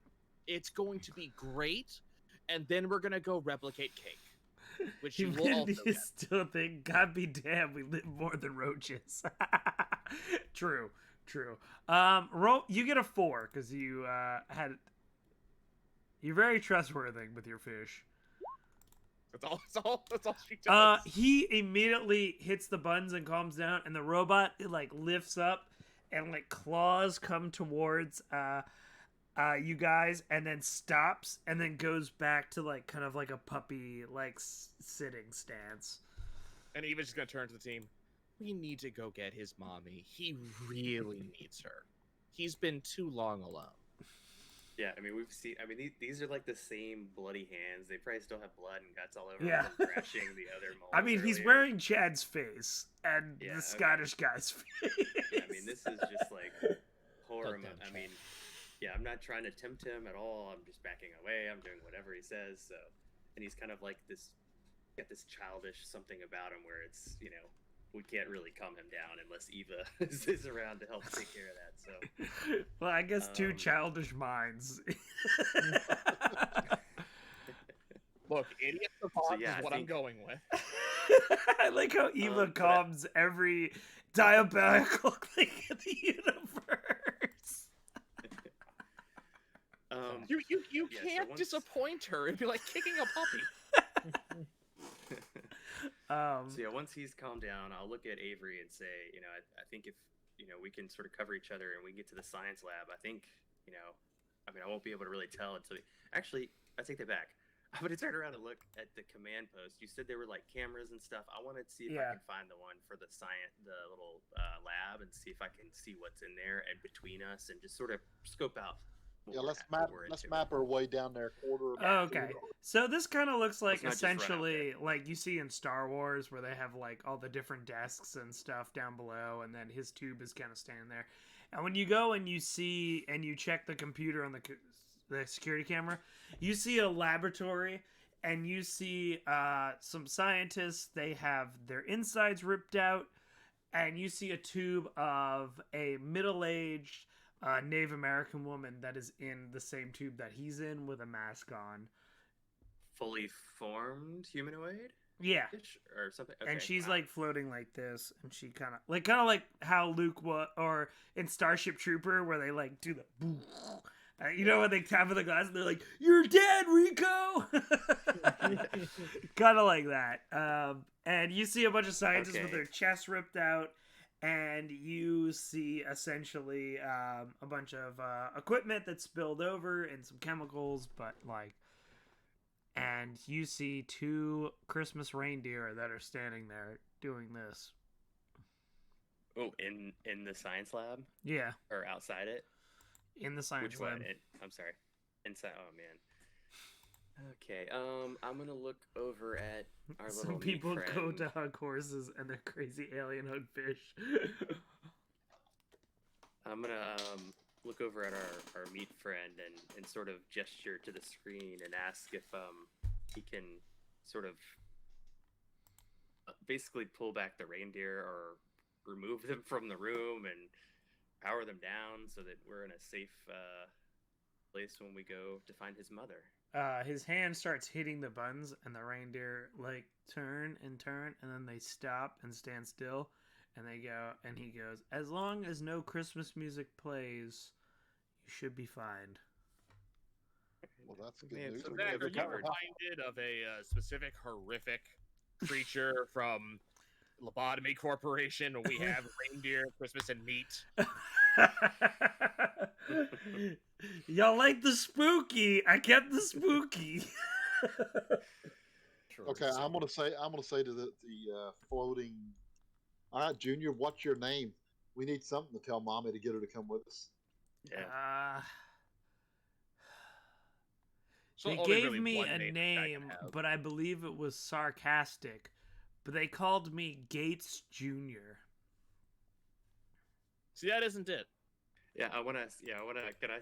It's going to be great, and then we're gonna go replicate cake, which she will also You get. still think, God be damned, we live more than roaches. True. Roll. You get a 4 because you had. You're very trustworthy with your fish. That's all she does. He immediately hits the buttons and calms down, and the robot like lifts up, and like claws come towards you guys, and then stops, and then goes back to like kind of like a puppy like sitting stance. And Eva's just gonna turn to the team. We need to go get his mommy. He really needs her. He's been too long alone. Yeah, I mean, we've seen. I mean, these are like the same bloody hands. They probably still have blood and guts all over Yeah. them from thrashing the other molds. I mean, he's earlier. wearing Chad's face and Yeah, the okay. Scottish guy's face. Yeah, I mean, this is just like horror. Goddamn I mean, yeah, I'm not trying to tempt him at all. I'm just backing away. I'm doing whatever he says. So, and he's kind of like this, got this childish something about him where it's, we can't really calm him down unless Eva is around to help take care of that. So, Well, I guess two Um, childish minds. Look, idiot savant yeah, is I what I'm think- going with. I like how Eva but I- calms every diabolical thing in the universe. You Yeah, so can't once- disappoint her. It'd be like kicking a puppy. So yeah, once he's calmed down, I'll look at Avery and say, I think if we can sort of cover each other and we get to the science lab, I think, I mean, I won't be able to really tell until. Actually, I take that back. I'm gonna turn around and look at the command post. You said there were like cameras and stuff. I want to see if Yeah. I can find the one for the little lab, and see if I can see what's in there and between us, and just sort of scope out. what Yeah, we're let's at- what map. we're Let's into. map our way down there. Quarter. Okay. So this kind of looks like Let's not just run out essentially like you see in Star Wars where they have like all the different desks and stuff down below, and then his tube is kind of standing there. And when you go and you see and you check the computer on the security camera, you see a laboratory and you see some scientists. They have their insides ripped out, and you see a tube of a middle-aged Native American woman that is in the same tube that he's in with a mask on. Fully formed humanoid Yeah. or something. And Okay, she's wow. like floating like this, and she kind of like how Luke was, or in Starship Trooper where they like do the boo, when they tap on the glass and they're like, "You're dead, Rico." Kind of like that. And you see a bunch of scientists with Okay. their chests ripped out, and you see essentially a bunch of equipment that's spilled over and some chemicals, but like. And you see 2 Christmas reindeer that are standing there doing this. Oh, in the science lab Yeah, or outside it? in the science Which one? lab. I'm sorry. Inside. Oh man. Okay. I'm gonna look over at our little Some meat people friend. go to hug horses and they're crazy alien hug fish. I'm gonna look over at our meat friend and sort of gesture to the screen and ask if he can sort of basically pull back the reindeer or remove them from the room and power them down so that we're in a safe place when we go to find his mother. His hand starts hitting the buttons, and the reindeer like turn, and then they stop and stand still, and they go, and he goes, "As long as no Christmas music plays, you should be fine." Well, that's good Man, news. so We Zach, can are you recover how- reminded of a specific horrific creature from Lobotomy Corporation? When we have reindeer, Christmas, and meat. Y'all like the spooky? I kept the spooky. Okay, I'm gonna say to the floating. All right, Junior, what's your name? We need something to tell Mommy to get her to come with us. Yeah. So They only gave really me one a name that I can name, have. but I believe it was sarcastic. But they called me Gates Jr. See, that isn't it. Yeah, I wanna. Can I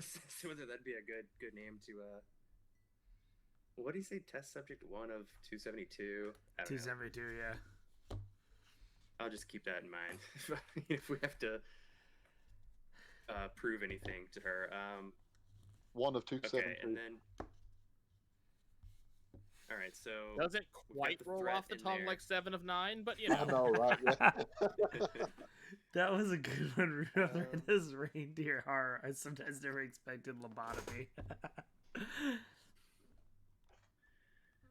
see whether that'd be a good name to What do you say? Test subject 1 of 272. I don't know. 272, yeah. I'll just keep that in mind if we have to prove anything to her. One of two Okay, seven and three. then. All right, so Doesn't we've got quite the roll threat off the in tongue there. like 7 of 9, but you I know. know, right? Yeah. That was a good one. It is reindeer horror. I sometimes never expected lobotomy.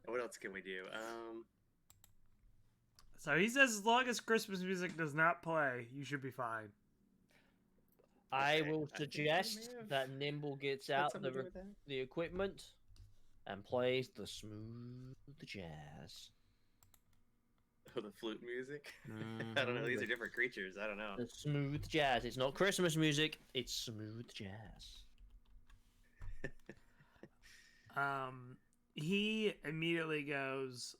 What else can we do? So he says as long as Christmas music does not play, you should be fine. I Okay, will I think we suggest may have that Nimble gets had out something to do with that. the equipment and plays the smooth jazz. Oh, the flute music. Mhm, I don't know. These the- are different creatures. I don't know. The smooth jazz. It's not Christmas music. It's smooth jazz. He immediately goes,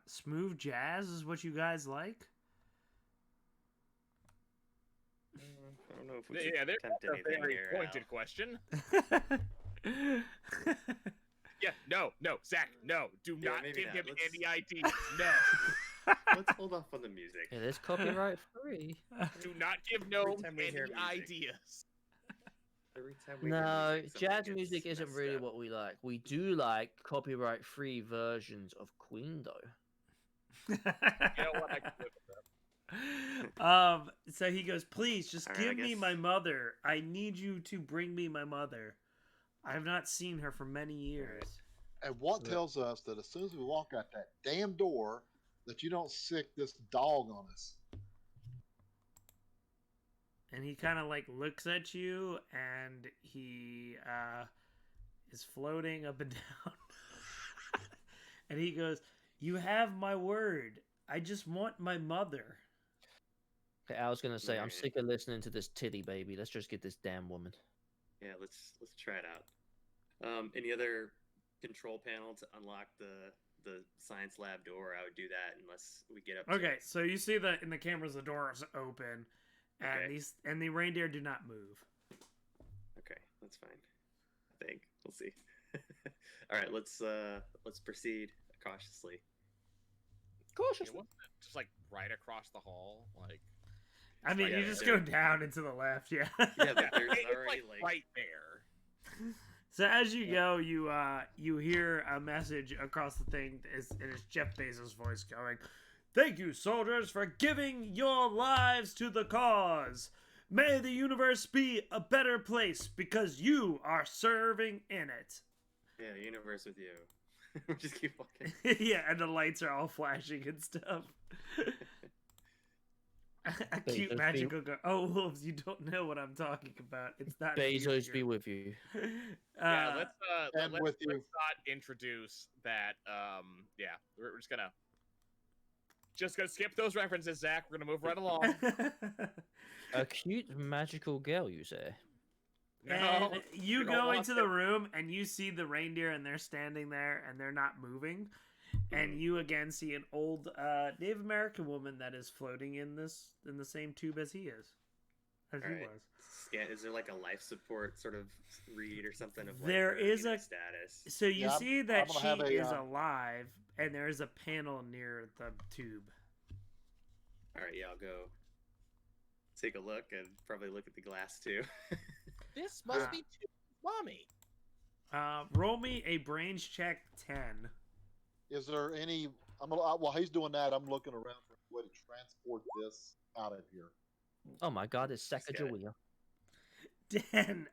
smooth jazz is what you guys like? I don't know if we should Yeah, there's attempt a anything very here. pointed question. Yeah, no, Zach, no. Do Yeah, not maybe give not. him Let's- any ideas. No. Let's hold off on the music. It is copyright free. Do not give no time we any hear music. ideas. Every time we hear No, music, somebody jazz gets music isn't messed really up. what we like. We do like copyright free versions of Queen, though. You know what? I can live with that. So he goes, please just All right, give I me guess- my mother. I need you to bring me my mother. I have not seen her for many years. And what Yeah. tells us that as soon as we walk out that damn door, that you don't sick this dog on us? And he kind of like looks at you, and he is floating up and down. And he goes, you have my word. I just want my mother. Okay, I was gonna say I'm Alright. sick of listening to this titty baby. Let's just get this damn woman. Yeah, let's try it out. Any other control panel to unlock the science lab door? I would do that unless we get up. to Okay, it. so you see that in the cameras, the door is open, and Okay. the reindeer do not move. Okay, that's fine. I think we'll see. All right, let's proceed cautiously. Cautious. It wasn't just like right across the hall, like I mean, Yeah, you just there- go down and to the left, yeah. Yeah, but yeah, there's it's already like like right there. So as you go, you hear a message across the thing, and it's Jeff Bezos' voice going, "Thank you, soldiers, for giving your lives to the cause. May the universe be a better place because you are serving in it." yeah, universe with you. We just keep walking. Yeah, and the lights are all flashing and stuff. A cute Bezos magical go. Oh, wolves! You don't know what I'm talking about. It's not. Bezos here. be with you. Yeah, let's and with you. let's not introduce that. Yeah, we're just gonna just gonna skip those references, Zach. We're gonna move right along. A cute magical girl, you say? No, And you don't go want into it. the room and you see the reindeer and they're standing there and they're not moving. And you again see an old Native American woman that is floating in the same tube as he is. As he Alright. was. Yeah, is there like a life support sort of read or something of like There her, is a- status? So you Yeah, see I'm that gonna she have a, is alive and there is a panel near the tube. All right, yeah, I'll go take a look and probably look at the glass too. This must be too mommy. Roll me a brains check 10. Is there any? While he's doing that, I'm looking around for a way to transport this out of here. Oh my god, it's Just got it. Sacagawea. Dan,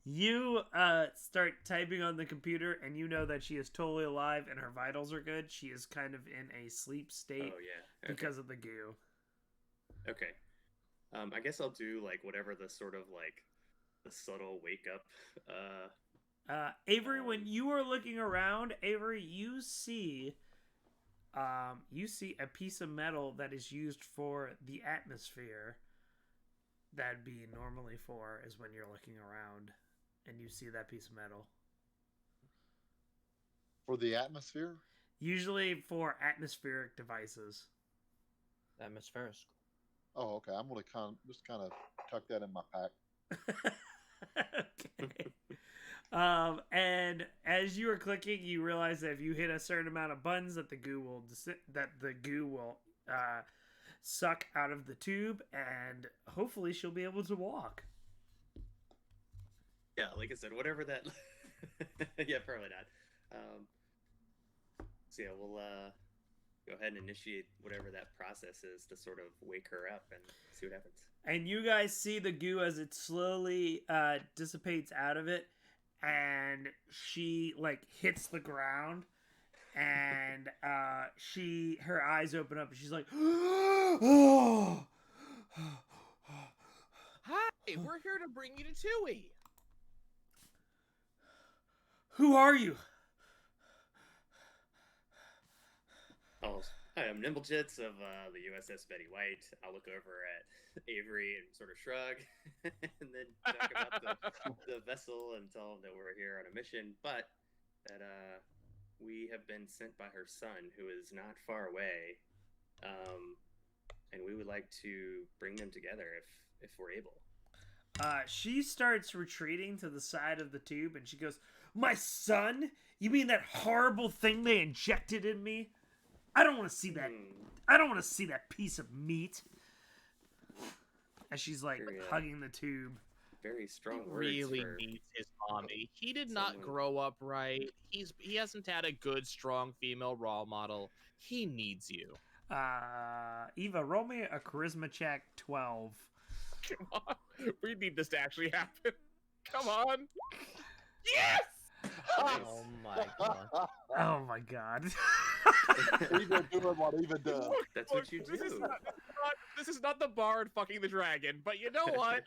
you start typing on the computer and you know that she is totally alive and her vitals are good. She is kind of in a sleep state Oh yeah. Okay. because of the goo. Okay. I guess I'll do like whatever the sort of like the subtle wake up. Avery, when you are looking around, Avery, you see a piece of metal that is used for the atmosphere. That'd be normally for is when you're looking around, and you see that piece of metal. For the atmosphere? Usually for atmospheric devices. Atmospheric. Oh, okay. I'm gonna just kind of tuck that in my pack. Okay. And as you are clicking, you realize that if you hit a certain amount of buttons, that the goo will suck out of the tube, and hopefully she'll be able to walk. Yeah, like I said, whatever that. Yeah, probably not. So yeah, we'll go ahead and initiate whatever that process is to sort of wake her up and see what happens. And you guys see the goo as it slowly dissipates out of it, and she like hits the ground, and her eyes open up, and she's like, "Oh, Hi, we're here to bring you to Tui. who are you?" Oh, hi, I'm Nimblejits of the USS Betty White. I'll look over at Avery and sort of shrug, and then talk about the vessel and tell them that we're here on a mission, but that we have been sent by her son, who is not far away, and we would like to bring them together if we're able. She starts retreating to the side of the tube, and she goes, "My son? You mean that horrible thing they injected in me? I don't want to see that. I don't want to see that piece of meat." As she's like hugging the tube. Very strong He words. really for needs his mommy. He did not someone- grow up right. He hasn't had a good, strong female role model. He needs you. Eva, roll me a charisma check 12. Come on. We need this to actually happen. Come on. Yes! Oh my god. Oh my god. Eva doing what Eva does. That's what you This is do. this is not the bard fucking the dragon, but you know what?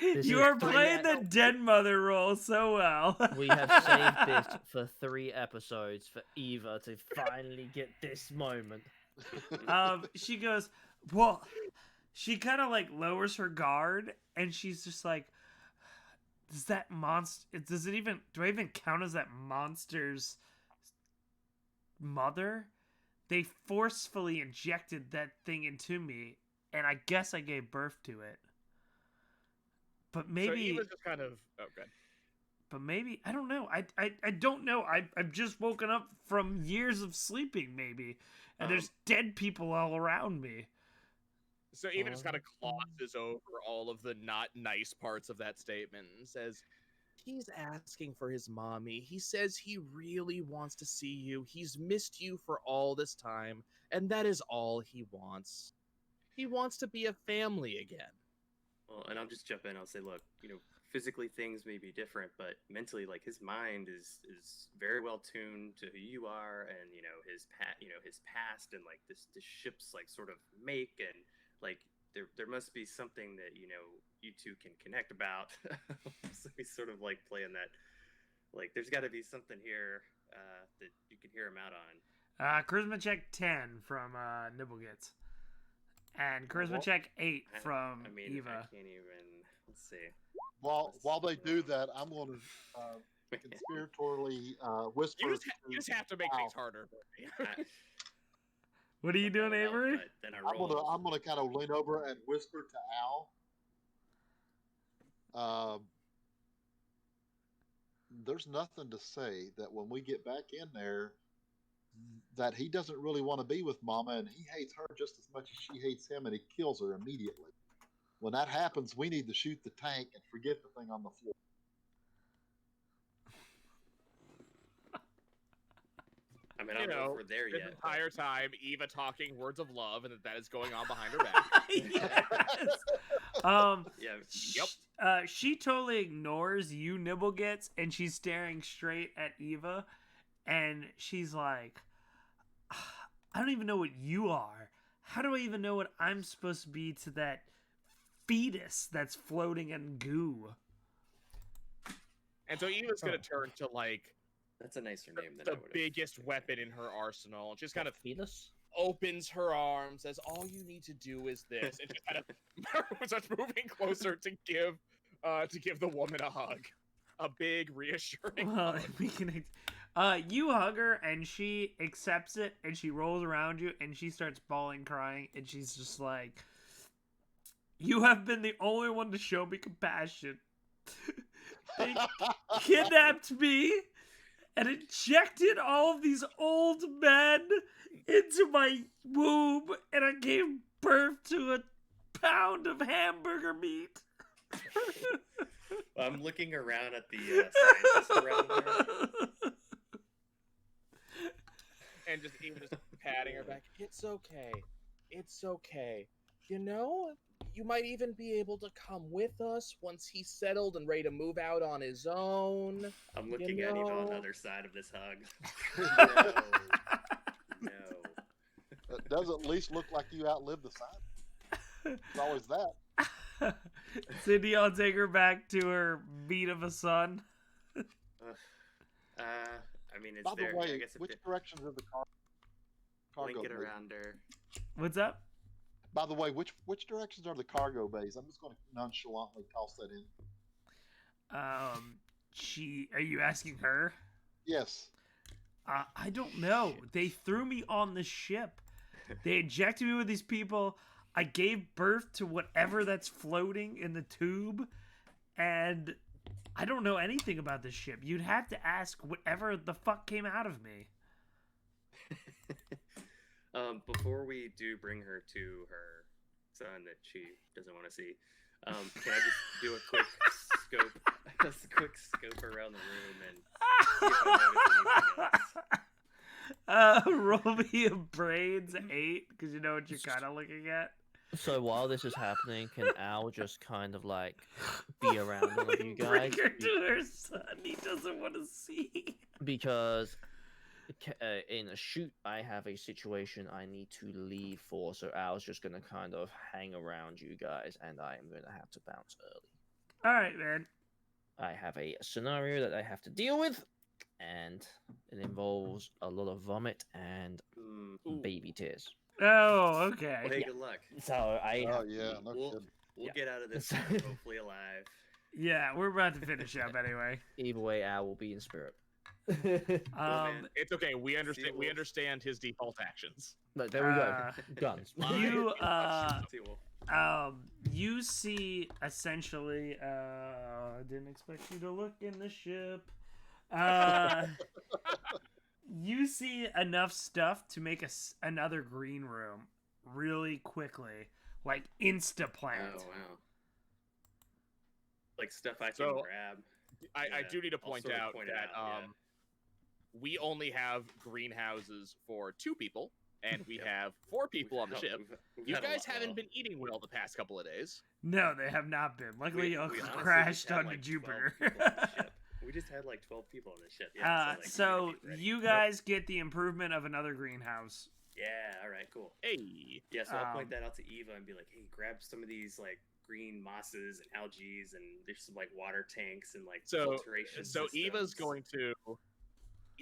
This You is are three playing the den mother role so well. We have saved this for 3 episodes for Eva to finally get this moment. She goes, well, she kind of like lowers her guard, and she's just like, does that monster, do I even count as that monster's mother? They forcefully injected that thing into me, and I guess I gave birth to it. But So maybe, Eva's just kind of okay. but maybe, I don't know. I don't know. I've just woken up from years of sleeping, maybe. And there's dead people all around me. So Eva just kind of glosses over all of the not nice parts of that statement and says, "He's asking for his mommy. He says he really wants to see you. He's missed you for all this time, and that is all he wants. He wants to be a family again." Well, and I'll just jump in. I'll say, look, physically things may be different, but mentally, like his mind is very well tuned to who you are, and his past, and like this ship's like sort of make, and like there must be something that you two can connect about. So he's sort of like playing that, like there's got to be something here that you can hear him out on. Charisma check 10 from Nibblegits. And charisma check 8 from I mean, Eva. I can't even. Let's see. While they do that, I'm going to conspiratorially whisper. You just have to make things harder. What are you doing, Avery? But then I roll. I'm gonna kind of lean over and whisper to Al. There's nothing to say that when we get back in there, that he doesn't really want to be with Mama, and he hates her just as much as she hates him, and he kills her immediately. When that happens, we need to shoot the tank and forget the thing on the floor. I mean, I don't know if we're there this yet. entire time, Eva talking words of love, and that is going on behind her back. Yes. Yeah. She totally ignores you, Nibblegits, and she's staring straight at Eva, and she's like, I don't even know what you are. How do I even know what I'm supposed to be to that fetus that's floating in goo? And so Eva's gonna turn to like That's a nicer name than I the would have. biggest weapon in her arsenal. Just kind of Fetus? opens her arms, says, "All you need to do is this," and just kind of starts moving closer to give the woman a hug, a big reassuring. Well, hug. we can. You hug her, and she accepts it, and she rolls around you, and she starts bawling, crying, and she's just like, "You have been the only one to show me compassion. They kidnapped me and injected all of these old men into my womb, and I gave birth to a pound of hamburger meat." I'm looking around at the scientists around there. And just even just patting her back. It's okay. It's okay. You know, you might even be able to come with us once he's settled and ready to move out on his own. I'm looking at Eva on the other side of this hug. No. It does at least look like you outlived the sign. It's always that. Cindy, I'll take her back to her meat of a son. I mean, it's By the there. I way, guess if which it, directions are the cargo link it bays? around her. What's up? By the way, which directions are the cargo bays? I'm just going to nonchalantly toss that in. Are you asking her? Yes. I don't know. They threw me on the ship. They injected me with these people. I gave birth to whatever that's floating in the tube, and I don't know anything about this ship. You'd have to ask whatever the fuck came out of me. Before we do bring her to her son that she doesn't want to see, can I just do a quick scope around the room and see if I notice anything else? Roll me a brains 8, because you know what you're kind of looking at. So while this is happening, can Al just kind of like be around all of you Bring guys? her to her son. He doesn't want to see. Because in a shoot, I have a situation I need to leave for, so Al's just gonna kind of hang around you guys, and I am gonna have to bounce early. All right, man. I have a scenario that I have to deal with, and it involves a lot of vomit and baby tears. Oh, okay. Well, hey, Yeah. good luck. So I Oh yeah, no We'll kidding. Yeah. get out of this hopefully alive. Yeah, we're about to finish up anyway. either way, Al will be in spirit. man. It's okay. We understand. See you, We Wolf. understand his default actions. But there we go. Guns. You See, Wolf. you see essentially I didn't expect you to look in the ship. You see enough stuff to make another green room really quickly, like insta plant. Oh wow. Like stuff I can So, grab. I Yeah, do need to I'll point sort of out point it that out, yeah. we only have greenhouses for 2 people, and we Yep. have 4 people on the Oh, ship. we've You had a guys lot- haven't well, been eating well the past couple of days. No, they have not been. Luckily, you honestly crashed just had, onto like, 12 Jupiter. people on the ship. We just had like 12 people on the ship. Yeah. So we gotta be ready. you guys get the improvement of another greenhouse. Yeah. All right. Cool. Hey, Yeah. So I'll point Um, that out to Eva and be like, "Hey, grab some of these like green mosses and algae, and there's some like water tanks and like so filtration." so Eva's systems."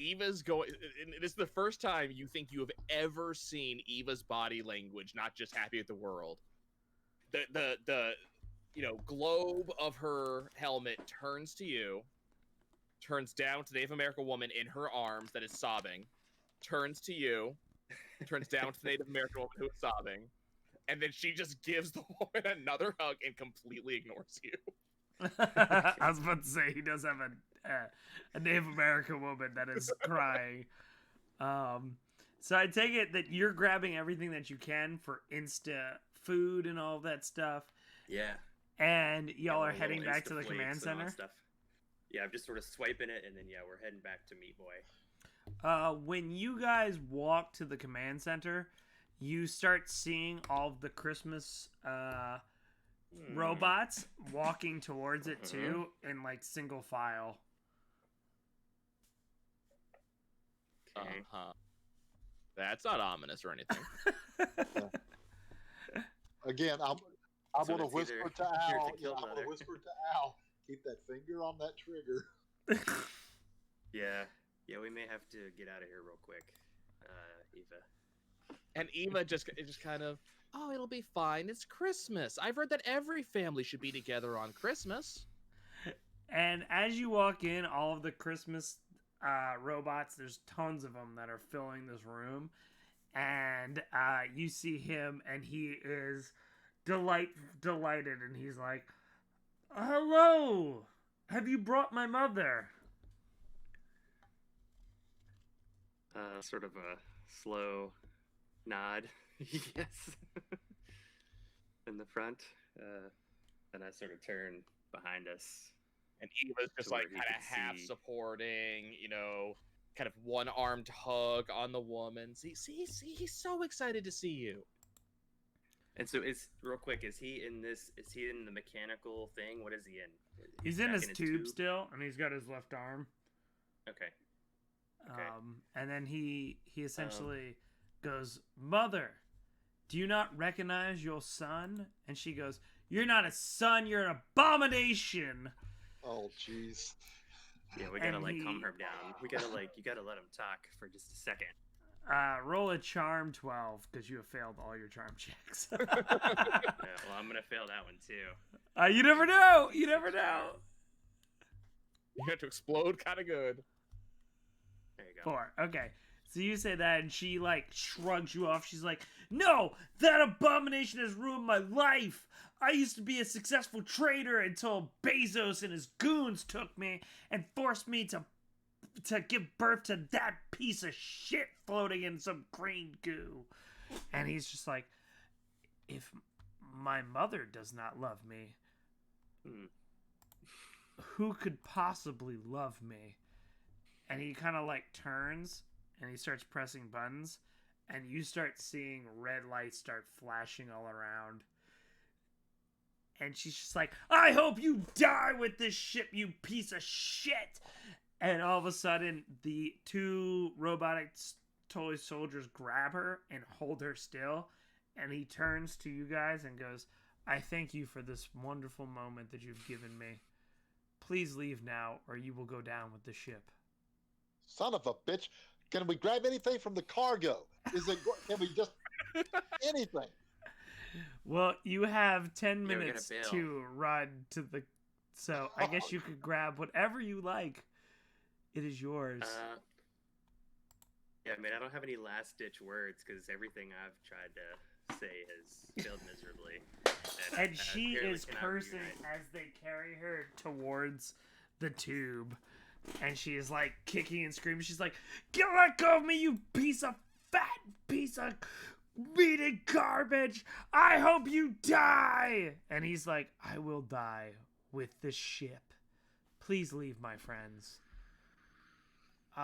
Eva's going. And this is the first time you think you have ever seen Eva's body language, not just happy with the world. The globe of her helmet turns to you, turns down to the Native American woman in her arms that is sobbing, turns to you, turns down to the Native American woman who is sobbing, and then she just gives the woman another hug and completely ignores you. I was about to say he does have a Native American woman that is crying. So I take it that you're grabbing everything that you can for Insta food and all of that stuff. Yeah. And y'all are Little heading back to the Insta command flakes and all that center. stuff. Yeah, I'm just sort of swiping it, and then we're heading back to Meat Boy. When you guys walk to the command center, you start seeing all of the Christmas robots walking towards it too in like single file. Okay. That's not ominous or anything. Again, I'm So going to it's whisper either to here Al. to kill I'm going mother. to whisper to Al. Keep that finger on that trigger. Yeah, we may have to get out of here real quick, Eva. And Eva just kind of, oh, it'll be fine. It's Christmas. I've heard that every family should be together on Christmas. And as you walk in, all of the Christmas robots, there's tons of them that are filling this room. And you see him, and he is delighted, and he's like, hello, have you brought my mother? Sort of a slow nod, yes, in the front. And I sort of turn behind us. And Eva's just To where like he kind of could half see. supporting, kind of one-armed hug on the woman. See, he's so excited to see you. And so, is he in this? Is he in the mechanical thing? What is he in? He's in Back his tube still, and he's got his left arm. Okay. Okay. And then he essentially goes, Mother, do you not recognize your son? And she goes, you're not a son, you're an abomination. Oh, jeez. Yeah, we gotta And calm her down. You gotta let him talk for just a second. Roll a charm 12 because you have failed all your charm checks. Yeah, well, I'm gonna fail that one too. You never know. You never know. You have to explode kind of good. There you go. 4. Okay. So you say that, and she shrugs you off. She's like, no, that abomination has ruined my life. I used to be a successful trader until Bezos and his goons took me and forced me to give birth to that piece of shit floating in some green goo. And he's just like, if my mother does not love me, who could possibly love me? And he kind of turns and he starts pressing buttons, and you start seeing red lights start flashing all around. And she's just like, I hope you die with this ship, you piece of shit. And all of a sudden, the 2 robotic toy soldiers grab her and hold her still. And he turns to you guys and goes, I thank you for this wonderful moment that you've given me. Please leave now, or you will go down with the ship. Son of a bitch. Can we grab anything from the cargo? Can we just anything? Well, you have 10 Yeah, we got a minutes bail. to run to the... So I guess you could grab whatever you like. It is yours. Yeah, I mean, I don't have any last-ditch words because everything I've tried to say has failed miserably. And I she apparently is cannot cursing reunite. as they carry her towards the tube. And she is kicking and screaming. She's like, get let go of me, you piece of fat piece of meaty garbage. I hope you die. And he's like, I will die with this ship. Please leave, my friends. Okay,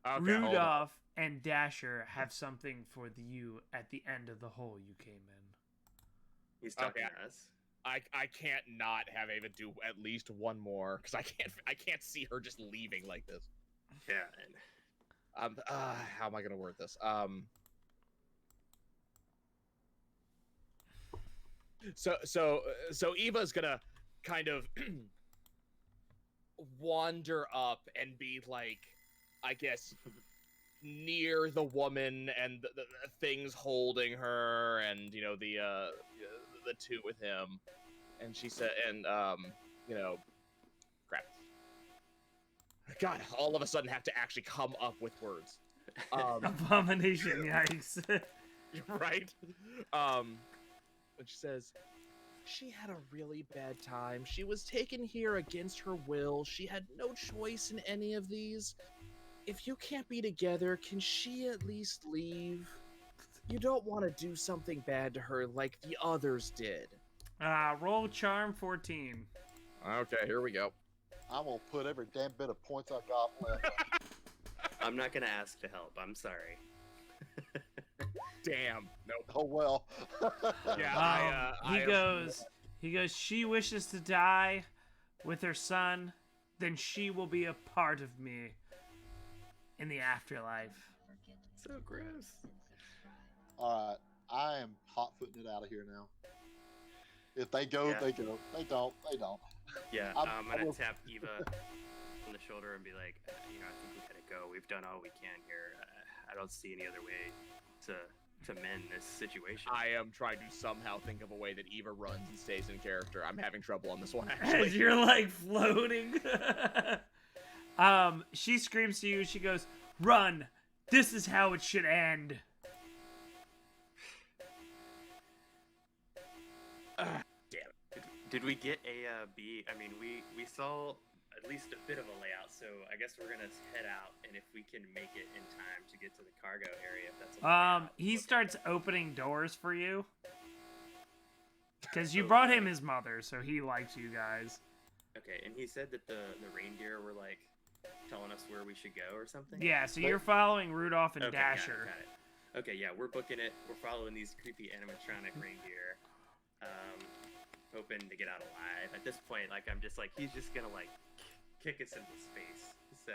hold on. Rudolph and Dasher have something for you at the end of the hole you came in. He's talking Okay. to us. I can't not have Ava do at least one more because I can't see her just leaving like this. Yeah, and How am I gonna word this? So Eva's gonna kind of wander up and be like, I guess, near the woman and the things holding her, and the two with him. And she said, and crap. God, all of a sudden have to actually come up with words. Abomination, yikes. Right? And she says, she had a really bad time. She was taken here against her will. She had no choice in any of these. If you can't be together, can she at least leave? You don't want to do something bad to her like the others did. Roll charm 14. Okay, here we go. I'm gonna put every damn bit of points I got left. I'm not gonna ask to help. I'm sorry. Damn. Nope. Oh well. Yeah, He goes, she wishes to die with her son, then she will be a part of me in the afterlife. So gross. All right, I am hot footing it out of here now. If they go, Yeah. they go. They don't, they don't. Yeah, I'm- I'm I gonna will- tap Eva on the shoulder and be like, I think we gotta go. We've done all we can here. I don't see any other way to mend this situation. I am trying to somehow think of a way that Eva runs and stays in character. I'm having trouble on this one, As actually. you're like floating. She screams to you, she goes, run! This is how it should end. Did we get a B? I mean, we saw at least a bit of a layout, so I guess we're gonna head out, and if we can make it in time to get to the cargo area, if that's a layout. He starts opening doors for you. Because you brought him his mother, so he likes you guys. Okay, and he said that the reindeer were like telling us where we should go or something. Yeah, so you're following Rudolph and Okay, Dasher. Got it. Okay, yeah, we're booking it. We're following these creepy animatronic reindeer. Hoping to get out alive. At this point, like, I'm just like, he's just gonna like kick us into space. So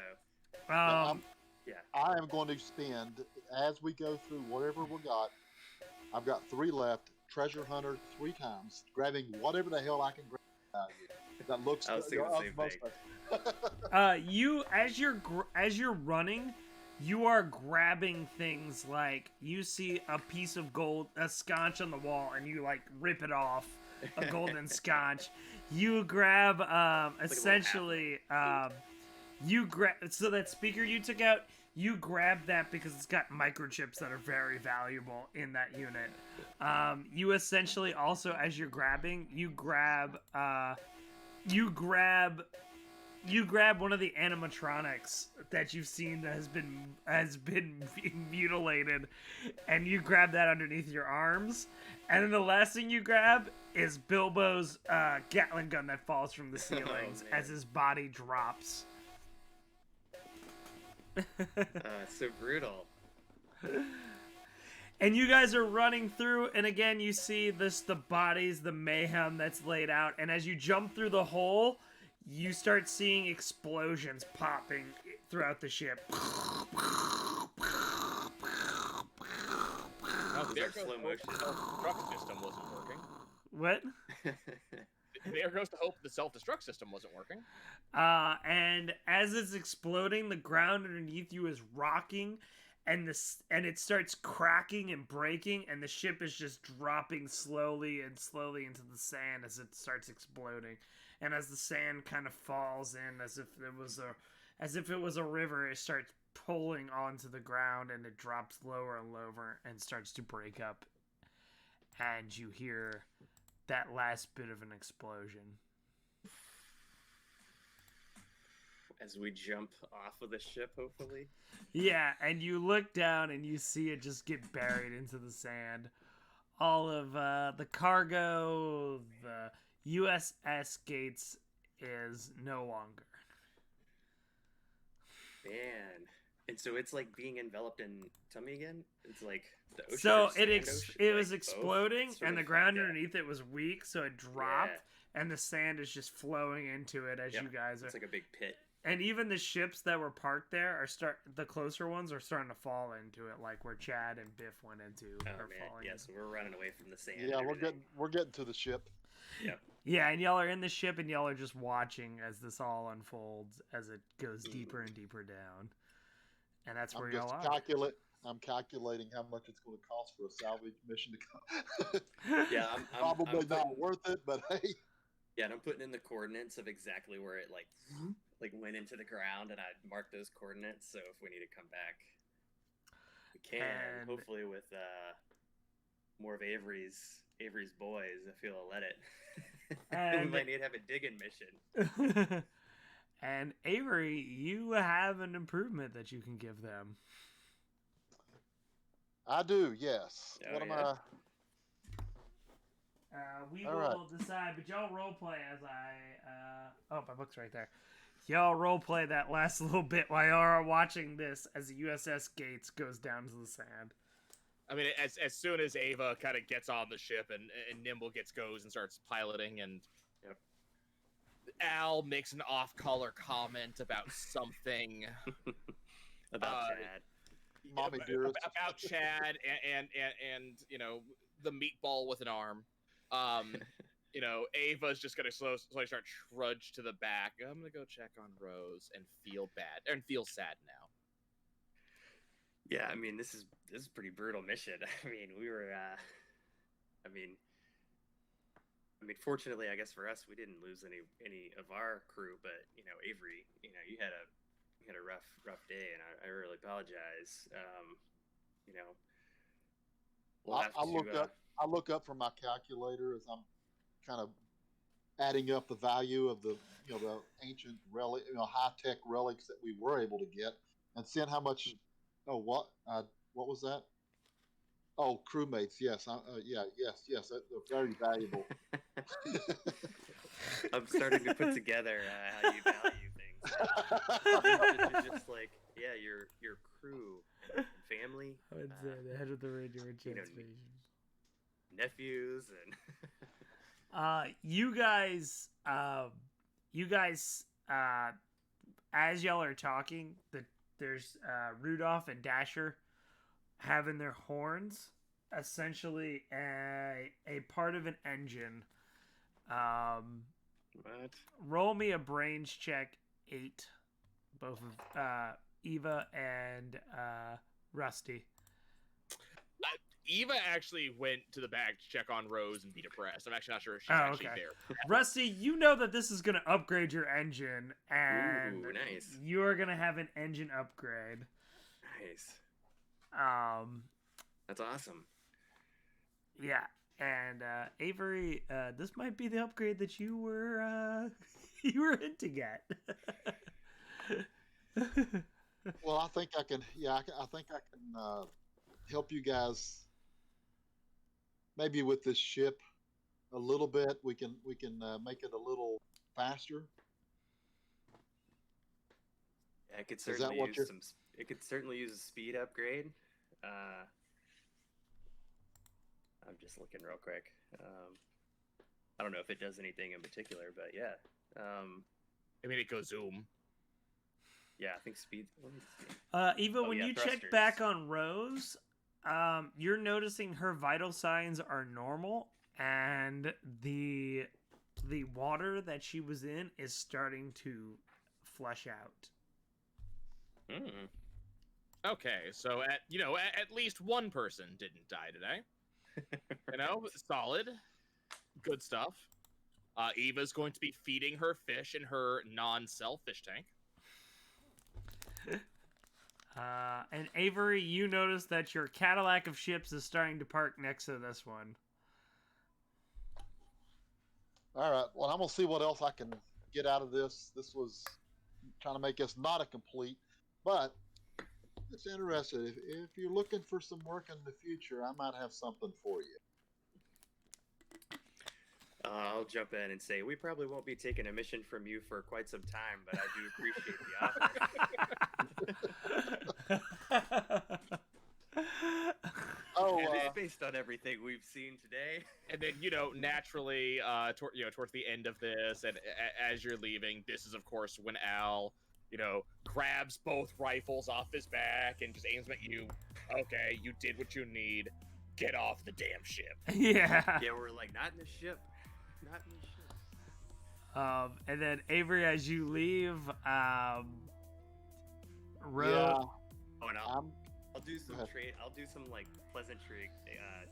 yeah. I am going to spend, as we go through whatever we got, I've got 3 left, treasure hunter 3 times, grabbing whatever the hell I can grab out of you. That looks I was thinking the same most thing. You as you're running, you are grabbing things like you see a piece of gold, a sconce on the wall, and you like rip it off, a golden sconce. You grab essentially you grab so that speaker you took out. You grab that because it's got microchips that are very valuable in that unit. You essentially also, as you're grabbing, you grab one of the animatronics that you've seen that has been mutilated, and you grab that underneath your arms. And then the last thing you grab is Bilbo's Gatling gun that falls from the ceilings man. as his body drops. So brutal. And you guys are running through, and again you see the bodies, the mayhem that's laid out, and as you jump through the hole, you start seeing explosions popping throughout the ship. Oh, there Those are slow motion. The self-destruct system wasn't working. What? There goes to hope the self-destruct system wasn't working. And as it's exploding, the ground underneath you is rocking, and it starts cracking and breaking, and the ship is just dropping slowly into the sand as it starts exploding. And as the sand kind of falls in, as if it was a river, it starts pulling onto the ground, and it drops lower and lower and starts to break up. And you hear that last bit of an explosion. As we jump off of the ship, hopefully. Yeah, and you look down and you see it just get buried into the sand. All of the cargo, the USS Gates is no longer. Man. And so it's like being enveloped in, tell me again? It's like the ocean. So or sand ocean, it like was both? exploding, Sort and the of, ground yeah. underneath it was weak, so it dropped, and the sand is just flowing into it as Yeah, you guys are. It's like a big pit. And even the ships that were parked there the closer ones are starting to fall into it, like where Chad and Biff went into. Oh are man, falling yeah. into. So we're running away from the sand. Yeah, and everything. we're getting to the ship. Yep. Yeah, and y'all are in the ship, and y'all are just watching as this all unfolds, as it goes deeper and deeper down. And that's where y'all are. I'm calculating how much it's going to cost for a salvage mission to come. Yeah, Probably I'm not putting, worth it, but hey. yeah, and I'm putting in the coordinates of exactly where it like went into the ground, and I marked those coordinates. So if we need to come back, we can. And- Hopefully with more of Avery's boys, if he'll let it. We And- might need to have a digging mission. And Avery, you have an improvement that you can give them. I do, yes. Oh, What am yeah? We All will right. decide, but y'all roleplay as I. My book's right there. Y'all roleplay that last little bit while y'all are watching this as the USS Gates goes down to the sand. I mean, as soon as Ava kind of gets on the ship and Nimble goes and starts piloting, and Al makes an off-color comment about something About Chad. Mommy dearest. about Chad and the meatball with an arm. Ava's just gonna slowly start trudge to the back. I'm gonna go check on Rose and feel bad and feel sad now. Yeah, I mean, this is a pretty brutal mission. I mean, we were, I mean, fortunately, I guess for us, we didn't lose any of our crew, but Avery, you had a rough day, and I really apologize. We'll have to. I look up from my calculator as I'm kind of adding up the value of the the ancient relic, high tech relics that we were able to get, and seeing how much. Oh, what was that? Oh, crewmates. Yes, yes. They're very valuable. I'm starting to put together how you value things. It's just like, yeah, your crew, and family. I would say the head of the radio transmission. Nephews and you guys, as y'all are talking, there's Rudolph and Dasher having their horns, essentially a part of an engine. what? Roll me a brains check 8, both of Eva and Rusty. Eva actually went to the back to check on Rose and be depressed. I'm actually not sure if she's Oh, actually okay. there. Rusty, you know that this is going to upgrade your engine, and Ooh, nice. you're going to have an engine upgrade. Nice. That's awesome. Yeah, and Avery, this might be the upgrade that you were you were hinting at. Well, I think I can. Yeah, I think I can help you guys. Maybe with this ship, a little bit. We can make it a little faster. Yeah, it could that certainly what use you're- some. It could certainly use a speed upgrade. I'm just looking real quick. I don't know if it does anything in particular, but yeah. I mean, it goes zoom. Yeah, I think speed. Eva, when you check thrusters. back on Rose, you're noticing her vital signs are normal, and the water that she was in is starting to flush out. Hmm. Okay, so at least one person didn't die today. Solid, good stuff. Eva's going to be feeding her fish in her non-self fish tank. And Avery, you notice that your Cadillac of ships is starting to park next to this one. All right. Well, I'm gonna see what else I can get out of this. This was trying to make us not a complete, but it's interesting. If you're looking for some work in the future, I might have something for you. I'll jump in and say we probably won't be taking a mission from you for quite some time, but I do appreciate the offer. Oh, And it's based on everything we've seen today. And then, naturally, towards the end of this, and as you're leaving, this is, of course, when Al, grabs both rifles off his back and just aims them at you. Okay, you did what you need. Get off the damn ship. Yeah. Yeah, we're like, not in the ship. Not in the ship. And then Avery, as you leave, Ro- Yeah, Oh, and I'm. I'll do some ahead. trade. I'll do some like pleasantry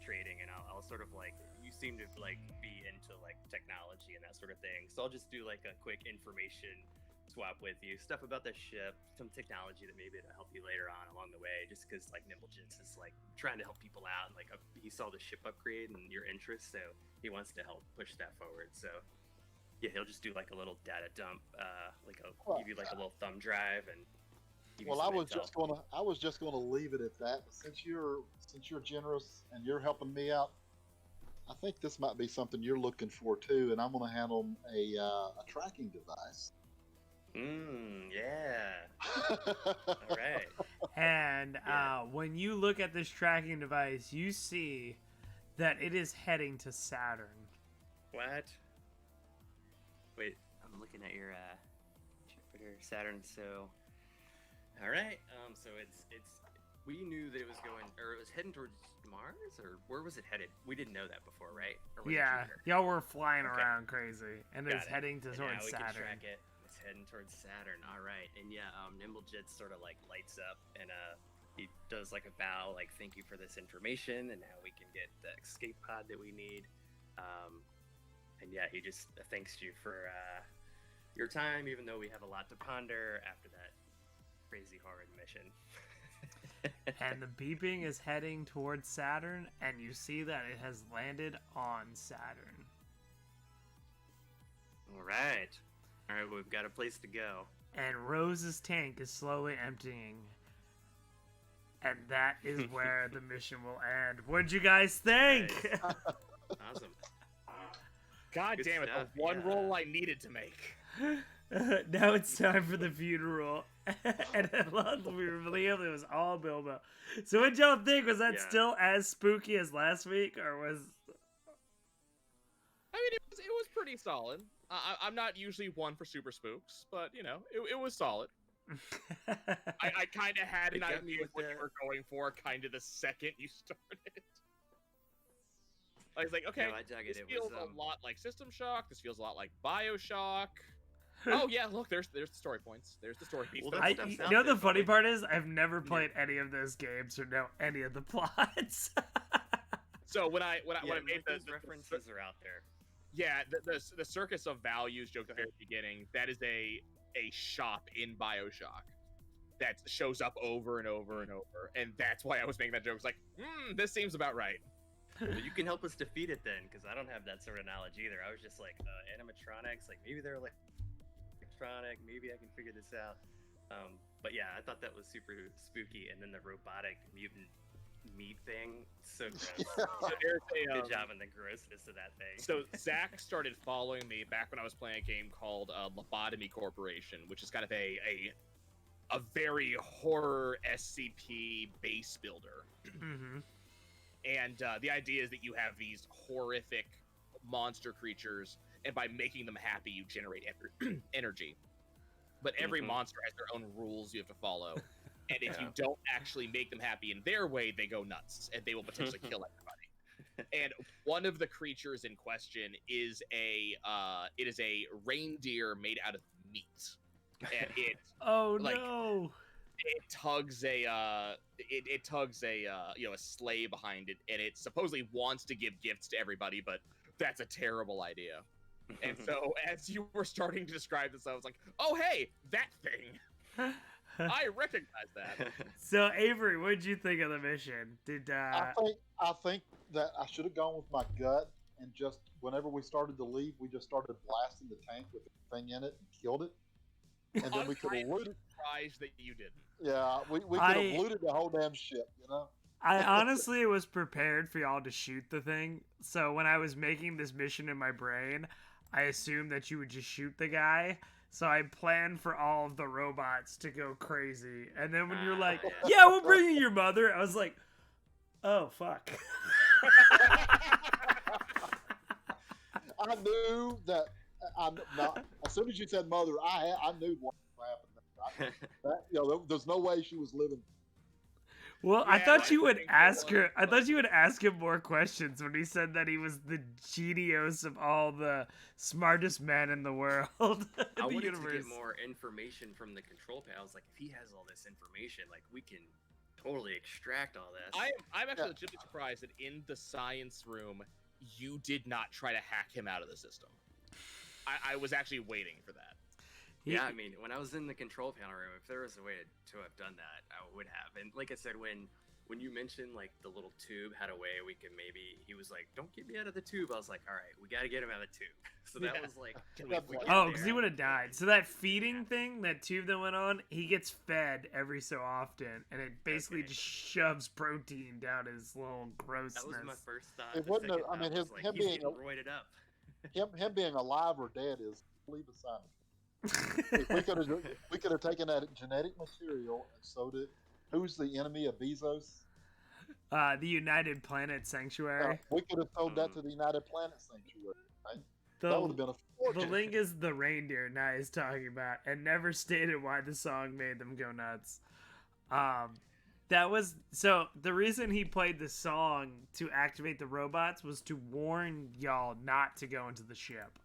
trading, and I'll sort of like you seem to like be into like technology and that sort of thing. So I'll just do like a quick information swap with you, stuff about the ship, some technology that maybe it'll help you later on along the way. Just because like Nimblejits is like trying to help people out, and like he saw the ship upgrade and your interest, so he wants to help push that forward. So yeah, he'll just do like a little data dump, give you like a little thumb drive and. Give you Well, some I was intel. just gonna leave it at that. But since you're generous and you're helping me out, I think this might be something you're looking for too. And I'm gonna handle a tracking device. Yeah. All right. and Yeah. when you look at this tracking device, you see that it is heading to Saturn. What? Wait, I'm looking at your Jupiter, Saturn. So, all right. So it's we knew that it was going or it was heading towards Mars, or where was it headed? We didn't know that before, right? Or was it Yeah, Jupiter? y'all were flying Okay. around crazy, and Got it's it. heading And towards now we can Saturn. track it. It's heading towards Saturn. All right. And yeah, Nimblejits sort of like lights up and he does like a bow, like thank you for this information, and now we can get the escape pod that we need. And yeah, he just thanks you for your time, even though we have a lot to ponder after that crazy horrid mission. And the beeping is heading towards Saturn, and you see that it has landed on Saturn. All right. All right, well, we've got a place to go. And Rose's tank is slowly emptying. And that is where the mission will end. What'd you guys think? Nice. Awesome. God Good damn it, stuff, the one yeah. roll I needed to make. Now it's time for the funeral. And we believe it was all Bilbo. So what'd y'all think? Was that Yeah. still as spooky as last week, or was... I mean, it was pretty solid. I'm not usually one for super spooks, but, you know, it was solid. I kind of had an It got idea of what with you the- were going for kind of the second you started. I was like, okay, No, I dug it. this It feels was, a lot like System Shock. This feels a lot like Bioshock. Oh yeah, look, there's the story points. There's the story piece. Well, There's that's You stuff's out know there, the funny buddy. part is I've never played any of those games or know any of the plots. So when I Yeah, made those the references are out there. yeah, the Circus of Values joke at the very beginning, that is a shop in Bioshock that shows up over and over and over, and that's why I was making that joke. It's like, this seems about right. Well, you can help us defeat it then, because I don't have that sort of knowledge either. I was just like, animatronics, like maybe they're like electronic, maybe I can figure this out. But yeah, I thought that was super spooky, and then the robotic mutant meat thing, so gross. So there's a Good job on the grossness of that thing. So Zach started following me back when I was playing a game called Lobotomy Corporation, which is kind of a very horror SCP base builder. Mm-hmm. And the idea is that you have these horrific monster creatures, and by making them happy, you generate energy. But every Mhm. monster has their own rules you have to follow. And if you Yeah. don't actually make them happy in their way, they go nuts, and they will potentially kill everybody. And one of the creatures in question is a reindeer made out of meat, and it Oh Like- no! tugs a a sleigh behind it, and it supposedly wants to give gifts to everybody, but that's a terrible idea. And so as you were starting to describe this, I was like, oh hey, that thing, I recognize that. So Avery, what did you think of the mission? Did I think that I should have gone with my gut and just whenever we started to leave, we just started blasting the tank with the thing in it and killed it, and then I'm we could have kind of looted. surprised that you didn't. Yeah, we could I- have looted the whole damn ship, you know. I honestly was prepared for y'all to shoot the thing. So when I was making this mission in my brain, I assumed that you would just shoot the guy. So I planned for all of the robots to go crazy. And then when you're like, yeah, we'll bring you your mother, I was like, oh, fuck. I knew that. As soon as you said mother, I knew what happened. There's no way she was living. Well, I Yeah, thought I you would think it ask was, her. I thought you would ask him more questions when he said that he was the genius of all the smartest men in the world. in I the wanted universe. to get more information from the control panel. I was like, if he has all this information, like we can totally extract all this. I'm actually legitimately surprised that in the science room, you did not try to hack him out of the system. I was actually waiting for that. Yeah, I mean, when I was in the control panel room, if there was a way to have done that, I would have. And like I said, when you mentioned like the little tube had a way we could maybe, he was like, "Don't get me out of the tube." I was like, "All right, we got to get him out of the tube." So that was like, Oh, because he would have died. So that feeding thing, that tube that went on, he gets fed every so often, and it basically just shoves protein down his little grossness. That was my first thought. It The wasn't. second I mean, thought was him like, he's being getting roided up. him being alive or dead is leave aside. If we could have taken that genetic material and sewed it. Who's the enemy of Bezos? The United Planet Sanctuary. We could have sold that to the United Planet Sanctuary. Right? The, That would have been a the fortune. link is the reindeer Nye is talking about, and never stated why the song made them go nuts. That was so the reason he played the song to activate the robots was to warn y'all not to go into the ship.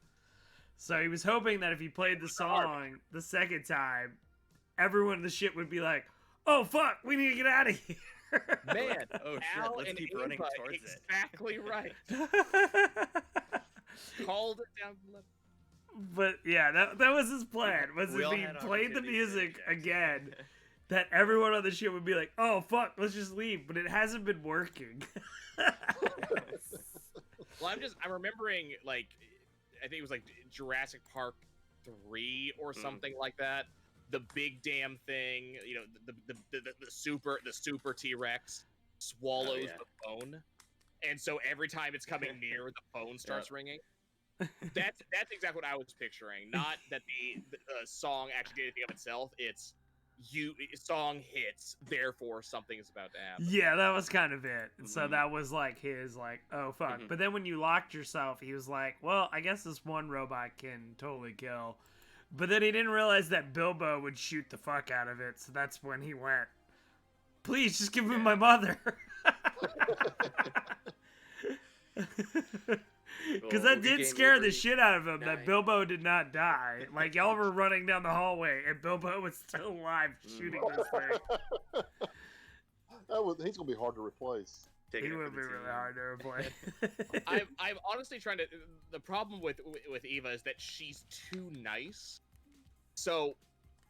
So he was hoping that if he played the song the second time, everyone in the ship would be like, "Oh fuck, we need to get out of here." Man, Oh shit, Al let's and keep running Ava towards it. exactly right. Called it down. But yeah, that was his plan. Was We if all he had played the opportunities to music interject. again, that everyone on the ship would be like, "Oh fuck, let's just leave." But it hasn't been working. Well, I'm remembering like I think it was like Jurassic Park 3 or something like that. The big damn thing, you know, the super T-Rex swallows the phone, and so every time it's coming near, the phone starts ringing. That's exactly what I was picturing. Not that the song actually did anything of itself. It's song hits, therefore something is about to happen. Yeah, that was kind of it. So that was like his like, "Oh fuck." But then when you locked yourself, he was like, "Well, I guess this one robot can totally kill." But then he didn't realize that Bilbo would shoot the fuck out of it, so that's when he went, "Please, just give me my mother." Because that did scare the shit out of him that Bilbo did not die. Like, y'all were running down the hallway, and Bilbo was still alive shooting this thing. He's gonna be hard to replace. He would be really hard to replace. I'm honestly trying to. The problem with Eva is that she's too nice. So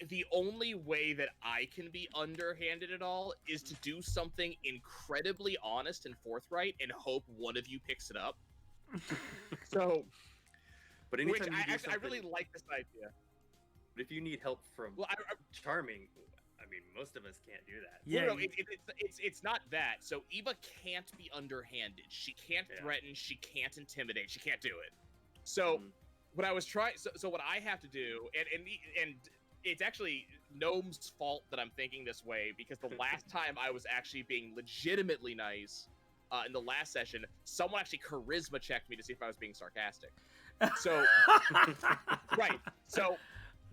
the only way that I can be underhanded at all is to do something incredibly honest and forthright and hope one of you picks it up. So, but which anytime you do I really like this idea. But if you need help from Charming, I mean, most of us can't do that. Yeah, No, it's not that. So Eva can't be underhanded. She can't threaten. She can't intimidate. She can't do it. So what I was trying, so what I have to do, and it's actually Gnome's fault that I'm thinking this way, because the last time I was actually being legitimately nice, in the last session, someone actually charisma checked me to see if I was being sarcastic. So, right. So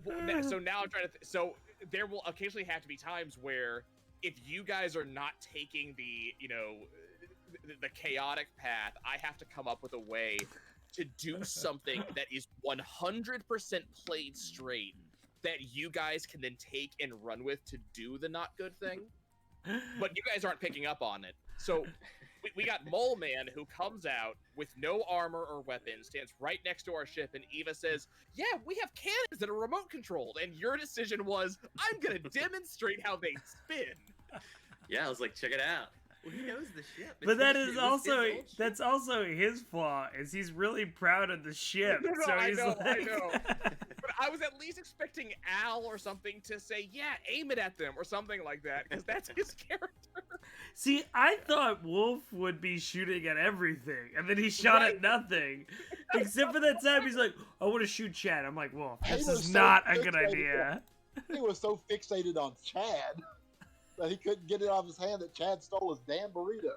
now I'm trying to. So there will occasionally have to be times where if you guys are not taking the chaotic path, I have to come up with a way to do something that is 100% played straight, that you guys can then take and run with to do the not good thing. But you guys aren't picking up on it. So we got Mole Man, who comes out with no armor or weapons, stands right next to our ship, and Eva says, "Yeah, we have cannons that are remote controlled." And your decision was, "I'm gonna demonstrate how they spin." Yeah, I was like, check it out. Well, he knows the ship. But that is also that's also his flaw. Is he's really proud of the ship. No, so I he's know. But I was at least expecting Al or something to say, "Yeah, aim it at them," or something like that, because that's his character. See, I thought Wolf would be shooting at everything, and then he shot at nothing. Except for that time he's like, "I want to shoot Chad." I'm like, "Wolf, this is not a good idea." He was so fixated on Chad that he couldn't get it off his hand that Chad stole his damn burrito.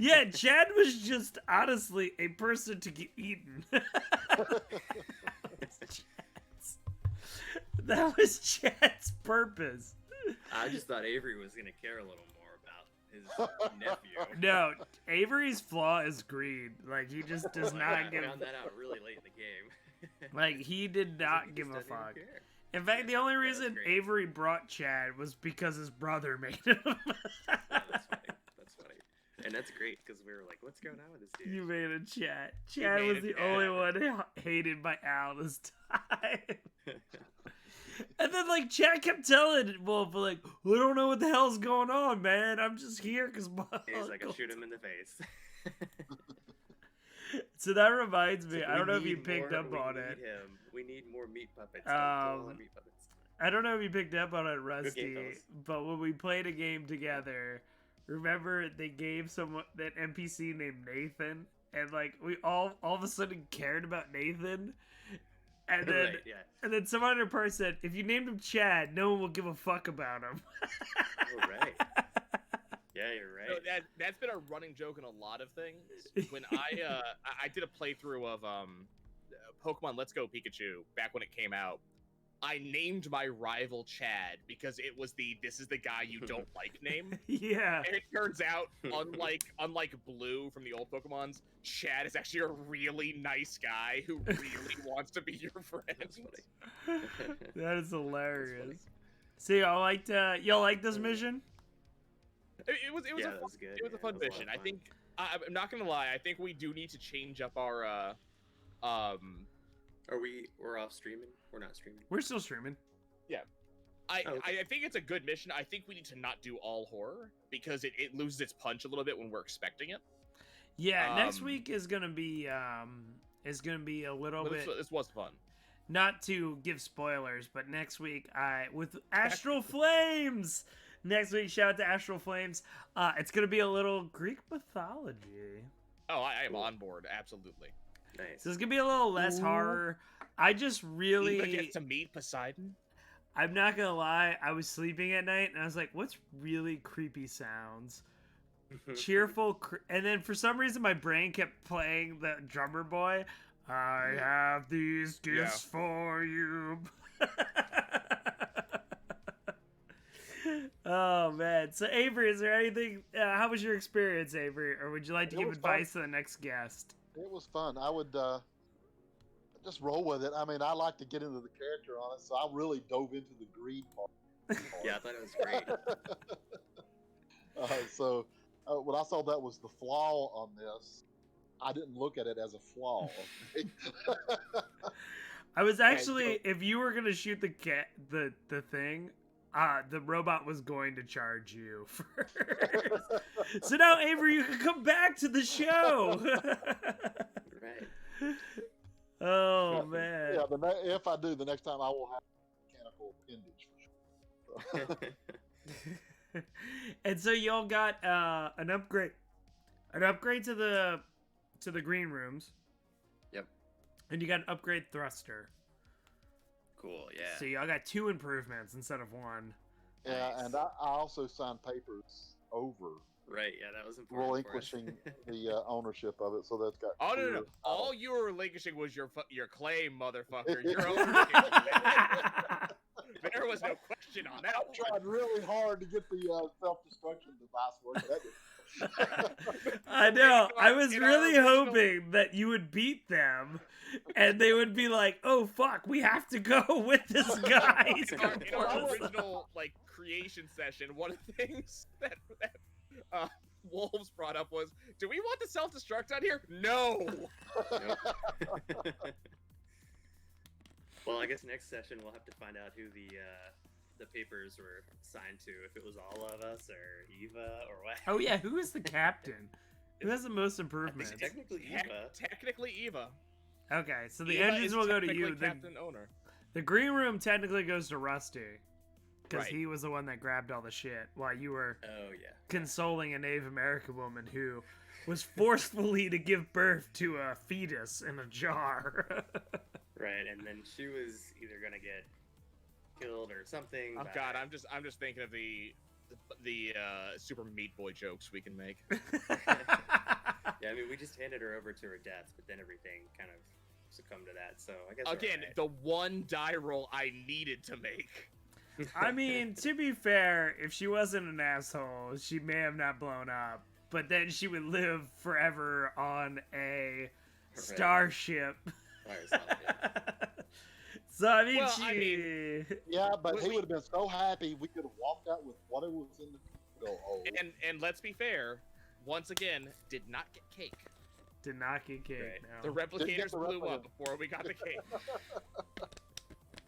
Yeah, Chad was just honestly a person to get eaten. That was Chad's purpose. I just thought Avery was gonna care a little more about his nephew. No, Avery's flaw is greed. Like he just does I not give. found that out really late in the game. Like he did He not just give a doesn't even fuck. care. In fact, the only Yeah, that's reason great. Avery brought Chad was because his brother made him. Yeah, that's funny. That's funny. And that's great because we were like, what's going on with this dude? You made a Chad. Chad made was a the Chad. only one hated by Al this time. And then, like, Chad kept telling Wolf, like, I don't know what the hell's going on, man. I'm just here because my He's like, I'll uncle-" shoot him in the face. So that reminds me, So I we don't know if you need picked more- up we on need it. him. We need more meat puppets. Don't kill all the meat puppets. I don't know if you picked up on it, Rusty, fellas. but when we played a game together, remember they gave someone that NPC named Nathan, and like we all of a sudden cared about Nathan, and then Right, yeah. and then some other person said, if you named him Chad, no one will give a fuck about him. Oh, right. Yeah, you're right. So that's been a running joke in a lot of things. When I did a playthrough of Pokemon Let's Go Pikachu back when it came out, I named my rival Chad because it was this is the guy you don't like name. Yeah. And it turns out, unlike Blue from the old Pokemons, Chad is actually a really nice guy who really wants to be your friend. That's funny. That is hilarious. So y'all like this mission? It was Yeah, a that was good. it was a Yeah, fun that was a lot mission. of I fun. think I'm not gonna lie. I think we do need to change up our We're off streaming? We're not streaming. We're still streaming. I Oh, okay. I think it's a good mission. I think we need to not do all horror because it loses its punch a little bit when we're expecting it. Yeah, next Um, week is gonna be a little But bit. this was fun. Not to give spoilers, but next week with Astral Flames. Next week, shout out to Astral Flames. It's gonna be a little Greek mythology. Oh, I am on board. Absolutely. Nice. So it's gonna be a little less Ooh. horror. I just Eva really, gets to meet Poseidon. I'm not gonna lie. I was sleeping at night and I was like, "What's really creepy sounds?" Cheerful, and then for some reason my brain kept playing the drummer boy. I have these gifts for you. Oh man! So Avery, is there anything? How was your experience, Avery? Or would you like to It give was advice to the next guest? It was fun. I would just roll with it. I mean, I like to get into the character on it, so I really dove into the greed part. Yeah, I thought it was great. So when I saw that was the flaw on this, I didn't look at it as a flaw. I was actually, if you were gonna shoot the thing, the robot was going to charge you first. So now, Avery, you can come back to the show. Right. Oh man. Yeah, if I do, the next time I will have mechanical appendage for sure. And so y'all got an upgrade to the green rooms. Yep. And you got an upgrade thruster. Cool, yeah. So y'all got 2 improvements instead of 1. Yeah, Nice. and I also signed papers over Right, yeah, that was important. relinquishing the ownership of it, so that's got. Oh no, clear no! title. All you were relinquishing was your claim, motherfucker. Your own. There was no question on that I one. tried really hard to get the self-destruction device working. I know. I was in our really original- hoping that you would beat them, and they would be like, "Oh fuck, we have to go with this guy." In our original creation session, one of the things that Wolves brought up was, "Do we want the self-destruct on here?" No. Well, I guess next session we'll have to find out who the papers were signed to. If it was all of us or Eva or what. Oh yeah, who is the captain? Who has the most I improvements? think technically Eva. Technically, Eva. Okay, so the Eva engines is will go to technically you. Captain owner. The green room technically goes to Rusty, because Right. he was the one that grabbed all the shit while you were Oh yeah. consoling a Native American woman who was forcefully to give birth to a fetus in a jar. Right, and then she was either gonna get killed or something. Oh by- God, I'm just thinking of the Super Meat Boy jokes we can make. Yeah, I mean, we just handed her over to her death, but then everything kind of succumbed to that. So I guess we're Again, alright. the one die roll I needed to make. I mean, to be fair, if she wasn't an asshole, she may have not blown up. But then she would live forever on a starship. By herself, yeah. So I mean, Well, she. I mean- Yeah, but We- he we- would have been so happy we could have walked out with whatever was in the go. Oh, And let's be fair, once again, did not get cake. Did not get cake. Right. No. The replicators the blew replica. up before we got the cake.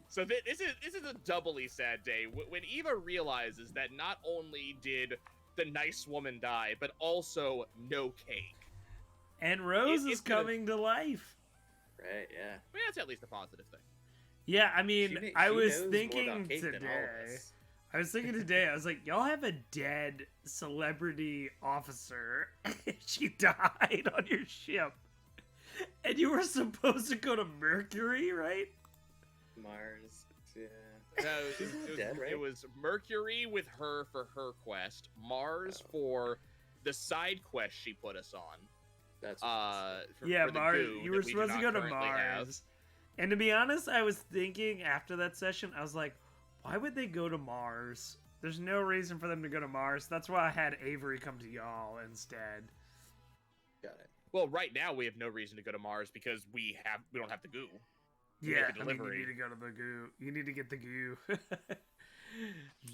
So this is a doubly sad day when Eva realizes that not only did the nice woman die, but also no cake. And Rose It- is it's gonna- coming to life. Right, yeah. I mean, that's at least a positive thing. Yeah, I mean, I was knows more thinking about Kate than all of today. us. I was thinking today. I was like, y'all have a dead celebrity officer. She died on your ship, and you were supposed to go to Mercury, right? Mars, yeah. No, She's dead, right? It was Mercury with her for her quest, Mars for the side quest she put us on. That's Yeah, for the Mars. goo You that were we do supposed to not go to currently have. Mars. And to be honest, I was thinking after that session, I was like, why would they go to Mars? There's no reason for them to go to Mars. That's why I had Avery come to y'all instead. got it. Well, right now we have no reason to go to Mars because we don't have the goo. We Yeah, make a I mean, you delivery. need to go to the goo. You need to get the goo.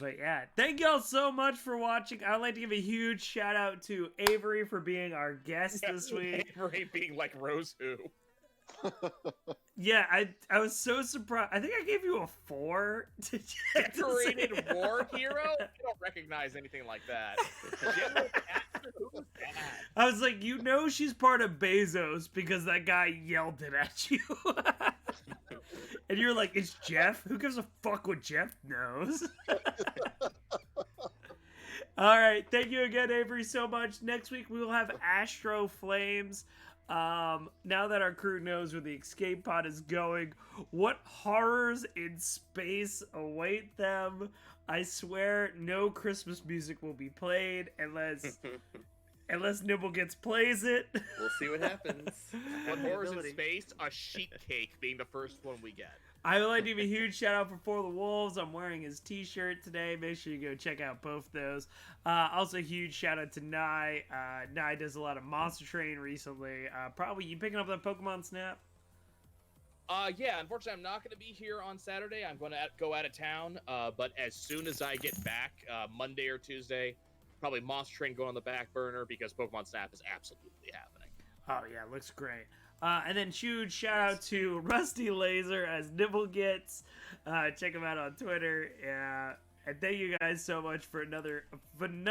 But yeah, thank y'all so much for watching. I'd like to give a huge shout out to Avery for being our guest this week. Avery being like Rose who. Yeah, I was so surprised. I think I gave you a 4. To Decorated war hero? I don't recognize anything like that. General Pastor, who's that? I was like, you know, she's part of Bezos because that guy yelled it at you. And you're like, it's Jeff? Who gives a fuck what Jeff knows? All right, thank you again, Avery, so much. Next week we will have Astro Flames. Now that our crew knows where the escape pod is going, what horrors in space await them? I swear, no Christmas music will be played unless Nibblegets plays it. We'll see what happens. What horrors in Ability. space? A sheet cake being the first one we get. I would like to give a huge shout out for the Wolves. I'm wearing his t-shirt today. Make sure you go check out both those. Also, huge shout out to Nye. Nye does a lot of Monster Train recently. Probably you picking up that Pokemon Snap? Yeah, unfortunately, I'm not going to be here on Saturday. I'm going to go out of town. But as soon as I get back, Monday or Tuesday, probably Monster Train going on the back burner because Pokemon Snap is absolutely happening. Oh yeah, looks great. And then huge shout out to Rusty Laser as Nibblegets. Check him out on Twitter. And thank you guys so much for another phenomenal